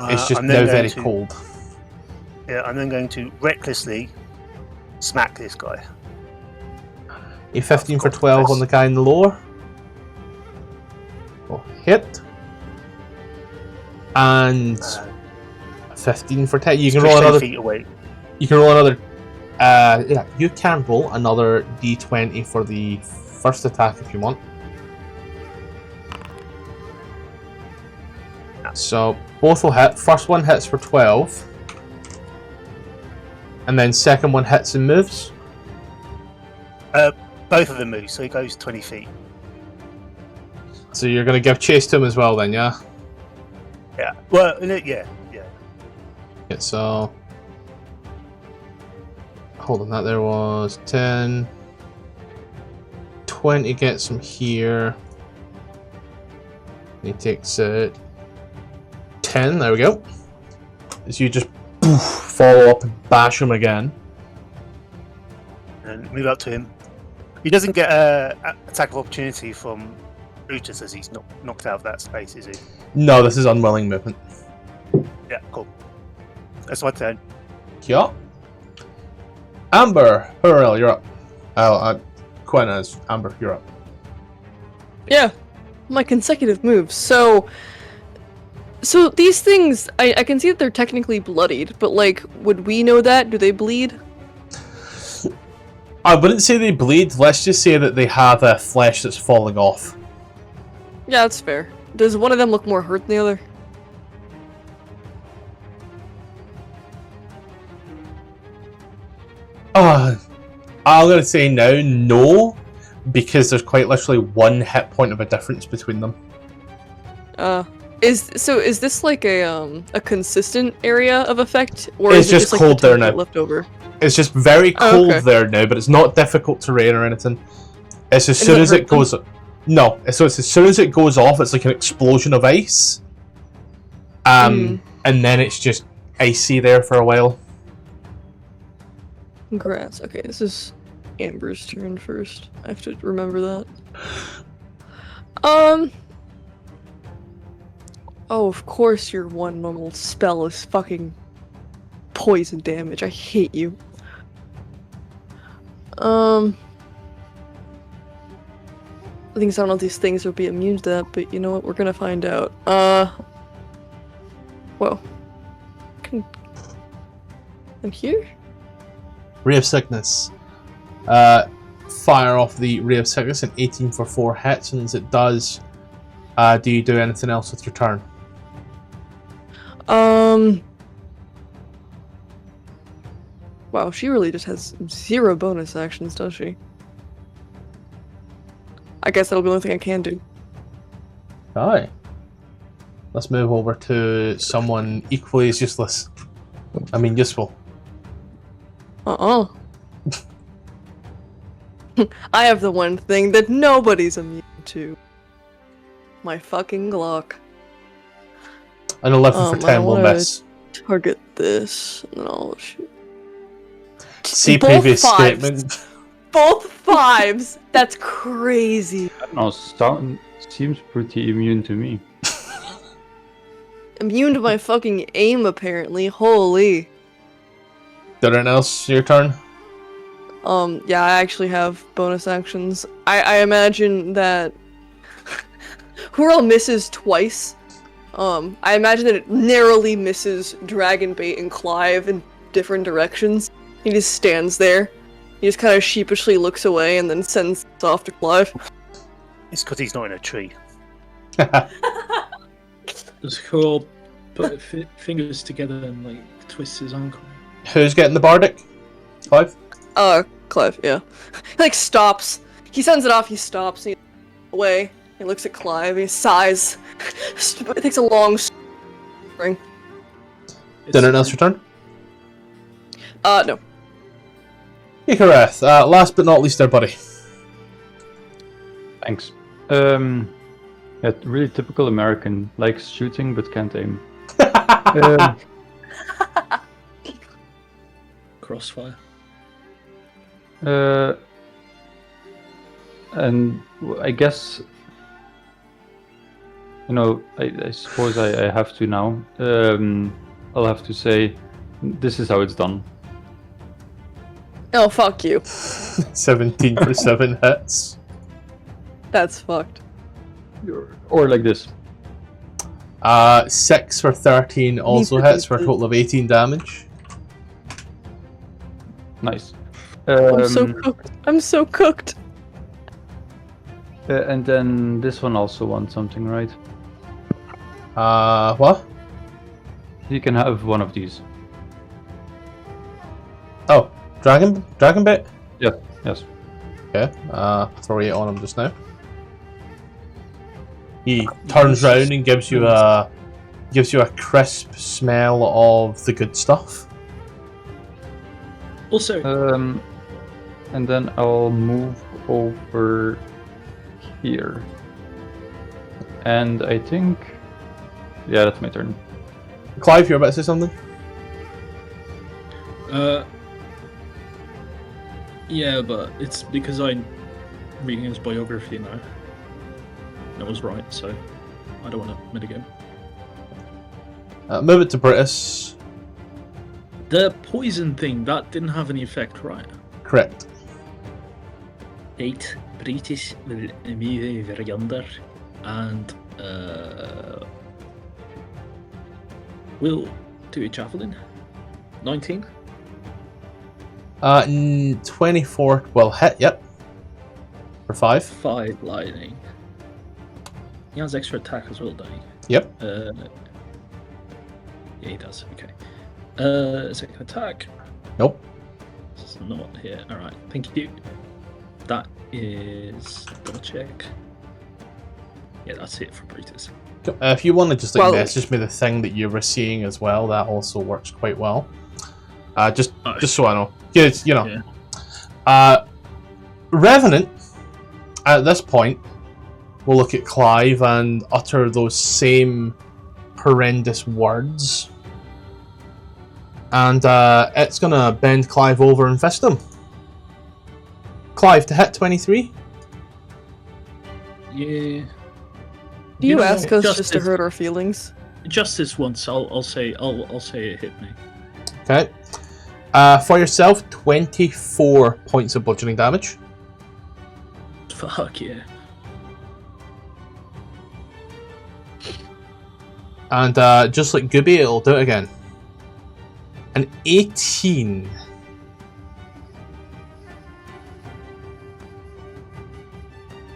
It's just now very cold. Yeah, I'm then going to recklessly smack this guy. A 15 for 12 on the guy in the lower. Will hit. And 15 for 10. You can roll 15 another. feet away. You can roll another. Yeah, you can roll another d20 for the first attack if you want. So both will hit. First one hits for 12. And then second one hits and moves. Both of them move, so he goes 20 feet. So you're going to give chase to him as well then, yeah? Yeah. Well, yeah. Okay, so... Hold on, that there was 10... 20 gets him here. He takes it... 10, there we go. As you just follow up and bash him again. And move up to him. He doesn't get an attack of opportunity from Artus as he's knocked out of that space, is he? No, this is unwilling movement. Yeah, cool. That's my turn. Yeah. Amber, Hurrell, you're up. Quinn as Amber, you're up. Yeah, my consecutive moves. So these things, I can see that they're technically bloodied, but like, would we know that? Do they bleed? I wouldn't say they bleed. Let's just say that they have flesh that's falling off. Yeah, that's fair. Does one of them look more hurt than the other? I'm gonna say now, no, because there's quite literally one hit point of a difference between them. Is this like a consistent area of effect, or It's is it just like cold the there template now. left over? It's just very cold okay. there now, but it's not difficult terrain or anything. It's as soon as it goes. No, so it's as soon as it goes off, it's like an explosion of ice. And then it's just icy there for a while. Grass. Okay, this is Amber's turn first. I have to remember that. Oh, of course your one normal spell is fucking poison damage. I hate you. I think some of these things would be immune to that, but you know what? We're gonna find out. Whoa. I'm here? Ray of Sickness. Fire off the Ray of Sickness, an 18 for 4 hits, and as it does, do you do anything else with your turn? Wow, she really just has 0 bonus actions, does she? I guess that'll be the only thing I can do. Aye. Let's move over to someone equally as useless. I mean, useful. I have the one thing that nobody's immune to. My fucking Glock. An 11 for 10 will miss. Target this, and then I'll shoot. See Both previous fives. statement. Both 5s! That's crazy. I don't know, seems pretty immune to me. Immune to my fucking aim, apparently. Holy. Anything else? Your turn? Yeah, I actually have bonus actions. I imagine that Hurl misses twice. I imagine that it narrowly misses Dragonbait and Clive in different directions. He just stands there. He just kind of sheepishly looks away and then sends it off to Clive. It's because he's not in a tree. Does Hurl put fingers together and like twist his ankle? Who's getting the bardic? Clive? Clive, yeah. He like stops. He sends it off, he stops, he away. He looks at Clive, he sighs. It takes a long spring. Anything else your turn? No. Icareth, last but not least there, buddy. Thanks. Yeah, really typical American. Likes shooting but can't aim. Crossfire. And I guess, you know, I suppose I have to now. I'll have to say, this is how it's done. Oh, fuck you. 17 for 7 hits. That's fucked. Or like this. 6 for 13 also hits for a total of 18 damage. Nice. I'm so cooked. I'm so cooked. And then this one also wants something, right? What? You can have one of these. Oh, dragon bit? Yes, yes. Okay, throw it on him just now. He turns round and gives you a crisp smell of the good stuff. Also, And then I'll move over here. And I think... Yeah, that's my turn. Clive, you're about to say something? yeah, but it's because I'm reading his biography now. That was right, so I don't want to mitigame. Move it to Brutus. The poison thing, that didn't have any effect, right? Correct. Right, British will move over yonder, and we'll do a javelin. 19. 24 will hit, yep. For 5. 5 lightning. He has extra attack as well, doesn't he? Yep. Yeah, he does. Okay. Second attack. Nope. It's not here. All right. Thank you. That is double check. Yeah, that's it for Brutus. If you want to just like Well- message me the thing that you were seeing as well, that also works quite well. Just so I know. Yeah, it's, you know. Yeah. Revenant, at this point, will look at Clive and utter those same horrendous words. And it's going to bend Clive over and fist him. Clive to hit 23. Yeah. Do you know ask what? us just to hurt our feelings? Just this once. I'll say it hit me. Okay. For yourself, 24 points of bludgeoning damage. Fuck yeah. And just like Gooby, it'll do it again. An 18.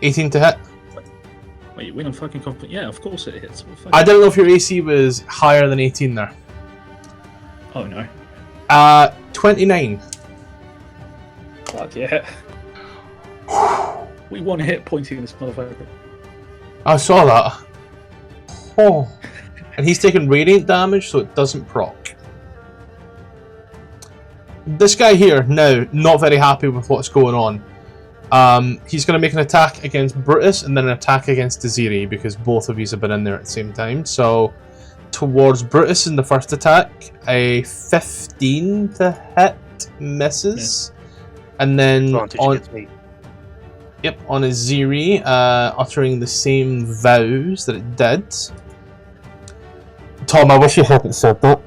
(18 to hit. Wait, when I'm fucking confident. Yeah, of course it hits. Well, fuck I it. don't know if your AC was higher than 18 there. Oh no. 29. Fuck yeah. We one hit pointing this motherfucker. I saw that. Oh. And he's taking radiant damage, so it doesn't proc. This guy here, now, not very happy with what's going on. He's going to make an attack against Brutus and then an attack against Desiree, because both of you have been in there at the same time. So, towards Brutus in the first attack, a 15 to hit misses. And then Advantage on... against me. Yep, on a Ziri, uttering the same vows that it did. Tom, I wish you hadn't said that.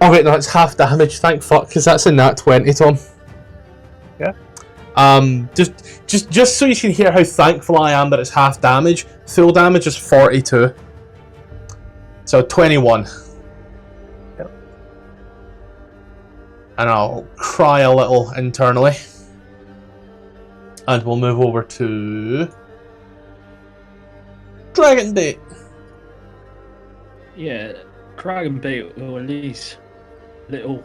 Oh wait, no, it's half damage, thank fuck, because that's a nat 20, Tom. Yeah. Just so you can hear how thankful I am that it's half damage, full damage is 42. So 21. Yep. And I'll cry a little internally. And we'll move over to Dragon Bait. Yeah, Dragon Bait will release a little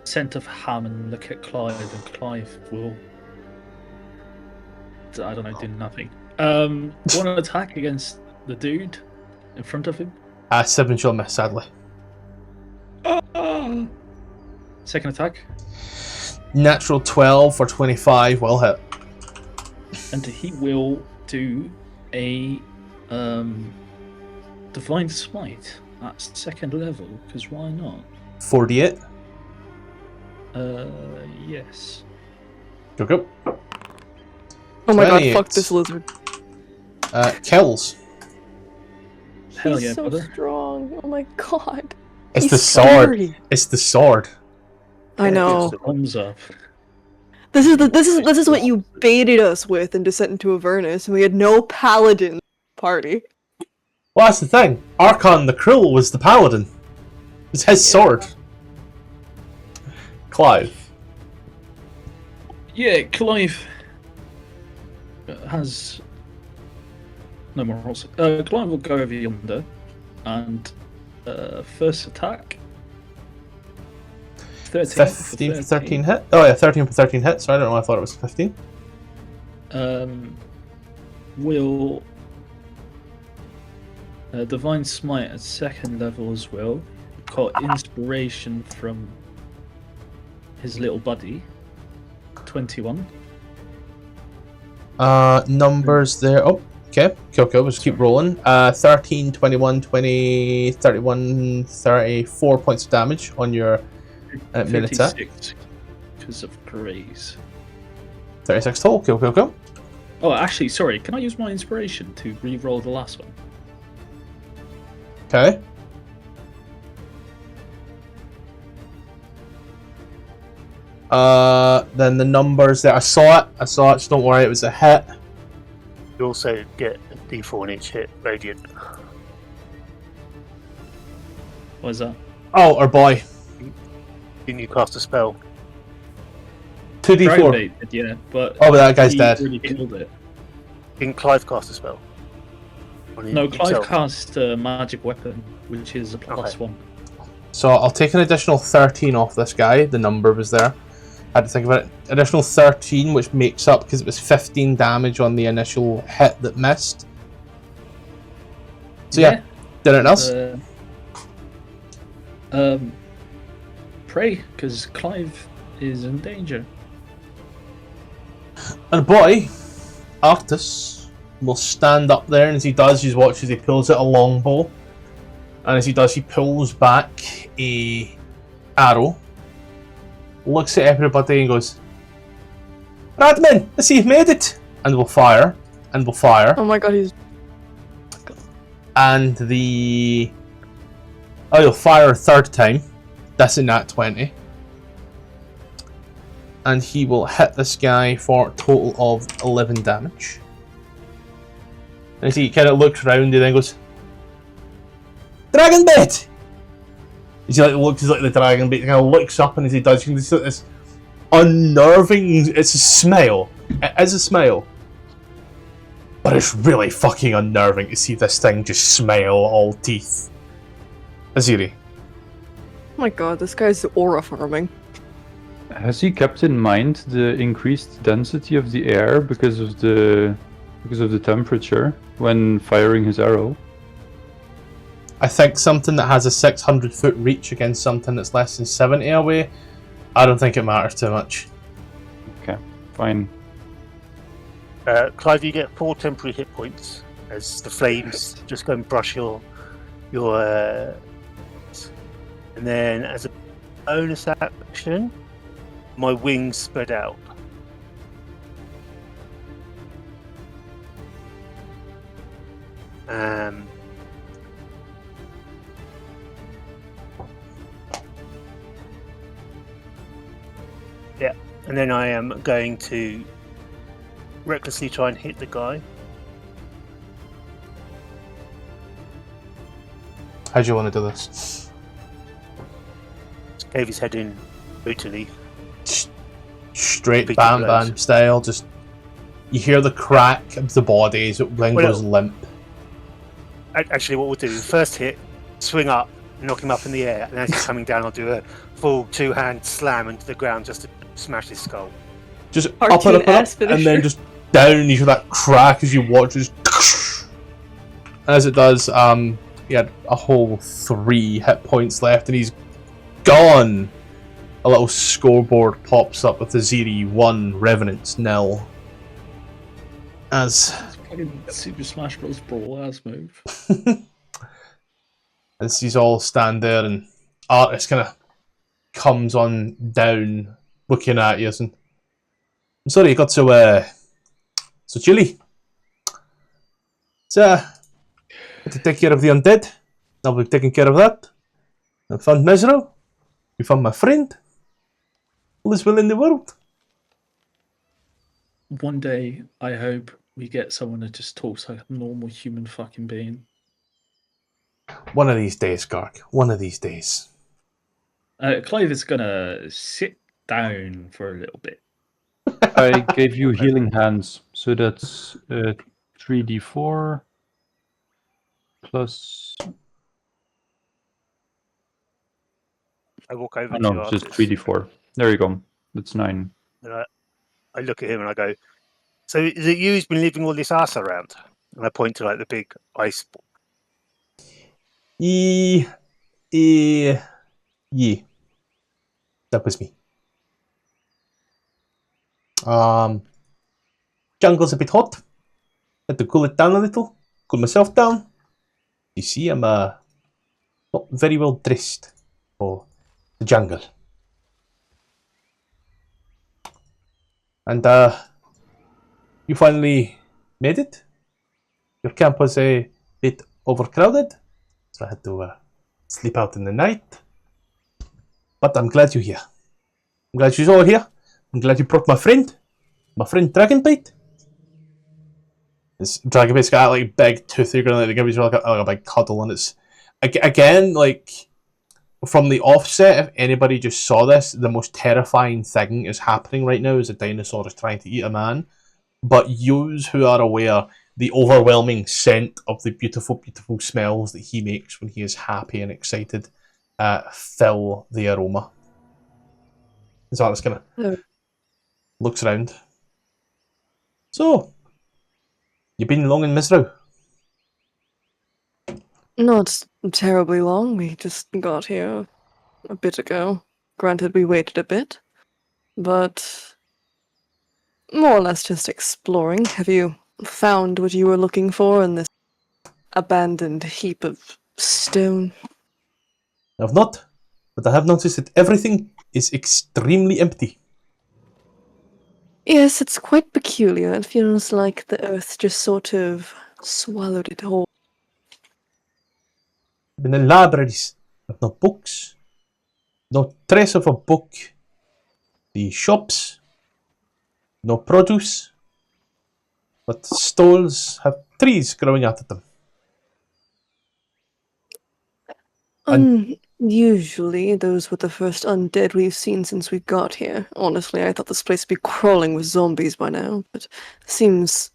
scent of ham and look at Clive, and Clive will, I don't know, do nothing. One attack against the dude in front of him. 7 shall miss, sadly. Second attack, Natural 12 for 25 will hit. and he will do a Divine Smite at second level, because why not? 48. Yes. Go. Oh my god, 28. fuck this lizard. Kills. Hell He's yeah, so brother. strong. Oh my god. It's He's the sword. scary. It's the sword. I know. Thumbs up. This is what you baited us with in Descent into Avernus, and we had no paladin party. Well, that's the thing. Archon the Cruel was the paladin. It's his sword. Clive. Yeah, Clive has no more rules. Clive will go over yonder, and first attack. 15 for 13 hit? Oh yeah, 13 for 13 hits. So I don't know why I thought it was 15. Will Divine Smite at second level as well. Got inspiration from his little buddy. 21. Numbers there. Oh, okay. Cool. We'll just keep rolling. 13, 21, 20, 31, 34 points of damage on your main attack. 56 because of praise. 36 total. Cool. Oh, actually, sorry. Can I use my inspiration to re-roll the last one? Okay. Then the numbers there. I saw it. Just don't worry. It was a hit. You also get a D4 in each hit, radiant. What is that? Oh, our boy. Didn't you cast a spell? 2d4. Dragonbait did, yeah, but Oh, but that guy's he dead. really killed it. Didn't Clive cast a spell? No, Clive himself? cast a magic weapon, which is a +1. So I'll take an additional 13 off this guy. The number was there. I had to think about it. Additional 13, which makes up because it was 15 damage on the initial hit that missed. So yeah, anything else? Pray, because Clive is in danger. And boy, Artus will stand up there, and as he does, you watch as he pulls out a longbow. And as he does, he pulls back a arrow, looks at everybody and goes, "Radman, I see you've made it!" And will fire, Oh my god, he's... and you'll fire a third time. That's in that 20. And he will hit this guy for a total of 11 damage. And as he kind of looks around, he then goes, "Dragon bait!" As he looks like the dragon bait, he kind of looks up, and as he does, you can see this unnerving. It's a smile. It is a smile, but it's really fucking unnerving to see this thing just smile all teeth. Aziri. Oh my god, this guy's aura farming. Has he kept in mind the increased density of the air because of the temperature when firing his arrow? I think something that has a 600-foot reach against something that's less than 70 away, I don't think it matters too much. Okay, fine. Clive, you get 4 temporary hit points as the flames just go and brush your and then as a bonus action, my wings spread out. Yeah, and then I am going to recklessly try and hit the guy. How do you want to do this? Just cave his head in brutally. Straight Big bam blows. bam style, just you hear the crack of the body as it then Well, goes limp. Actually, what we'll do, first hit, swing up, knock him up in the air, and as he's coming down, I'll do a full 2-hand slam into the ground just to smash his skull. Just up Cartoon and up, ass and then finisher. just down. You hear that crack as you watch. Just as it does. He had a whole 3 hit points left, and he's gone. A little scoreboard pops up with the Aziri 1, Revenants 0. As Fucking Super Smash Bros. Brawl ass move. as these all stand there, and Artus kind of comes on down, looking at you, and I'm sorry you got so chilly. So, had to take care of the undead. I'll be taking care of that. I found Mezro. You found my friend. All is well in the world. One day, I hope we get someone that just talks like a normal human fucking being. One of these days, Garg. One of these days. Clive is gonna sit down for a little bit. I gave you healing hands, so that's 3d4 plus. I walk over Oh, to no, just Artus, 3d4. There you go. That's 9. and I look at him and I go, "So is it you who's been leaving all this ass around?" And I point to like the big ice ball. Yeah. That was me. Jungle's a bit hot. Had to cool it down a little. Cool myself down. You see, I'm not very well dressed for the jungle. And you finally made it. Your camp was a bit overcrowded, so I had to sleep out in the night. But I'm glad you're here. I'm glad you're all here. I'm glad you brought my friend Dragonbite. This Dragonbite's got like big toothy grin, like give you like a big cuddle, and it's again like from the offset. If anybody just saw this, the most terrifying thing is happening right now is a dinosaur is trying to eat a man. But yous who are aware, the overwhelming scent of the beautiful, beautiful smells that he makes when he is happy and excited fill the aroma. So it's kind of looks around. So, you been long in Mezro? Not terribly long. We just got here a bit ago. Granted, we waited a bit, but more or less just exploring. Have you found what you were looking for in this abandoned heap of stone? I've not, but I have noticed that everything is extremely empty. Yes, it's quite peculiar. It feels like the earth just sort of swallowed it whole. In the libraries, I've no books, no trace of a book. The shops, no produce, but stalls have trees growing out of them. Usually, those were the first undead we've seen since we got here. Honestly, I thought this place would be crawling with zombies by now, but seems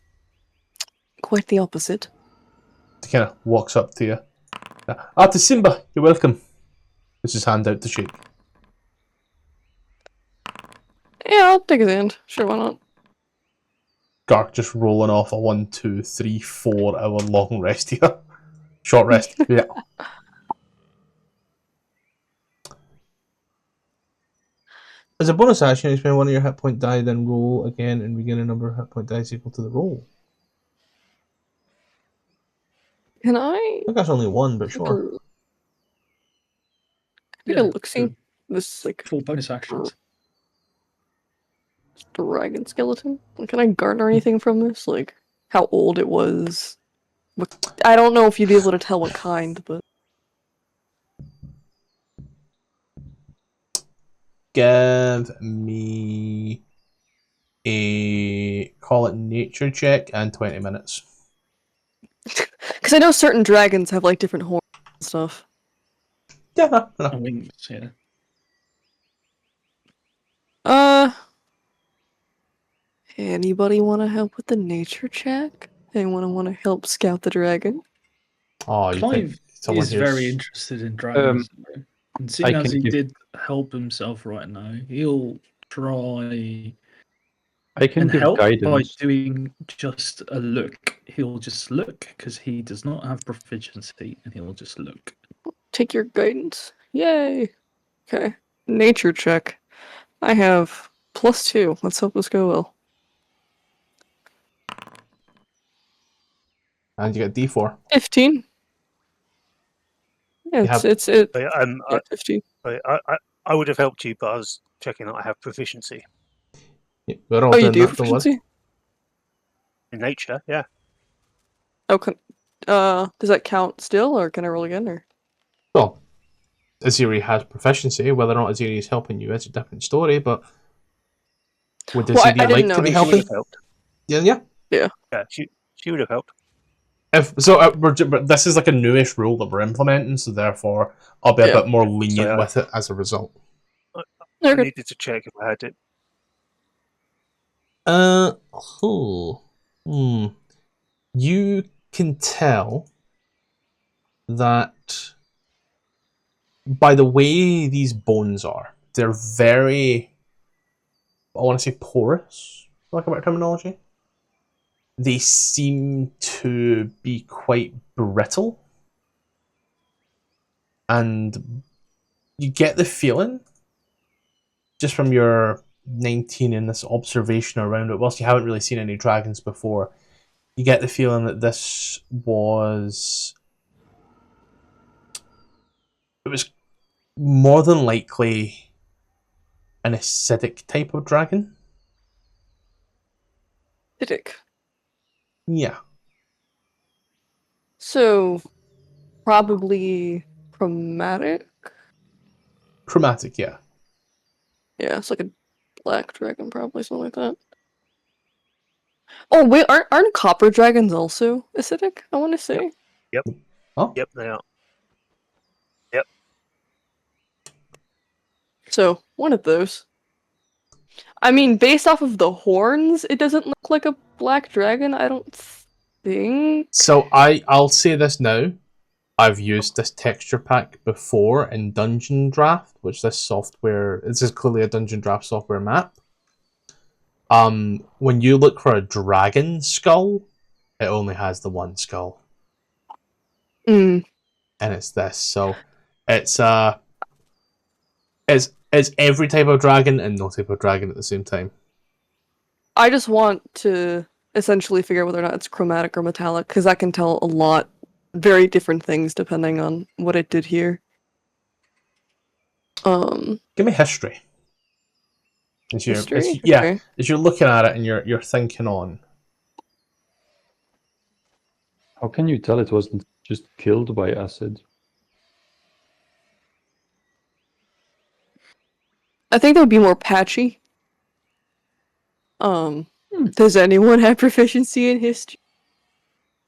quite the opposite. He kind of walks up to you. Artus Simba, you're welcome. Puts his hand out to shake. Yeah, I'll take his hand. Sure, why not? Gark just rolling off a 1, 2, 3, 4 hour long rest here. Short rest, yeah. As a bonus action, you spend one of your hit point die, then roll again and regain a number of hit point dice equal to the roll. Can I? I think that's only one, but sure. Take a look-see. This like Full bonus actions. dragon skeleton. Can I garner anything from this? Like how old it was? I don't know if you'd be able to tell what kind, but Give me a call it nature check and 20 minutes. because I know certain dragons have like different horns and stuff. Yeah, no. Wings, yeah. Anybody want to help with the nature check? Anyone want to help scout the dragon? Oh, you think Clive someone is here's... very interested in dragons. And seeing I as can he give- did help himself right now, he'll try I can and give help by guidance. doing just a look. He'll just look because he does not have proficiency, and he'll just look. Take your guidance. Yay! Okay. Nature check. I have +2. Let's hope this go well. And you get D4. 15. Yeah, You have- it's I, 15. I would have helped you, but I was checking that I have proficiency Yeah, we're all Oh, you doing do that, don't worry. proficiency? in nature. Yeah. Okay. Does that count still, or can I roll again? Or Well, Aziri has proficiency. Whether or not Aziri is helping you is a different story, but would Well, I Aziri didn't like know to be if She would helping? have helped. Yeah. Yeah, she would have helped. If so, but this is like a newish rule that we're implementing, so therefore I'll be a Yeah. bit more lenient So, with it as a result. I Okay. needed to check if I had it. You can tell that by the way these bones are, they're very, I want to say porous, for lack of better terminology. They seem to be quite brittle. And you get the feeling, just from your 19 in this observation around it, whilst you haven't really seen any dragons before, you get the feeling that this was... It was more than likely an acidic type of dragon. Acidic. Yeah. So, probably chromatic? Chromatic, yeah. Yeah, it's like a black dragon, probably, something like that. Oh, wait, aren't copper dragons also acidic, I want to say? Oh, Yep, they are. So, one of those. I mean, based off of the horns, it doesn't look like a black dragon, I don't think. so I'll say this now. I've used this texture pack before in Dungeon Draft, which this is clearly a Dungeon Draft software map. When you look for a dragon skull, it only has the one skull. Mm. And it's this. So it's every type of dragon and no type of dragon at the same time. I just want to essentially figure out whether or not it's chromatic or metallic, because I can tell a lot, very different things depending on what it did here. Give me history. History? Yeah, Okay. as you're looking at it and you're thinking on. How can you tell it wasn't just killed by acid? I think that would be more patchy. Does anyone have proficiency in history?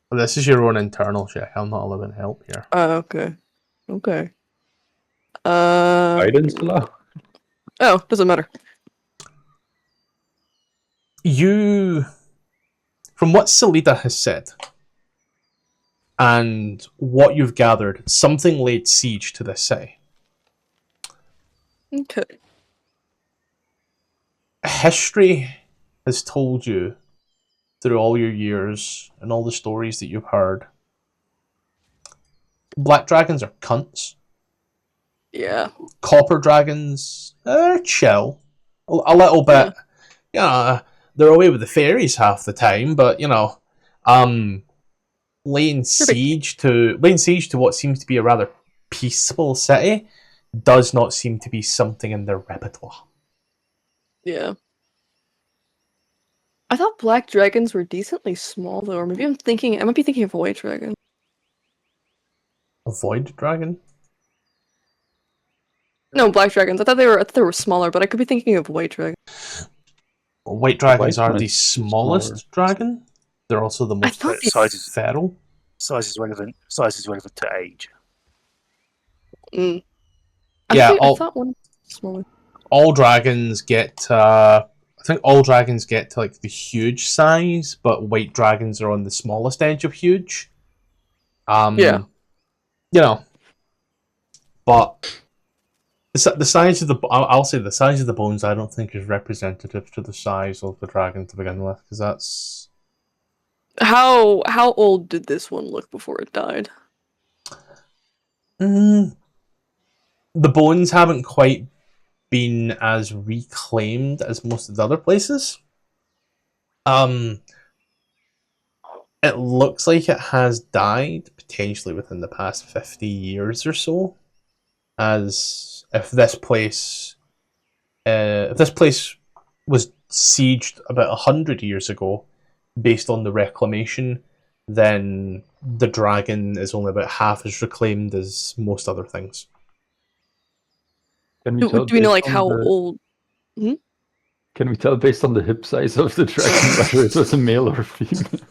Well, this is your own internal check. I'm not allowing help here. Okay. Okay. Guidance allow? Oh, doesn't matter. From what Salida has said, and what you've gathered, something laid siege to this city. Okay. History has told you, through all your years and all the stories that you've heard, black dragons are cunts. Yeah. Copper dragons, chill. A little bit. They're away with the fairies half the time, but laying siege to what seems to be a rather peaceful city does not seem to be something in their repertoire. Yeah. I thought black dragons were decently small though, or maybe I might be thinking of a white dragon. A void dragon? No, black dragons. I thought they were smaller, but I could be thinking of white dragon. White dragons White are one the is smallest smaller. dragon. They're also the most thought feral. Size is relevant to age. I thought one was smaller. All dragons get I think all dragons get to like the huge size, but white dragons are on the smallest edge of huge. Yeah. But the size of I'll say the size of the bones I don't think is representative to the size of the dragon to begin with, because that's... How old did this one look before it died? The bones haven't quite been as reclaimed as most of the other places. It looks like it has died potentially within the past 50 years or so, as if this place was sieged about 100 years ago, based on the reclamation, then the dragon is only about half as reclaimed as most other things. Can we Do, tell do we know based like on how the- old? Can we tell based on the hip size of the dragon whether it was a male or female?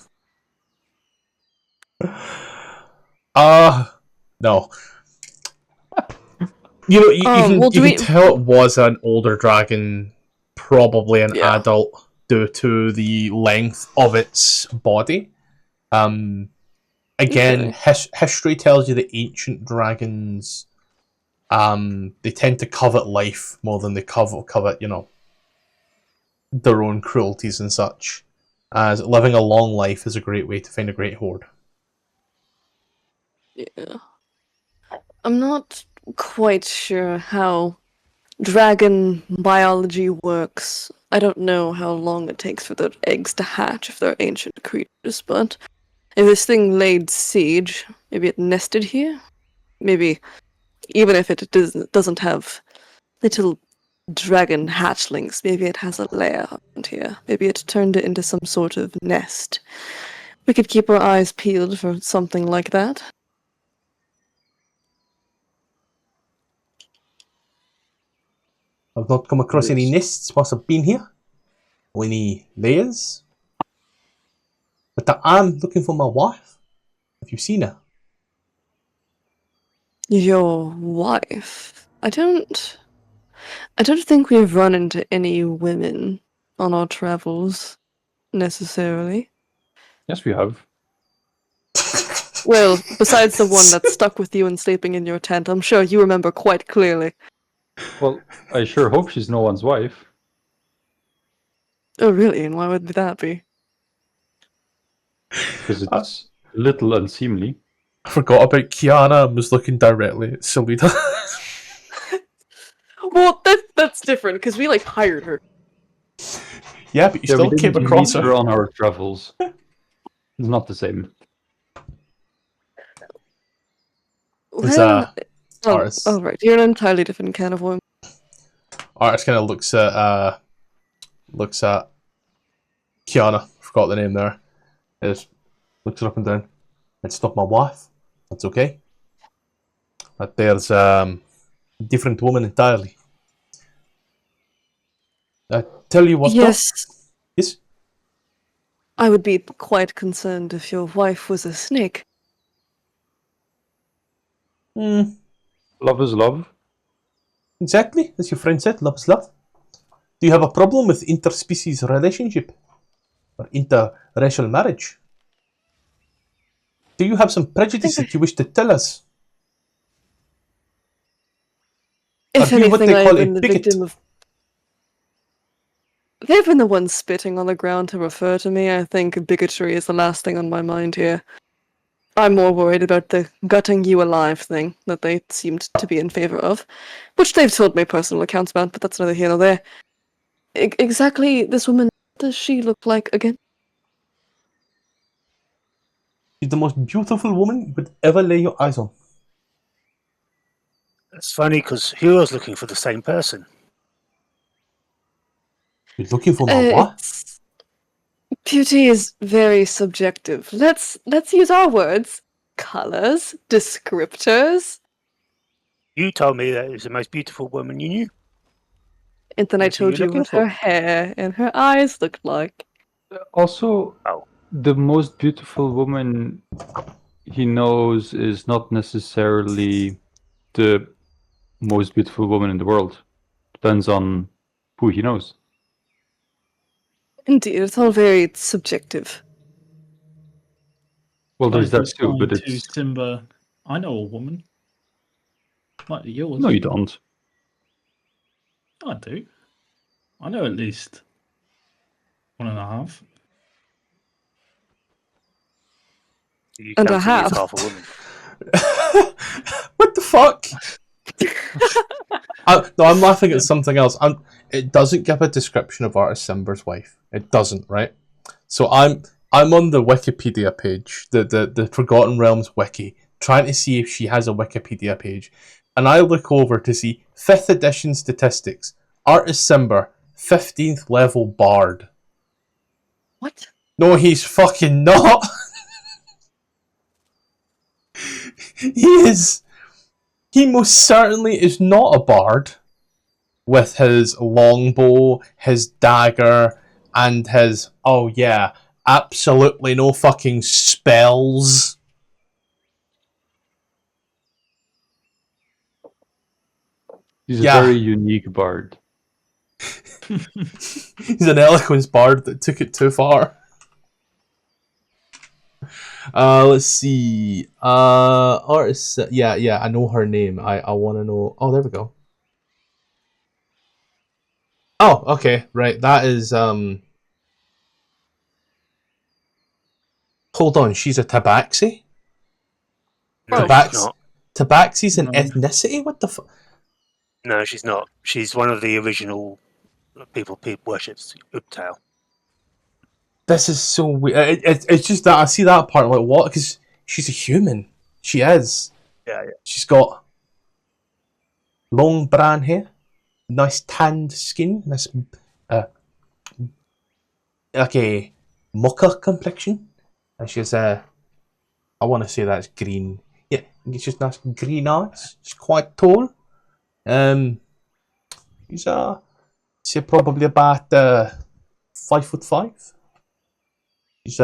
No. You know, you can well, you can tell it was an older dragon, probably an Yeah. adult, due to the length of its body. Again, Okay. history tells you that ancient dragons, they tend to covet life more than they covet, their own cruelties and such. As living a long life is a great way to find a great hoard. Yeah. I'm not quite sure how dragon biology works. I don't know how long it takes for the eggs to hatch if they're ancient creatures, but if this thing laid siege, maybe it nested here? Maybe, even if it doesn't have little dragon hatchlings, maybe it has a lair around here. Maybe it turned it into some sort of nest. We could keep our eyes peeled for something like that. I've not come across any nests whilst I've been here, or any layers. But I am looking for my wife. Have you seen her? Your wife? I don't think we've run into any women on our travels, necessarily. Yes, we have. Well, besides the one that's stuck with you and sleeping in your tent, I'm sure you remember quite clearly. Well, I sure hope she's no one's wife. Oh, really? And why would that be? Because it's a little unseemly. I forgot about Kiana and was looking directly at Selena. Well, that's different, because we, hired her. Yeah, but you Yeah, we still came didn't across meet her. her on our travels. It's not the same. It's Artus. Oh, right. You're an entirely different can of worms. Artus kind of looks at Kiana. Forgot the name there. Just looks her up and down. It's not my wife. That's okay. But there's a different woman entirely. I tell you what. Yes. Though. Yes. I would be quite concerned if your wife was a snake. Love is love. Exactly, as your friend said, love is love. Do you have a problem with interspecies relationship? Or interracial marriage? Do you have some prejudice that you wish to tell us? If Are you what anything, they I've call a been the bigot? victim of... They've been the ones spitting on the ground to refer to me. I think bigotry is the last thing on my mind here. I'm more worried about the gutting you alive thing that they seemed to be in favor of, which they've told me personal accounts about, but that's neither here nor there. Exactly, this woman, what does she look like again? She's the most beautiful woman you would ever lay your eyes on. It's funny because Hero's looking for the same person. You're looking for my wife? Beauty is very subjective. Let's use our words. Colors, descriptors. You told me that it was the most beautiful woman you knew. And then I That's what told you're you looking what her for. hair and her eyes looked like. Also, Oh. the most beautiful woman he knows is not necessarily the most beautiful woman in the world. Depends on who he knows. Indeed, it's all very subjective. Well, there's that too, but to it's... Simba, I know a woman. Might be yours. No, you don't. I do. I know at least 1.5. You And a counting me as half. half a woman. What the fuck? No, I'm laughing at something else. It doesn't give a description of Artus Simber's wife. It doesn't, right? So I'm on the Wikipedia page, the Forgotten Realms wiki, trying to see if she has a Wikipedia page. And I look over to see 5th edition statistics. Artus Simber, 15th level bard. What? No, he's fucking not. He most certainly is not a bard. with his longbow, his dagger, and his, oh yeah, absolutely no fucking spells. He's Yeah. a very unique bard. He's an eloquence bard that took it too far. Let's see. Artus. Yeah, I know her name. I want to know. Oh, there we go. Oh, okay, right. That is Hold on. She's a tabaxi. No, Tabax- she's not. Tabaxi's an No. ethnicity. What the fuck? No, she's not. She's one of the original people worships Uptail. This is so weird. It's just that I see that part. I'm like, what? Because she's a human. She is. Yeah. She's got long brown hair, nice tanned skin, nice like a mocha complexion, and she's I want to say that's green. Yeah, it's just nice green eyes. She's quite tall. She's she's probably about 5'5". She's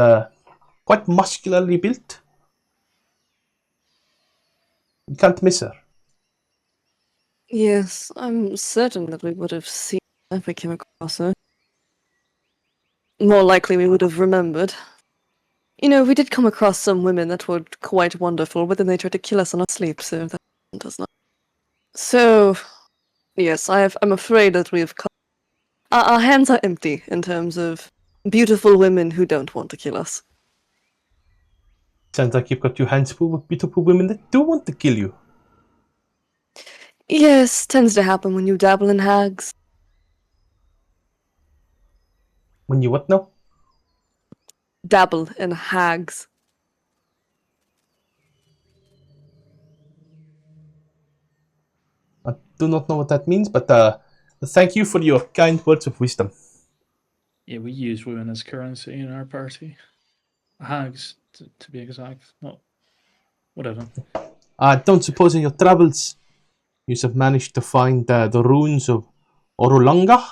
quite muscularly built. You can't miss her. Yes, I'm certain that we would have seen her if we came across her. More likely we would have remembered. You know, we did come across some women that were quite wonderful, but then they tried to kill us on our sleep, so that does not. So, yes, I'm afraid that we've our hands are empty in terms of beautiful women who don't want to kill us. Sounds like you've got your hands full with beautiful women that do want to kill you. Yes, tends to happen when you dabble in hags. When you what now? Dabble in hags. I do not know what that means, but thank you for your kind words of wisdom. Yeah, we use women as currency in our party. Hags, to be exact. Not whatever. I don't suppose in your travels you have managed to find the ruins of Orolanga?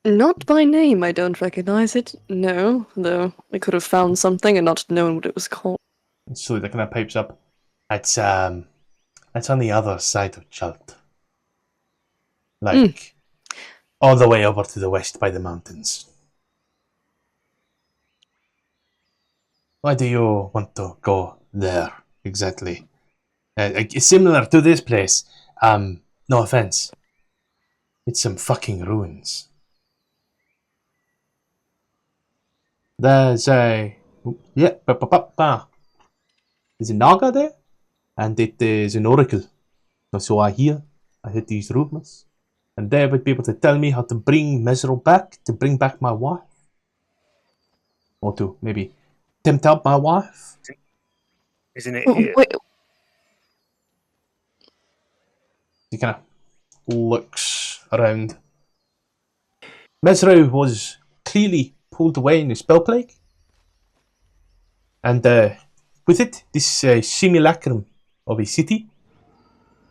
Not by name, I don't recognize it. No, though we could have found something and not known what it was called. So that kind of pipes up. That's on the other side of Chult. Like, all the way over to the west by the mountains. Why do you want to go there, exactly? Similar to this place. No offense. It's some fucking ruins. There's a... Yeah, there's a Naga there, and it is an oracle. So I heard these rumors, and they would be able to tell me how to bring Mezro back, to bring back my wife, or to maybe tempt out my wife. Isn't it here? Wait, He kind of looks around. Mezro was clearly pulled away in the spell plague, and with it, this simulacrum of a city,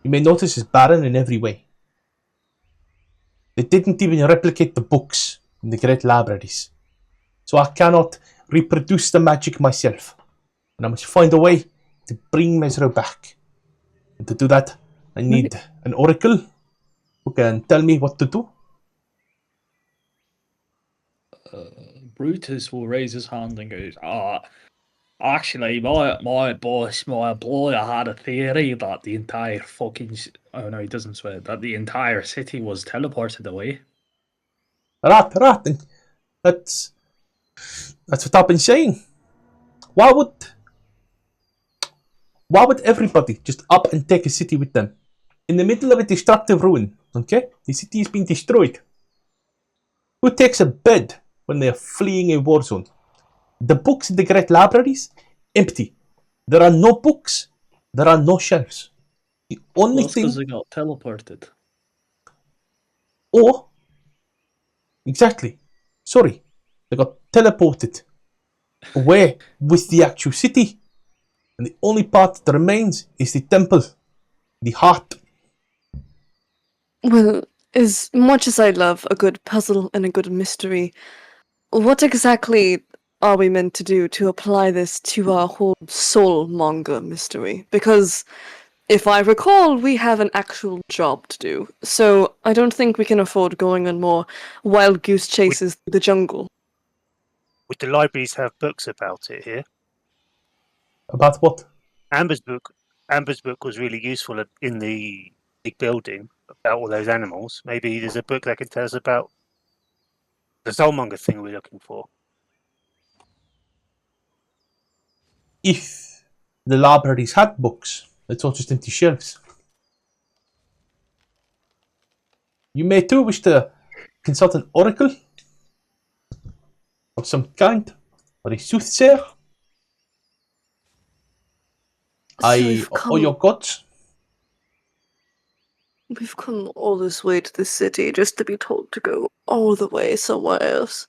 you may notice, is barren in every way. They didn't even replicate the books in the great libraries, so I cannot reproduce the magic myself, and I must find a way to bring Mezro back. And to do that, I need an oracle who can tell me what to do. Brutus will raise his hand and goes, actually, my boss, my employer had a theory that the entire fucking... Oh no, he doesn't swear. That the entire city was teleported away. Right. That's what I've been saying. Why would everybody just up and take a city with them? In the middle of a destructive ruin, okay? The city is being destroyed. Who takes a bed when they're fleeing a war zone? The books in the great libraries? Empty. There are no books. There are no shelves. The only Well, that's thing... because they got teleported. Or... Exactly. Sorry. They got teleported away with the actual city. And the only part that remains is the temple. The heart. Well, as much as I love a good puzzle and a good mystery, what exactly are we meant to do to apply this to our whole soul manga mystery? Because if I recall, we have an actual job to do, so I don't think we can afford going on more wild goose chases through the jungle. Would the libraries have books about it here? About what? Amber's book was really useful in the big building about all those animals. Maybe there's a book that can tell us about the soulmonger thing we're looking for. If the libraries had books, it's all just empty shelves. You may too wish to consult an oracle of some kind, or a soothsayer. Or your gods. We've come all this way to the city just to be told to go all the way somewhere else.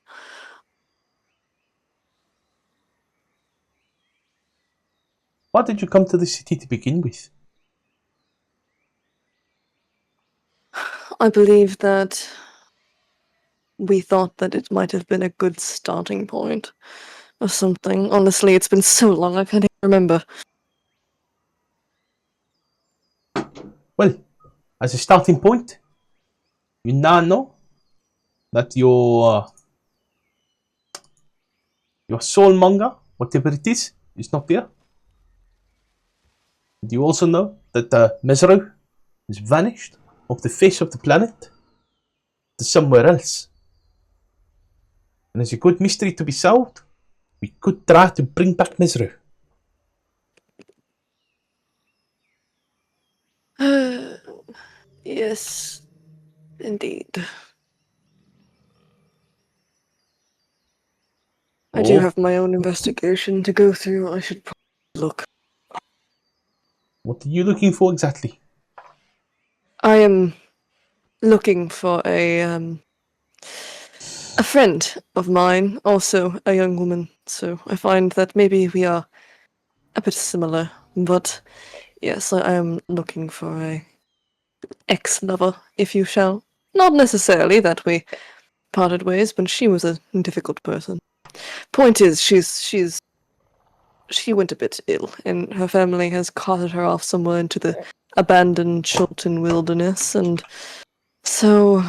Why did you come to the city to begin with? I believe that we thought that it might have been a good starting point or something. Honestly, it's been so long I can't even remember. Well, as a starting point, you now know that your soulmonger, whatever it is not there. And you also know that Mezro has vanished off the face of the planet to somewhere else. And as a good mystery to be solved, we could try to bring back Mezro. Yes, indeed. I do have my own investigation to go through. I should probably look. What are you looking for exactly? I am looking for a friend of mine, also a young woman. So I find that maybe we are a bit similar. But yes, I am looking for a ex-lover, if you shall. Not necessarily that we parted ways, but she was a difficult person. Point is, she went a bit ill, and her family has carted her off somewhere into the abandoned Chilton wilderness, and so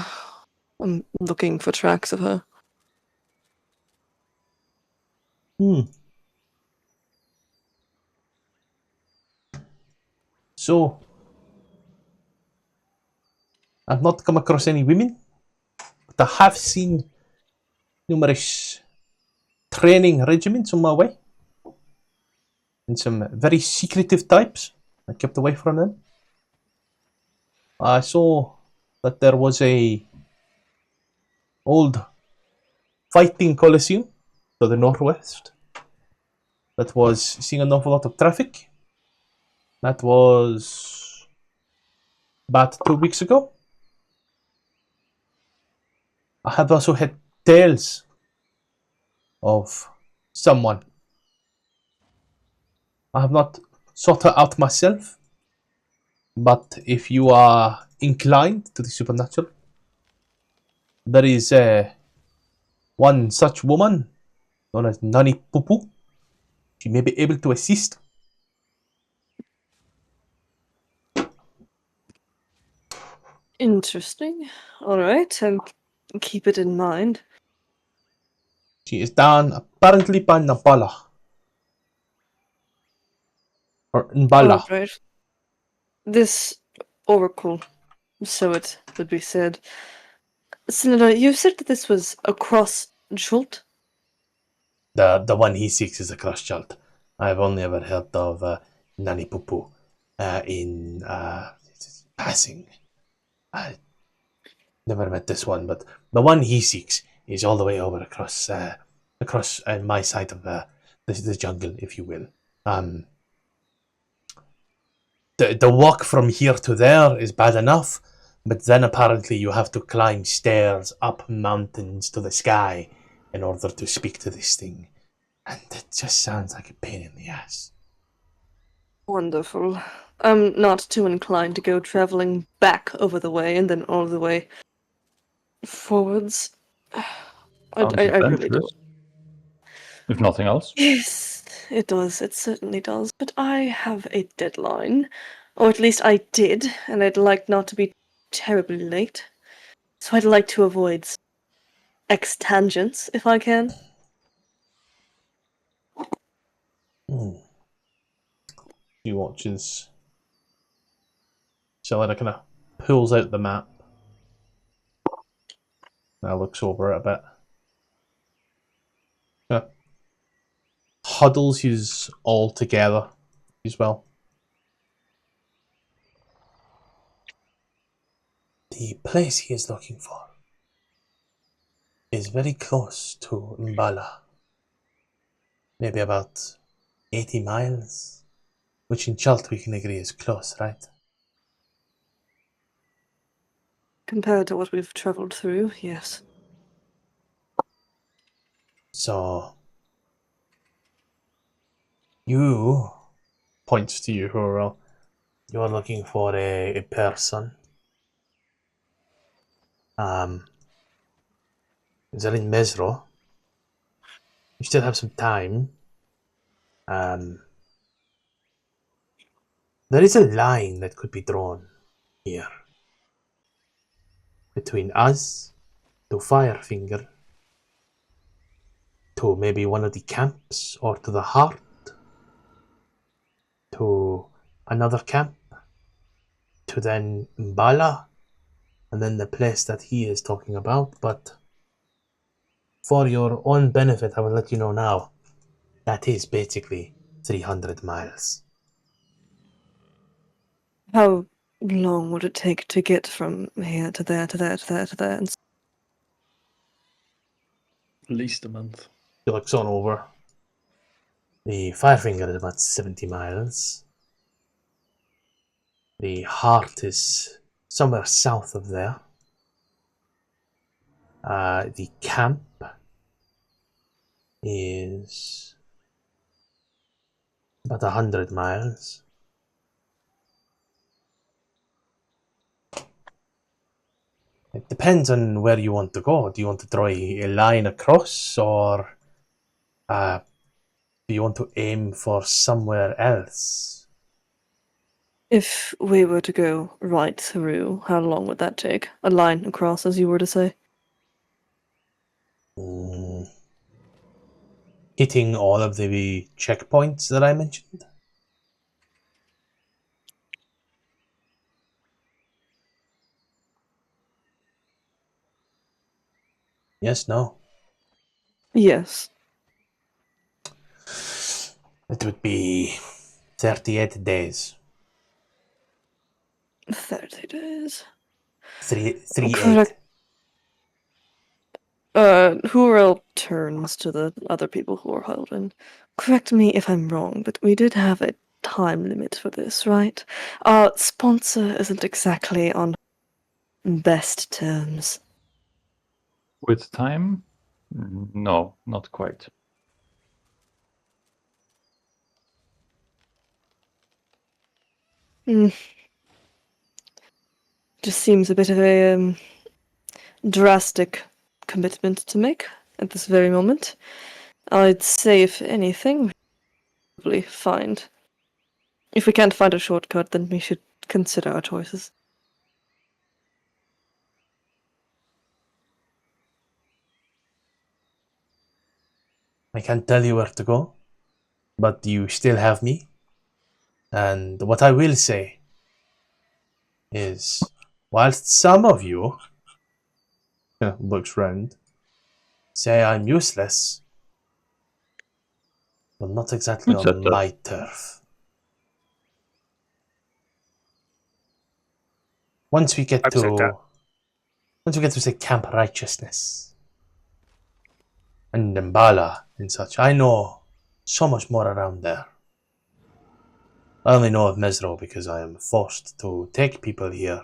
I'm looking for tracks of her. So, I've not come across any women, but I have seen numerous training regiments on my way. And some very secretive types. I kept away from them. I saw that there was a old fighting coliseum to the northwest that was seeing an awful lot of traffic. That was about 2 weeks ago. I have also had tales of someone. I have not sought her out myself, but if you are inclined to the supernatural, there is one such woman known as Nani Pupu. She may be able to assist. Interesting. All right, I'll keep it in mind. She is down apparently by Nabala. Or Nbala. All right. This oracle, so it would be said. Senator, you said that this was across Schult? The one he seeks is a crush child. I've only ever heard of Nani Pupu in passing. I never met this one, but the one he seeks is all the way over across my side of the jungle, if you will. The walk from here to there is bad enough, but then apparently you have to climb stairs up mountains to the sky in order to speak to this thing. And it just sounds like a pain in the ass. Wonderful. I'm not too inclined to go traveling back over the way and then all the way forwards. I Sounds really do. adventurous. If nothing else. Yes, it does. It certainly does. But I have a deadline. Or at least I did, and I'd like not to be terribly late. So I'd like to avoid X-tangents, if I can. He watches. Selena kind of pulls out the map. Now looks over it a bit. Huddles yous all together as well. The place he is looking for is very close to Mbala. Maybe about 80 miles, which in Chult we can agree is close, right? Compared to what we've travelled through, yes. So, you, points to you, Hurl, you're looking for a person. Is that in Mezro? You still have some time. There is a line that could be drawn here between us to Firefinger, to maybe one of the camps, or to the heart, to another camp, to then Mbala, and then the place that he is talking about. But for your own benefit, I will let you know now, that is basically 300 miles. How long would it take to get from here to there, to there, to there, to there? And At least a month. He looks on over. The Firefinger is about 70 miles. The heart is somewhere south of there. The camp is about 100 miles. It depends on where you want to go. Do you want to draw a line across, or do you want to aim for somewhere else? if we were to go right through, how long would that take? A line across, as you were to say? Hitting all of the checkpoints that I mentioned? Yes, no. Yes. It would be 38 days. 30 days. 3-8. Correct. Hurel turns to the other people who are huddled in. Correct me if I'm wrong, but we did have a time limit for this, right? Our sponsor isn't exactly on best terms. With time? No, not quite. Just seems a bit of a drastic commitment to make at this very moment. I'd say, if anything, we should probably find. If we can't find a shortcut, then we should consider our choices. I can't tell you where to go, but you still have me. And what I will say is, whilst some of you, looks round, say I'm useless, but not exactly Who said on that? my turf. Once we get I've said that. to say Camp Righteousness and Mbala and such, I know so much more around there. I only know of Mezro because I am forced to take people here,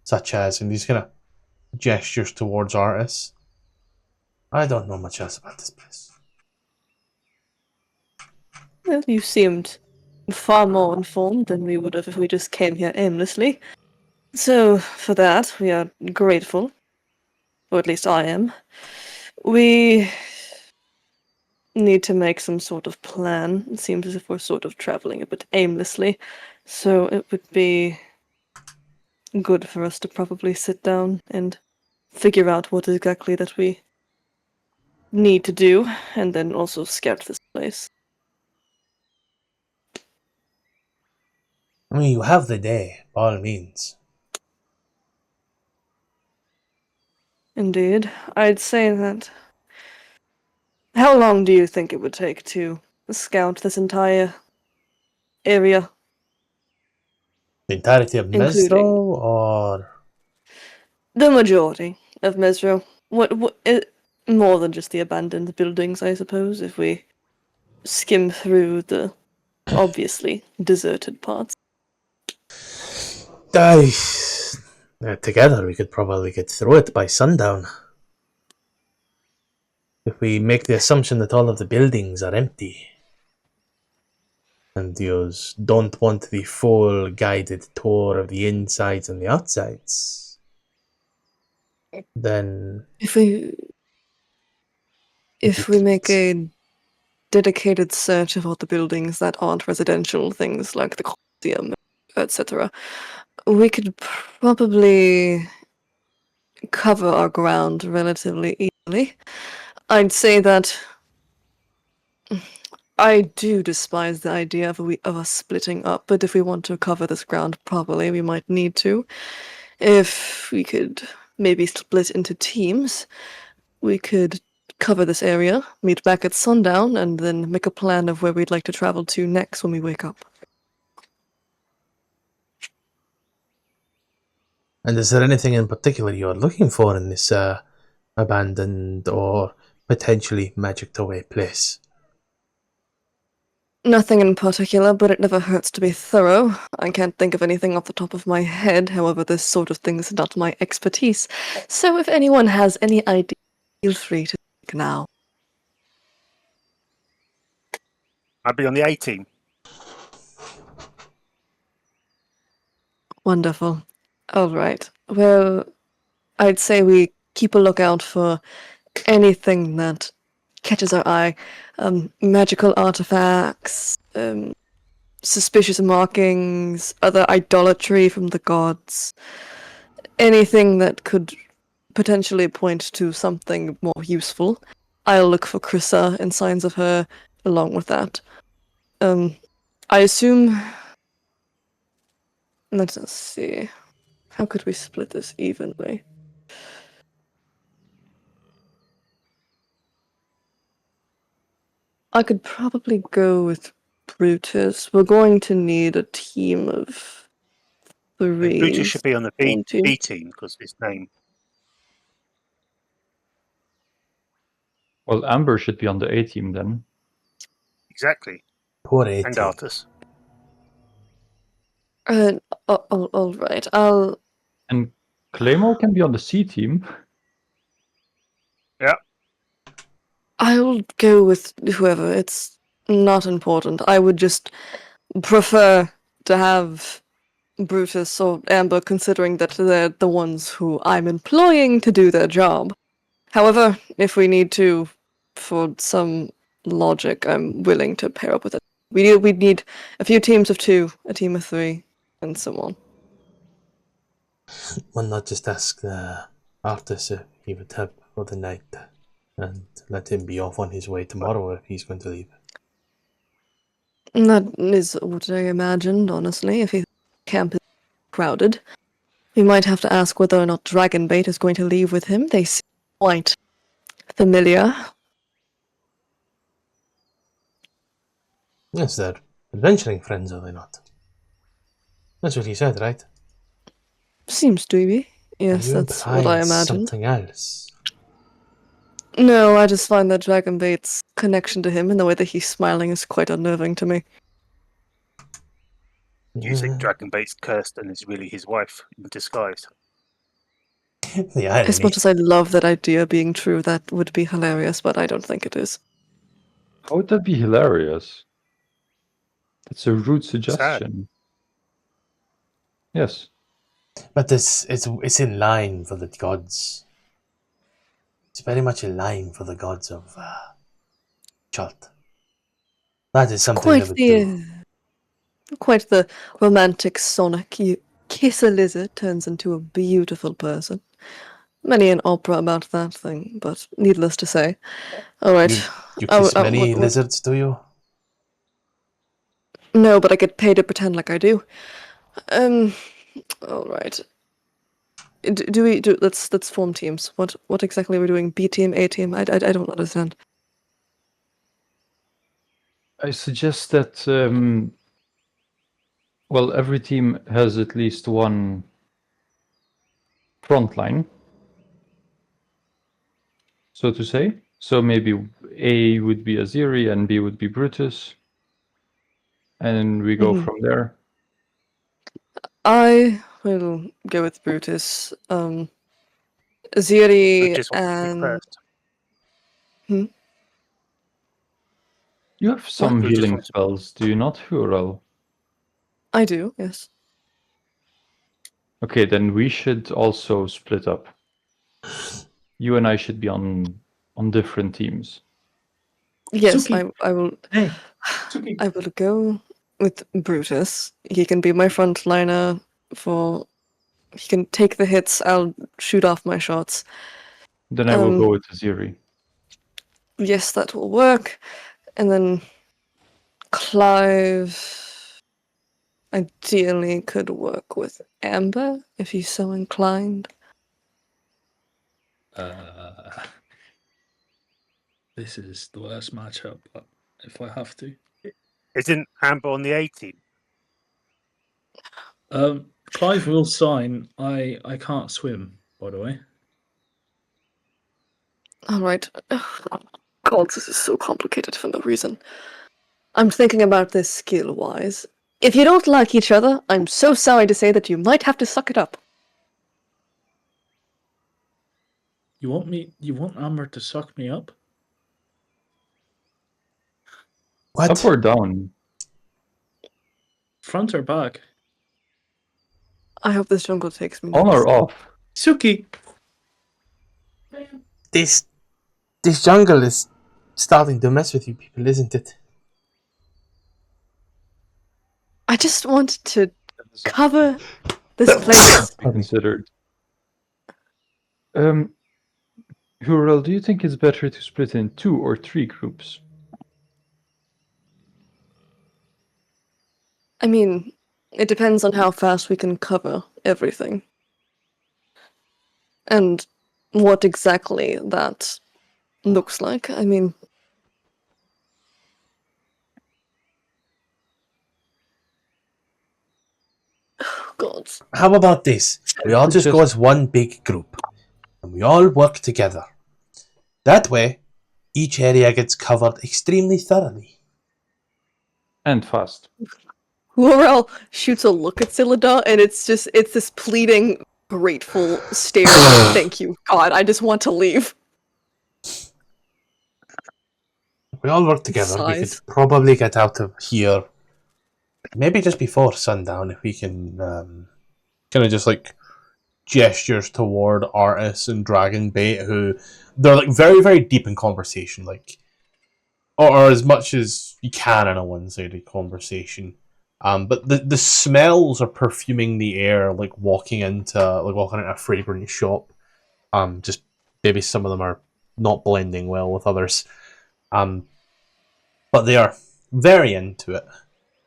such as, and these kind of gestures towards Artus. I don't know much else about this place. Well, you seemed far more informed than we would have if we just came here aimlessly. So, for that, we are grateful. Or at least I am. We need to make some sort of plan. It seems as if we're sort of traveling a bit aimlessly. So it would be good for us to probably sit down and figure out what exactly that we need to do, and then also scout this place. I mean, you have the day, by all means. Indeed. I'd say that. How long do you think it would take to scout this entire area? The entirety of Including- Mezro, or The majority of Mezro. More than just the abandoned buildings, I suppose, if we skim through the obviously deserted parts. Together we could probably get through it by sundown. If we make the assumption that all of the buildings are empty, and you don't want the full guided tour of the insides and the outsides, then If we make a dedicated search of all the buildings that aren't residential, things like the Colosseum, etc., we could probably cover our ground relatively easily. I'd say that I do despise the idea of us splitting up, but if we want to cover this ground properly, we might need to. If we could maybe split into teams, we could cover this area, meet back at sundown, and then make a plan of where we'd like to travel to next when we wake up. And is there anything in particular you're looking for in this abandoned or potentially magicked away place? Nothing in particular, but it never hurts to be thorough. I can't think of anything off the top of my head, however, this sort of thing is not my expertise. So if anyone has any idea, feel free to speak now. I'd be on the A team. Wonderful. All right. Well, I'd say we keep a lookout for anything that catches our eye. Magical artifacts, suspicious markings, other idolatry from the gods. Anything that could potentially point to something more useful. I'll look for Krissa and signs of her along with that. I assume... Let us see. How could we split this evenly? I could probably go with Brutus. We're going to need a team of 3. Brutus should be on the B 2. team because of his name. Well, Amber should be on the A team then. Exactly. Poor And AT. Artus. All right. And Claymore can be on the C team. Yeah. I'll go with whoever. It's not important. I would just prefer to have Brutus or Amber, considering that they're the ones who I'm employing to do their job. However, if we need to, for some logic, I'm willing to pair up with it. We'd need a few teams of 2, a team of 3, and so on. Why not just ask Artus if he would help for the night and let him be off on his way tomorrow if he's going to leave? That is what I imagined, honestly. If his camp is crowded, we might have to ask whether or not Dragonbait is going to leave with him. They seem quite familiar. Yes, they're adventuring friends, are they not? That's what he said, right? Seems to be. Yes, Are you that's what I implying imagined. something else? No, I just find that Dragonbait's connection to him and the way that he's smiling is quite unnerving to me. You think Dragonbait's cursed and is really his wife in disguise. The irony. As much as I love that idea being true, that would be hilarious, but I don't think it is. How would that be hilarious? It's a rude suggestion. Yes. But it's in line for the gods. It's very much in line for the gods of Chult. That is something they would do. Quite the romantic Sonic. You kiss a lizard, turns into a beautiful person. Many an opera about that thing, but needless to say. All right. You kiss many what- lizards, do you? No, but I get paid to pretend like I do. All right. Let's form teams. What exactly are we doing? B team, A team? I don't understand. I suggest that, well, every team has at least one front line, so to say. So maybe A would be Aziri and B would be Brutus. And we go from there. I will go with Brutus. I Ziri just want to speak and first. You have some We just healing want to- spells, do you not, Hurel? I do, yes. Okay, then we should also split up. You and I should be on different teams. Yes, Suki. I will. Hey, Suki. I will go with Brutus. He can be my frontliner for. He can take the hits. I'll shoot off my shots. Then I will go with Aziri. Yes, that will work. And then Clive ideally could work with Amber if he's so inclined. This is the worst matchup, but if I have to. Isn't Amber on the A team? Clive will sign. I can't swim, by the way. All right. God, this is so complicated for no reason. I'm thinking about this skill-wise. If you don't like each other, I'm so sorry to say that you might have to suck it up. You want Amber to suck me up? What? Up or down? Front or back? I hope this jungle takes me. On or off? Suki! This jungle is starting to mess with you people, isn't it? I just want to cover this place. Considered. Hurel, do you think it's better to split in 2 or 3 groups? I mean, it depends on how fast we can cover everything. And what exactly that looks like. I mean... God. How about this? We all just go as one big group, and we all work together. That way, each area gets covered extremely thoroughly. And fast. Laurel shoots a look at Silada, and it's this pleading, grateful stare. Thank you, God, I just want to leave. If we all work together, we could Sighs. probably get out of here maybe just before sundown if we can kind of just like gestures toward Artus and Dragonbait, who they're like very, very deep in conversation, like or as much as you can in a one-sided conversation. But the smells are perfuming the air, like walking into a fragrant shop. Just maybe some of them are not blending well with others. But they are very into it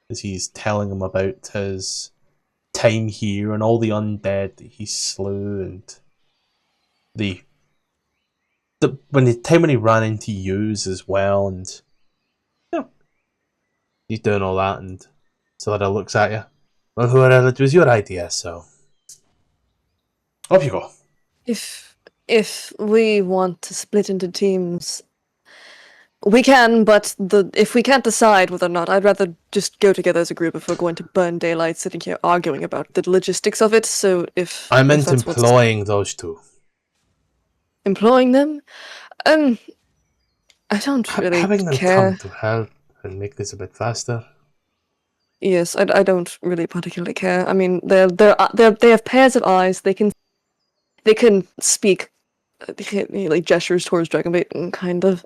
as he's telling them about his time here and all the undead that he slew and the time when he ran into Hughes as well, and yeah, he's doing all that, and Solida looks at you. Well, whoever it was your idea, so off you go. If we want to split into teams, we can, but if we can't decide whether or not, I'd rather just go together as a group if we're going to burn daylight sitting here arguing about the logistics of it. So if I meant that's what's employing those two. employing them, I don't really Having them care. come to help and make this a bit faster. Yes, I don't really particularly care. I mean, they have pairs of eyes. They can speak. He like gestures towards Dragonbait and kind of.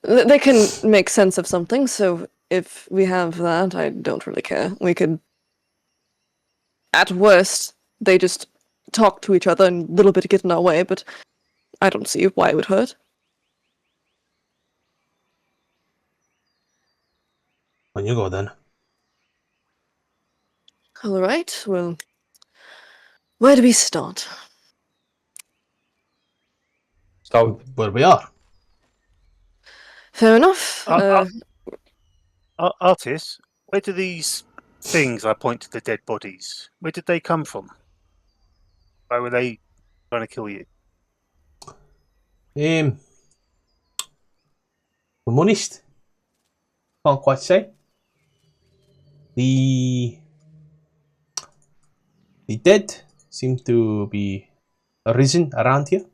They can make sense of something. So if we have that, I don't really care. We could. At worst, they just talk to each other and a little bit get in our way, but I don't see why it would hurt. On you go then. All right. Well, where do we start? South. Where we are. Fair enough. Artis, where do these things I point to the dead bodies? Where did they come from? Why were they trying to kill you? If I'm honest, can't quite say. The dead seem to be arisen around here,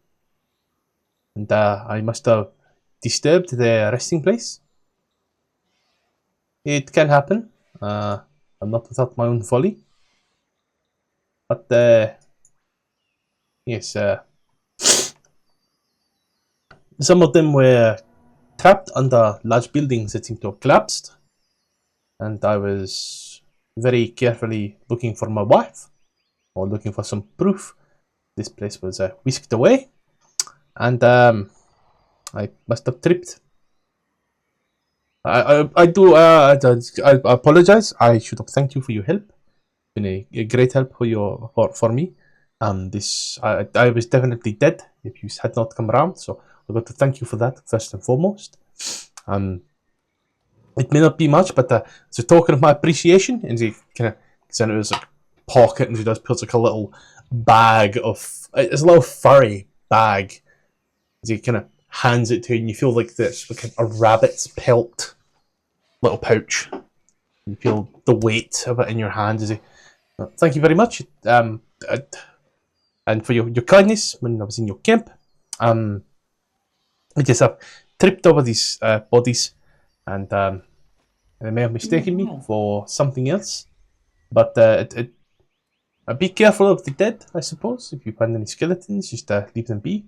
and I must have disturbed their resting place. It can happen. I'm not without my own folly. But yes, some of them were trapped under large buildings that seem to have collapsed, and I was very carefully looking for my wife, or looking for some proof. This place was whisked away, and I must have tripped. I apologize. I should have thanked you for your help. It's been a great help for me. I was definitely dead if you had not come around. So I've got to thank you for that first and foremost. It may not be much, but it's a token of my appreciation. And he kind of gets into his pocket, and he just puts like a little bag of. It's a little furry bag. As he kind of hands it to you, and you feel like this, like a rabbit's pelt little pouch. You feel the weight of it in your hands. As he, thank you very much, and for your kindness when I was in your camp. I just have tripped over these bodies, and they may have mistaken me for something else. But be careful of the dead, I suppose. If you find any skeletons, just leave them be.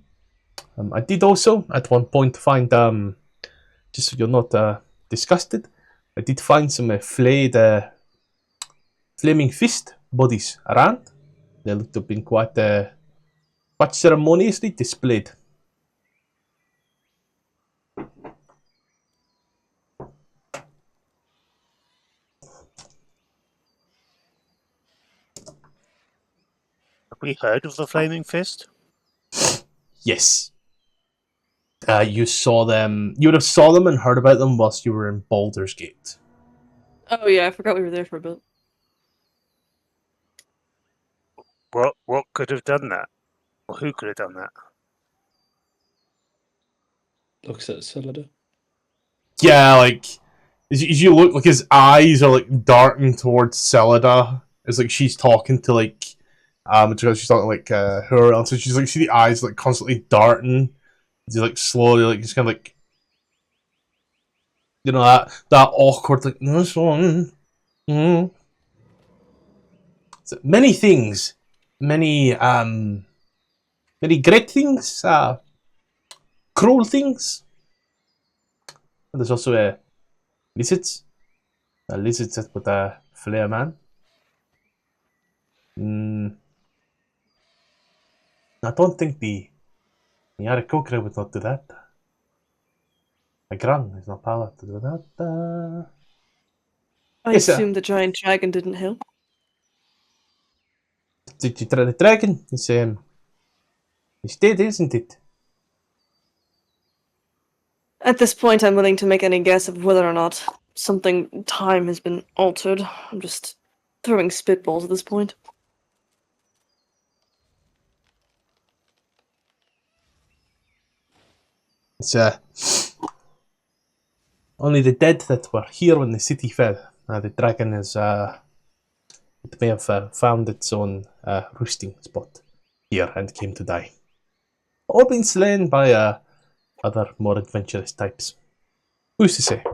I did also, at one point, find, just so you're not disgusted, I did find some flayed flaming fist bodies around. They looked to have been quite ceremoniously displayed. Have we heard of the Flaming Fist? Yes. You saw them. You would have saw them and heard about them whilst you were in Baldur's Gate. Oh yeah, I forgot we were there for a bit. What could have done that? Or who could have done that? Looks at Celida. Yeah, like as you look, like his eyes are like darting towards Celida. It's like she's talking to she's talking like her, and so she's like, see the eyes like constantly darting. He's like slowly, like just kind of like, you know, that awkward like this one. Mm-hmm. So many things, many great things, cruel things. And there's also lizards, lizards that would flay a man. I don't think the Aarakocra would not do that. A Grung is not power to do that. I Yes, assume the giant dragon didn't help. Did you try the dragon? It's dead, isn't it? At this point, I'm willing to make any guess of whether or not time has been altered. I'm just throwing spitballs at this point. It's only the dead that were here when the city fell. The dragon is it may have found its own roosting spot here and came to die. Or been slain by other more adventurous types. Who's to say?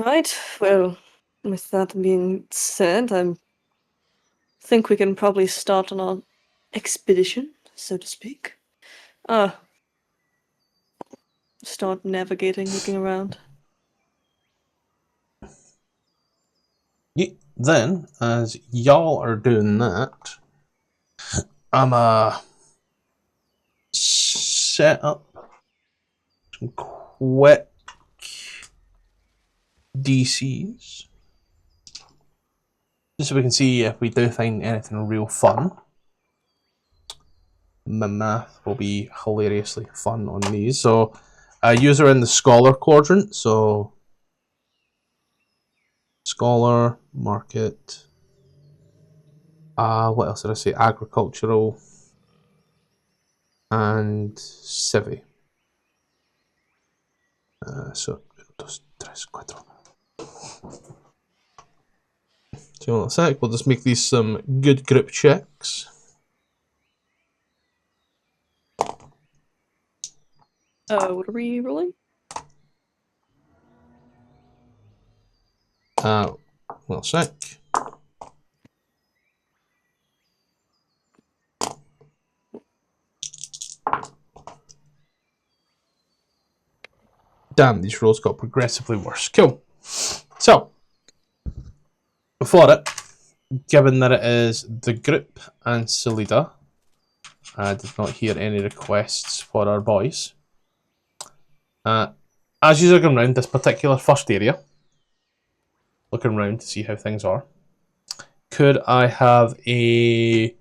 Right. Well, with that being said, I think we can probably start on our expedition, so to speak. Start navigating, looking around. Then, as y'all are doing that, I'm set up some quick DCs, just so we can see if we do find anything real fun. My math will be hilariously fun on these. So, user in the scholar quadrant. So, scholar, market. What else did I say? Agricultural and civvy. So, 1, 2, 3, 4. So, in a sec, we'll just make these some good group checks. What are we rolling? Well, sec. Damn, these rolls got progressively worse. Cool. So, for it, given that it is the group and Salida, I did not hear any requests for our boys. As you're going around this particular first area, looking around to see how things are, could I have a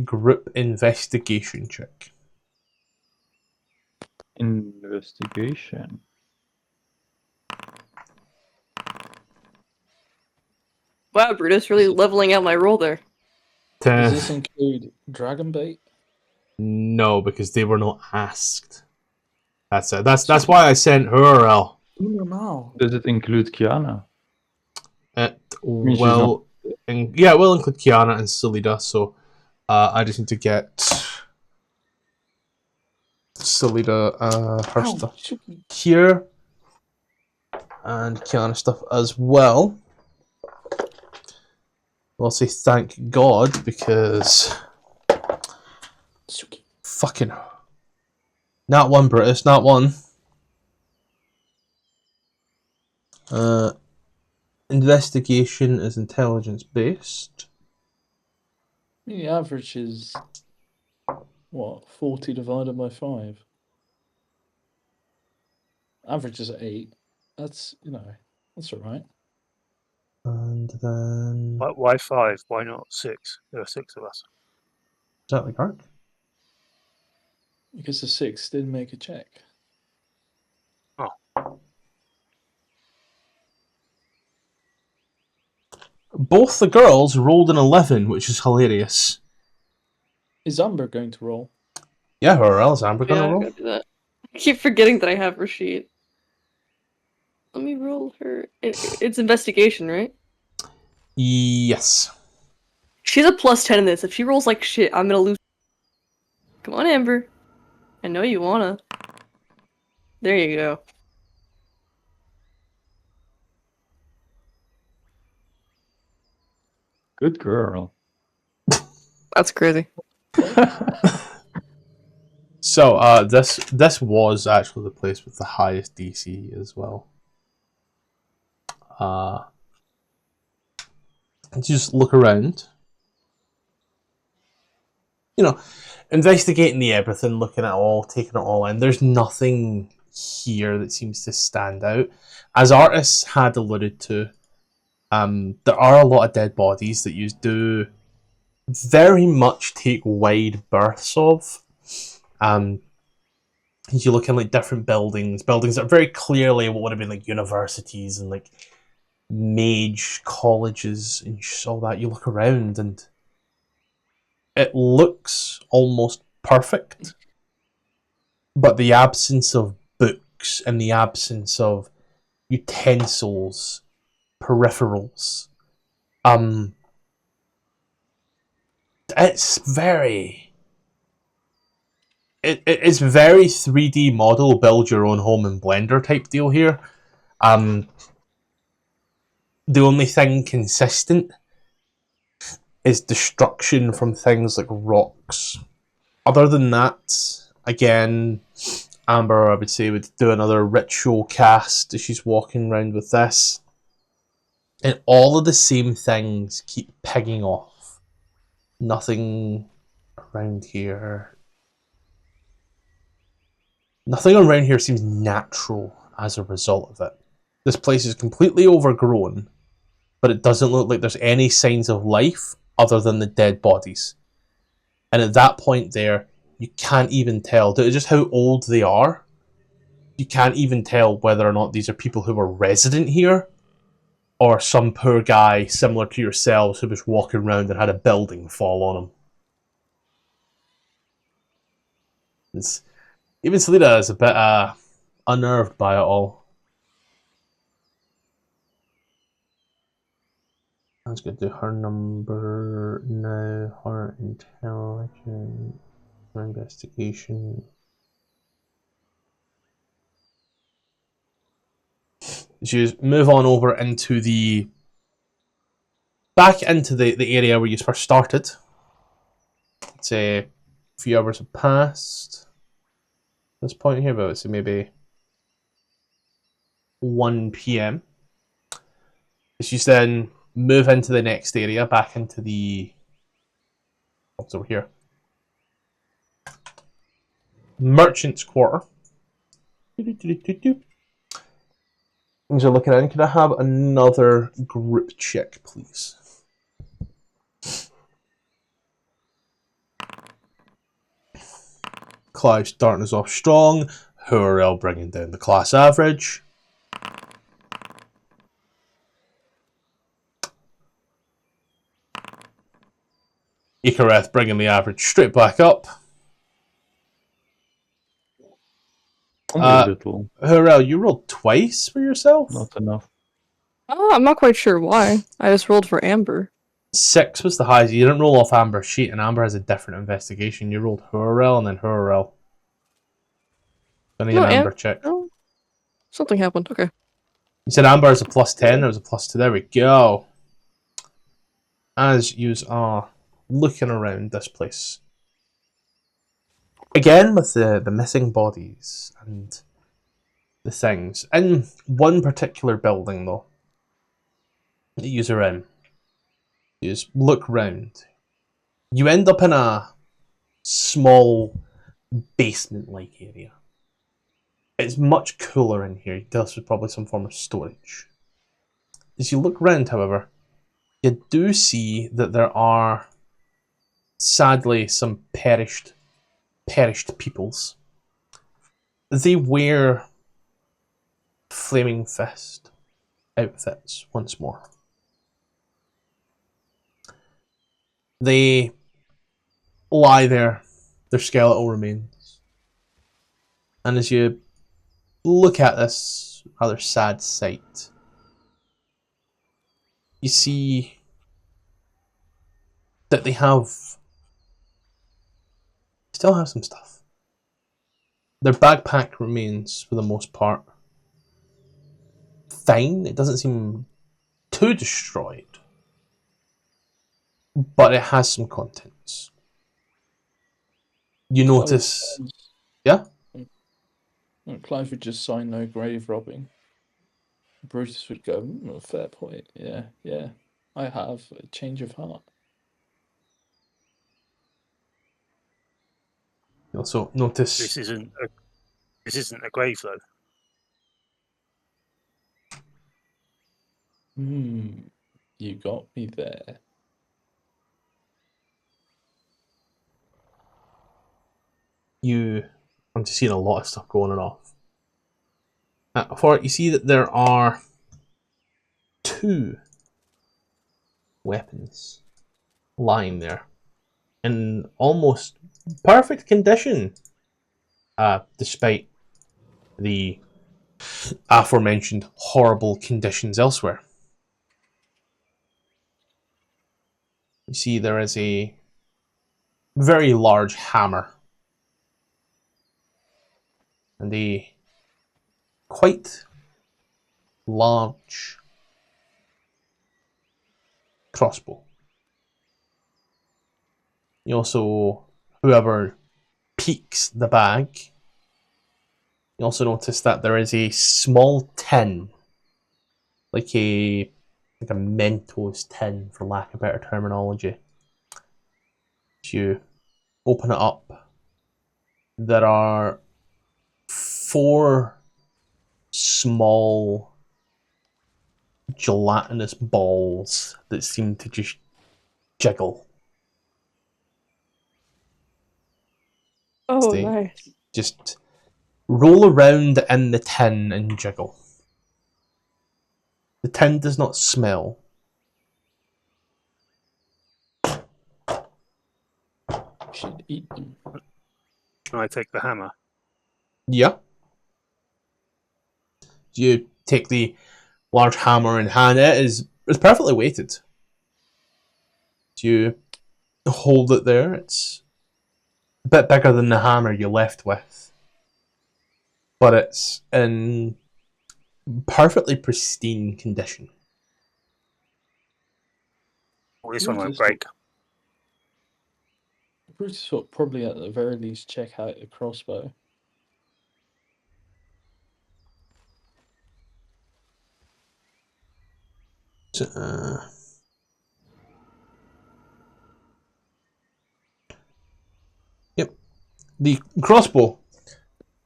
group investigation check? Investigation. Wow, Brutus really leveling out my roll there. Does this include dragon bait? No, because they were not asked. That's it. That's why I sent her. Does it include Kiana? It mean, she's will, yeah, it will include Kiana and Salida. So I just need to get Salida her stuff here and Kiana stuff as well. We'll say thank God because fucking not one, British, not one. Investigation is intelligence based. The average is what, 40 divided by 5. Average is 8. That's, that's all right. And then Why 5? Why not 6? There are 6 of us. Is that like arc? Because the 6 didn't make a check. Oh. Both the girls rolled an 11, which is hilarious. Is Umber going to roll? Yeah, or else Amber gonna Yeah, I'm roll. gonna do that. I keep forgetting that I have her sheet. Let me roll her. It's investigation, right? Yes. She's a +10 in this. If she rolls like shit, I'm gonna lose. Come on, Amber. I know you wanna. There you go. Good girl. That's crazy. So this was actually the place with the highest DC as well. Just look around. You know, investigating the everything, looking at it all, taking it all in. There's nothing here that seems to stand out. As Artus had alluded to, there are a lot of dead bodies that you do very much take wide berths of. You look in like different buildings that are very clearly what would have been like universities and like mage colleges and all that. You look around and it looks almost perfect, but the absence of books and the absence of utensils, peripherals, it's very... It's very 3D model, build your own home in Blender type deal here. the only thing consistent is destruction from things like rocks. Other than that, again, Amber, I would say, would do another ritual cast as she's walking around with this. And all of the same things keep pigging off. Nothing around here. Nothing around here seems natural as a result of it. This place is completely overgrown, but it doesn't look like there's any signs of life other than the dead bodies. And at that point there, you can't even tell, due to just how old they are, you can't even tell whether or not these are people who were resident here, or some poor guy similar to yourselves who was walking around and had a building fall on him. Even Selena is a bit unnerved by it all. I was going to do her number now, her intelligence, her investigation. She move on over into back into the area where you first started. Let's say a few hours have passed. At this point here, but let's say maybe 1 PM. She's then move into the next area, back into what's over here? Merchant's Quarter. Things are looking at. Can I have another group check, please? Clive starting us off strong. Hurrell bringing down the class average. Ikareth bringing the average straight back up. Only little, Hurrell, you rolled twice for yourself? not enough. Oh, I'm not quite sure why. I just rolled for Amber. 6 was the highest. You didn't roll off Amber's sheet, and Amber has a different investigation. You rolled Hurrell and then Hurrell. I need an Amber check. Oh, something happened. Okay. You said Amber is a +10, there was a +2. There we go. As you are looking around this place. Again, with the missing bodies and the things. In one particular building, though, that you are in, you just look round. You end up in a small basement-like area. It's much cooler in here. This was probably some form of storage. As you look round, however, you do see that there are, sadly, some perished peoples. They wear Flaming Fist outfits once more. They lie there, their skeletal remains. And as you look at this rather sad sight, you see that they still have some stuff. Their backpack remains, for the most part, fine. It doesn't seem too destroyed, but it has some contents. You notice... Yeah? Clive would just sign no grave robbing. Brutus would go, fair point. Yeah, I have a change of heart. You also notice... This isn't a grave, though. You got me there. I'm just seeing a lot of stuff going on off. For it, you see that there are 2 weapons lying there in almost perfect condition, despite the aforementioned horrible conditions elsewhere. You see there is a very large hammer and a quite large crossbow. You also, whoever peeks the bag, you also notice that there is a small tin, like a Mentos tin, for lack of better terminology. As you open it up, there are 4 small gelatinous balls that seem to just jiggle. Oh, They nice. just roll around in the tin and jiggle. The tin does not smell. Should eat them. Can I take the hammer? Yeah. You take the large hammer in hand. It is perfectly weighted. You hold it there. It's a bit bigger than the hammer you left with, but it's in perfectly pristine condition. Well, this one won't Brutus break. Brutus will probably at the very least check out the crossbow. Yep. The crossbow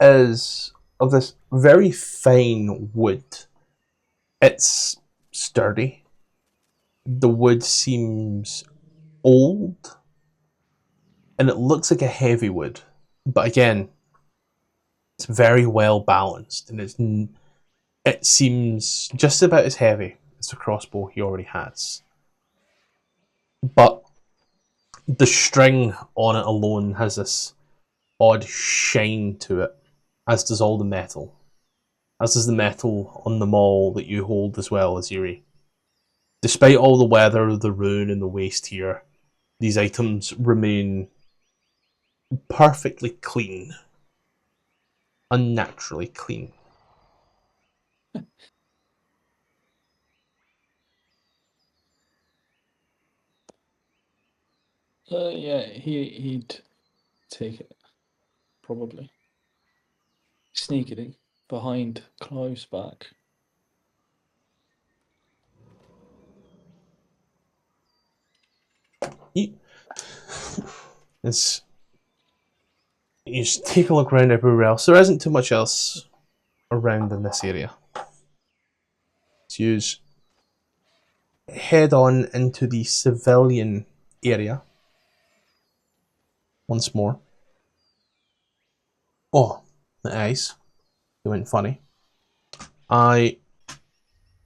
is of this very fine wood. It's sturdy. The wood seems old, and it looks like a heavy wood. But again, it's very well balanced, and it seems just about as heavy as the crossbow he already has. But the string on it alone has this odd shine to it, as does all the metal. As does the metal on the maul that you hold as well, Aziri. Despite all the weather, the rune, and the waste here, these items remain perfectly clean. Unnaturally clean. Yeah, he'd take it, probably. Sneakily, behind Clive's back. You just take a look around everywhere else. There isn't too much else around in this area. So you head on into the civilian area once more. Oh, the eyes. They went funny. I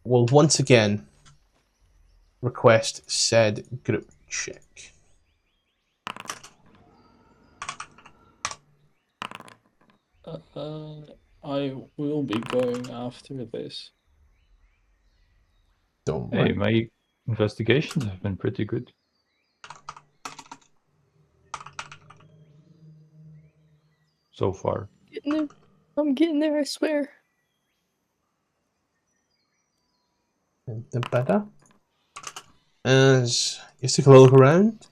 will once again request said group check. I will be going after this. Don't Hey, worry. my investigations have been pretty good so far. Getting there. I'm getting there, I swear. The better. As you take a look around.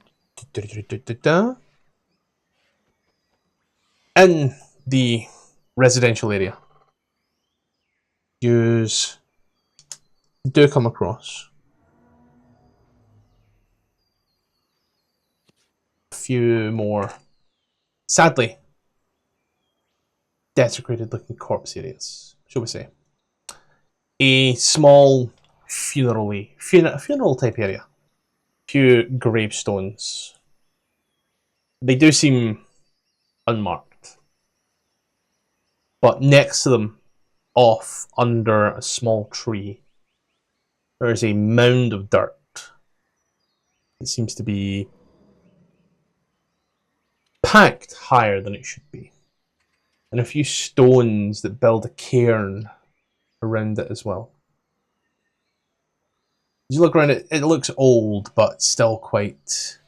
In the residential area, you do come across a few more, sadly, desecrated looking corpse areas, shall we say. A small funeral type area. Few gravestones. They do seem unmarked. But next to them, off under a small tree, there is a mound of dirt. It seems to be packed higher than it should be. And a few stones that build a cairn around it as well. As you look around it, it looks old, but still quite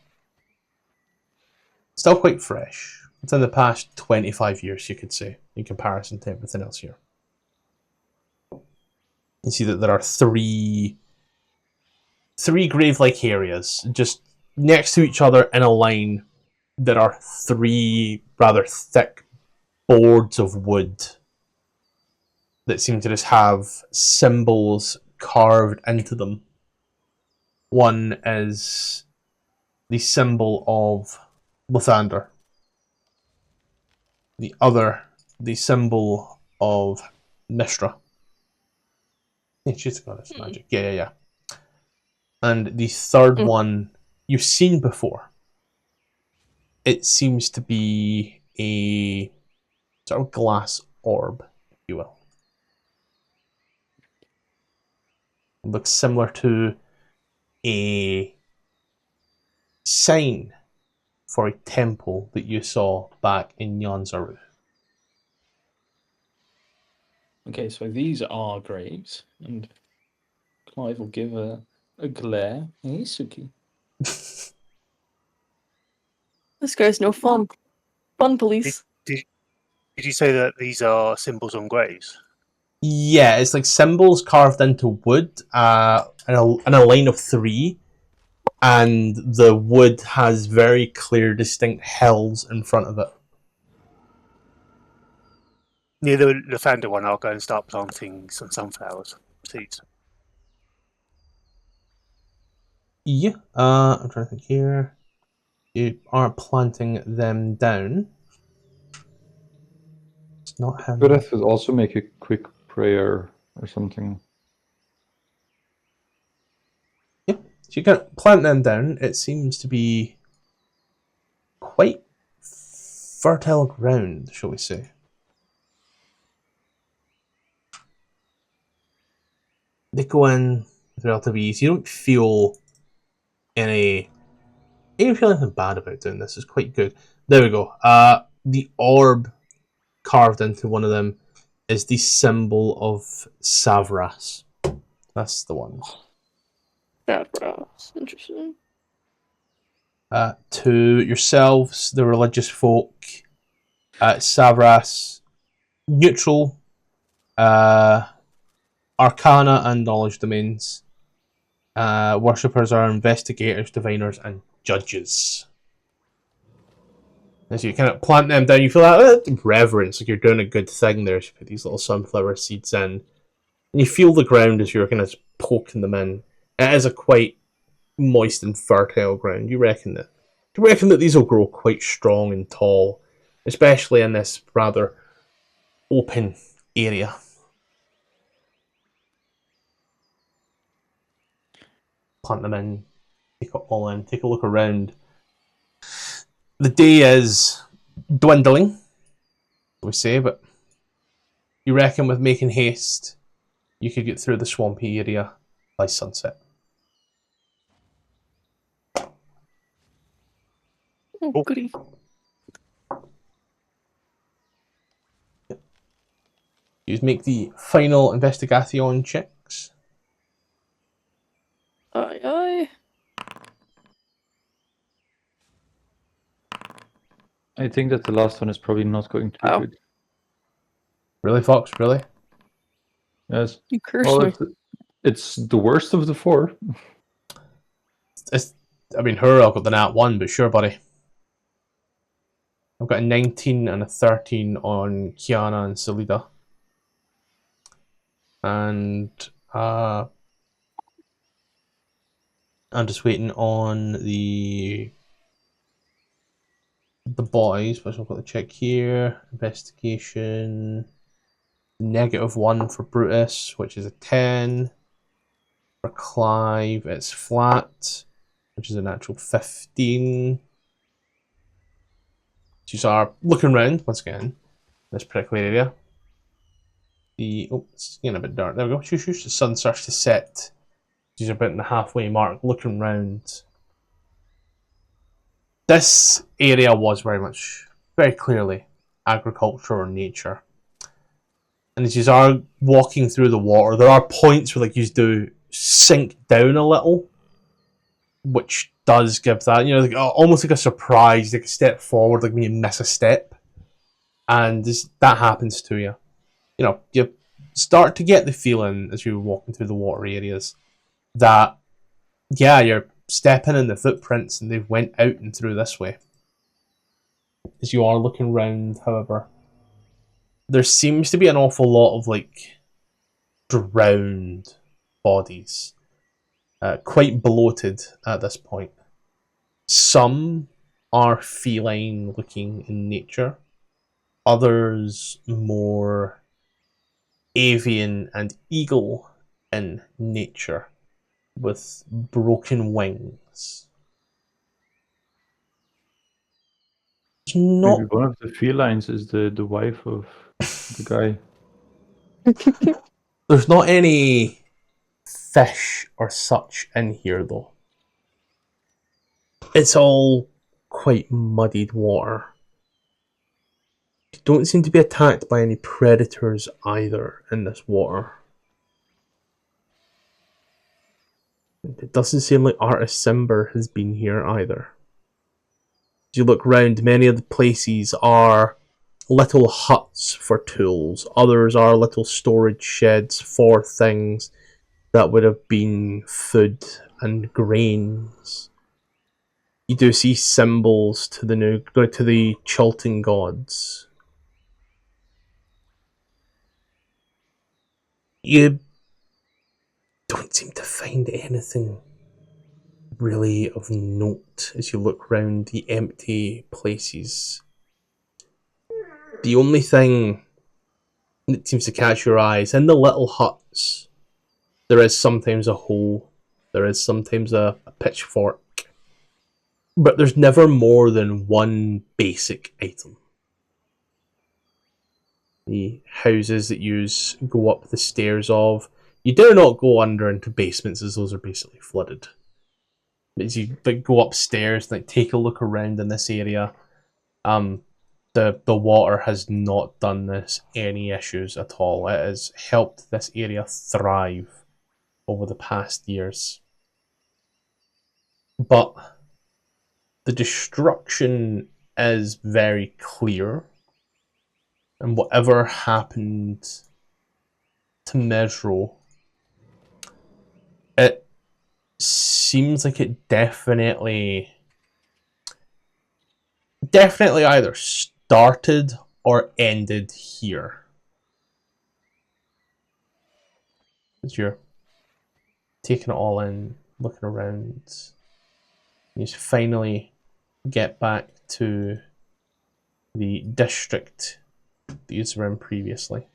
fresh. It's in the past 25 years, you could say, in comparison to everything else here. You see that there are 3 three grave-like areas, just next to each other in a line. There are three rather thick boards of wood that seem to just have symbols carved into them. One is the symbol of Lathander. The other, the symbol of Mistra. Yeah, she's a goddess of magic. Yeah. And the third one you've seen before. It seems to be a sort of glass orb, if you will. It looks similar to a sign for a temple that you saw back in Yanzaru. Okay, so these are graves, and Clive will give a glare. Hey, Suki. This guy's no fun. Fun police. Did you say that these are symbols on graves? Yeah, it's like symbols carved into wood in a line of three, and the wood has very clear, distinct hills in front of it. Near the Lathander one, I'll go and start planting some sunflowers seeds. Yeah, I'm trying to think here. You aren't planting them down. It's not him. Gareth would also make a quick prayer or something. Yeah, so you can plant them down. It seems to be quite fertile ground, shall we say. They go in with relative ease. You don't feel you don't feel anything bad about doing this. It's quite good. There we go. The orb carved into one of them is the symbol of Savras. That's the one. That's interesting. To yourselves, the religious folk, Savras, neutral, arcana and knowledge domains. Worshippers are investigators, diviners, and judges. As you kind of plant them down, you feel that reverence, like you're doing a good thing there. So you put these little sunflower seeds in, and you feel the ground as you're kind of poking them in. It is a quite moist and fertile ground. You reckon that these will grow quite strong and tall, especially in this rather open area. Plant them in, take it all in, take a look around. The day is dwindling, we say, but you reckon with making haste, you could get through the swampy area by sunset. Oh, goody. You make the final investigation checks. Aye. I think that the last one is probably not going to be Oh. good. Really, Fox? Really? Yes. You cursed Well, me. it's the worst of the four. I've got the nat 1, but sure, buddy. I've got a 19 and a 13 on Kiana and Salida. And I'm just waiting on the boys, but I've got the check here. Investigation. -1 for Brutus, which is a 10. For Clive, it's flat, which is a natural 15. So you are looking around once again, this particular area. It's getting a bit dark. There we go. The sun starts to set. These are about in the halfway mark. Looking around. This area was very clearly agriculture or nature. And as you are walking through the water, there are points where you do sink down a little, which does give that, almost like a surprise, like a step forward, like when you miss a step. And that happens to you. You start to get the feeling as you're walking through the water areas that Yeah, you're stepping in the footprints and they've went out and through this way. As you are looking round, however, there seems to be an awful lot of, like, drowned bodies. Quite bloated at this point. Some are feline looking in nature. Others more avian and eagle in nature, with broken wings. There's not, Maybe one of the felines is the wife of the guy. there's not any fish or such in here, though. It's all quite muddied water. You don't seem to be attacked by any predators either in this water. It doesn't seem like Artus Simber has been here either. As you look round, many of the places are little huts for tools. Others are little storage sheds for things that would have been food and grains. You do see symbols to the Chultan gods. You don't seem to find anything really of note as you look round the empty places. The only thing that seems to catch your eye is in the little huts. There is sometimes a hole, there is sometimes a pitchfork, but there's never more than one basic item. The houses that you go up the stairs of, you dare not go under into basements as those are basically flooded. As you go upstairs, take a look around in this area, the water has not done this any issues at all. It has helped this area thrive over the past years. But the destruction is very clear, and whatever happened to Mezro, it seems like it definitely either started or ended here. As you're taking it all in, looking around, you finally get back to the district that you were in previously.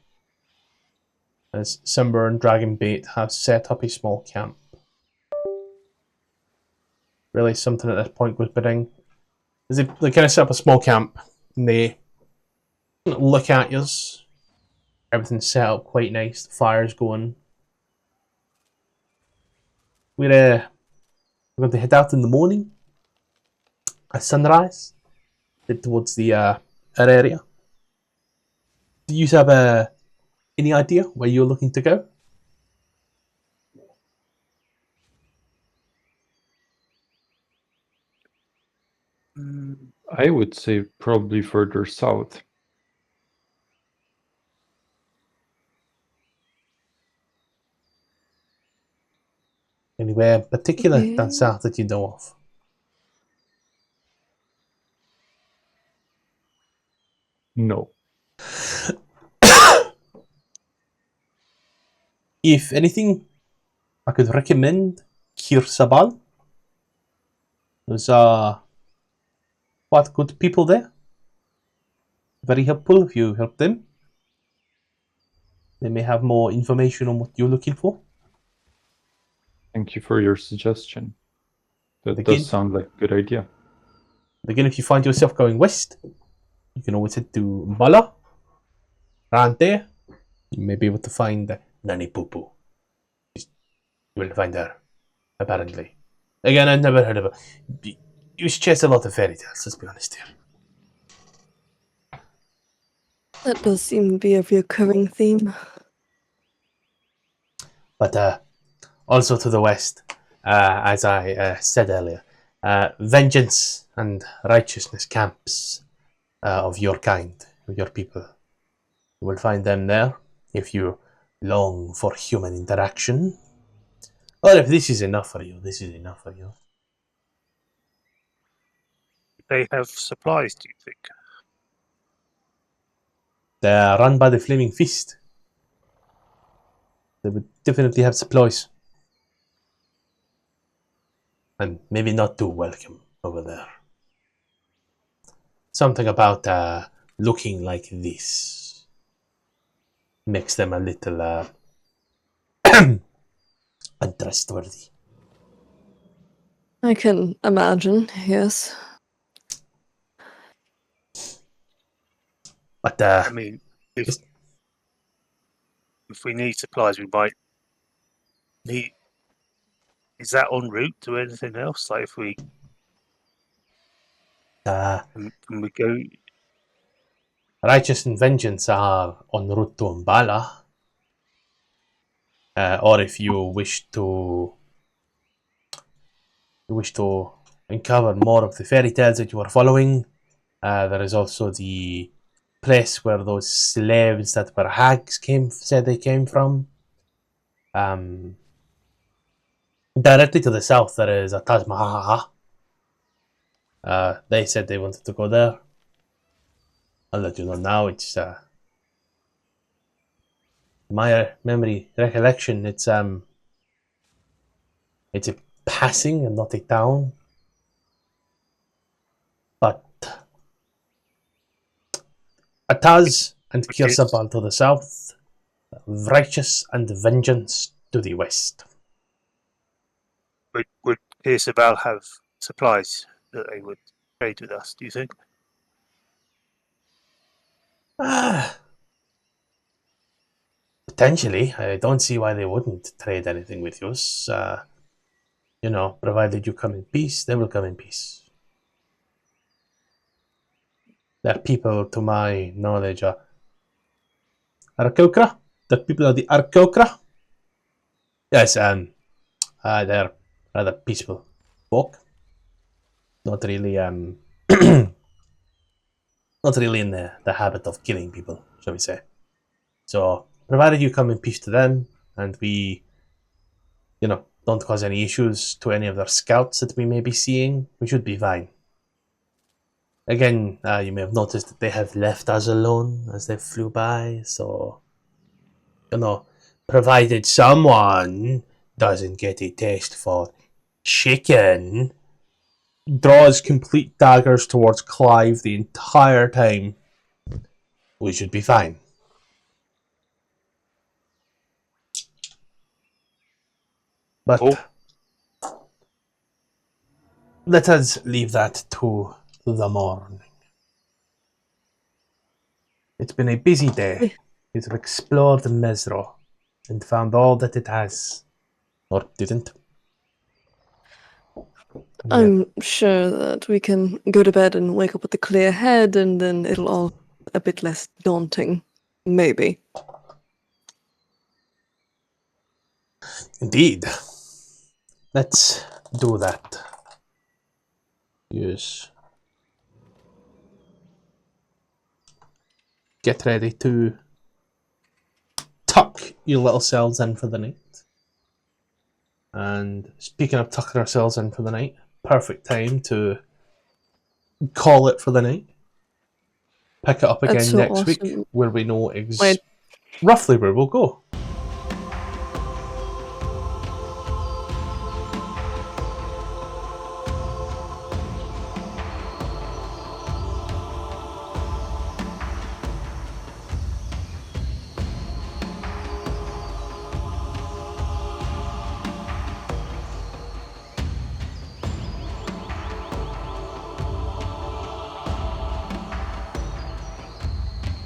As Simber and Dragonbait have set up a small camp. Really, something at this point goes bidding. As they kind of set up a small camp, and they look at you. Everything's set up quite nice. The fire's going. We're going to head out in the morning. At sunrise, head towards the our area. Do you have any idea where you're looking to go? I would say probably further south. Anywhere particular down south that you know of? No. If anything, I could recommend Kirsabal. There's quite good people there. Very helpful if you help them. They may have more information on what you're looking for. Thank you for your suggestion. That Again? does sound like a good idea. Again, if you find yourself going west, you can always head to Mala. Around there, you may be able to find Nani Poo. You will find her, apparently. Again, I've never heard of her. You chase a lot of fairy tales, let's be honest here. That does seem to be a recurring theme. But also to the west, as I said earlier, vengeance and righteousness camps of your kind, of your people. You will find them there if you long for human interaction. Or if this is enough for you, this is enough for you. They have supplies, do you think? They are run by the Flaming Fist. They would definitely have supplies. And maybe not too welcome over there. Something about looking like this makes them a little untrustworthy. I can imagine, yes. But I mean, if we need supplies, we might need. Is that en route to anything else? Like if we can we go? Righteous and Vengeance are en route to Umbala. Or if you wish to uncover more of the fairy tales that you are following, there is also the place where those slaves that were hags said they came from. Directly to the south there is a Taj Mahal. They said they wanted to go there. I'll let you know now. It's my memory recollection. It's a passing and not a town. But Ataz and Kirsabal to the south, Righteous and Vengeance to the west. Would Isabel have supplies that they would trade with us? Do you think? Potentially. I don't see why they wouldn't trade anything with us. Provided you come in peace, they will come in peace. They're people, to my knowledge, are Arkokra. The people of the Arkokra. Yes, they're rather peaceful folk. Not really, not really in the habit of killing people, shall we say. So, provided you come in peace to them, and we, don't cause any issues to any of their scouts that we may be seeing, we should be fine. Again, you may have noticed that they have left us alone as they flew by, so, provided someone doesn't get a taste for chicken, draws complete daggers towards Clive the entire time, we should be fine. But let us leave that to the morning. It's been a busy day. We've explored Mezro and found all that it has. Or didn't. I'm sure that we can go to bed and wake up with a clear head, and then it'll all a bit less daunting. Maybe. Indeed. Let's do that. Yes. Get ready to tuck your little selves in for the night. And speaking of tucking ourselves in for the night, perfect time to call it for the night. Pick it up again That's so next week, awesome. where we know roughly where we'll go.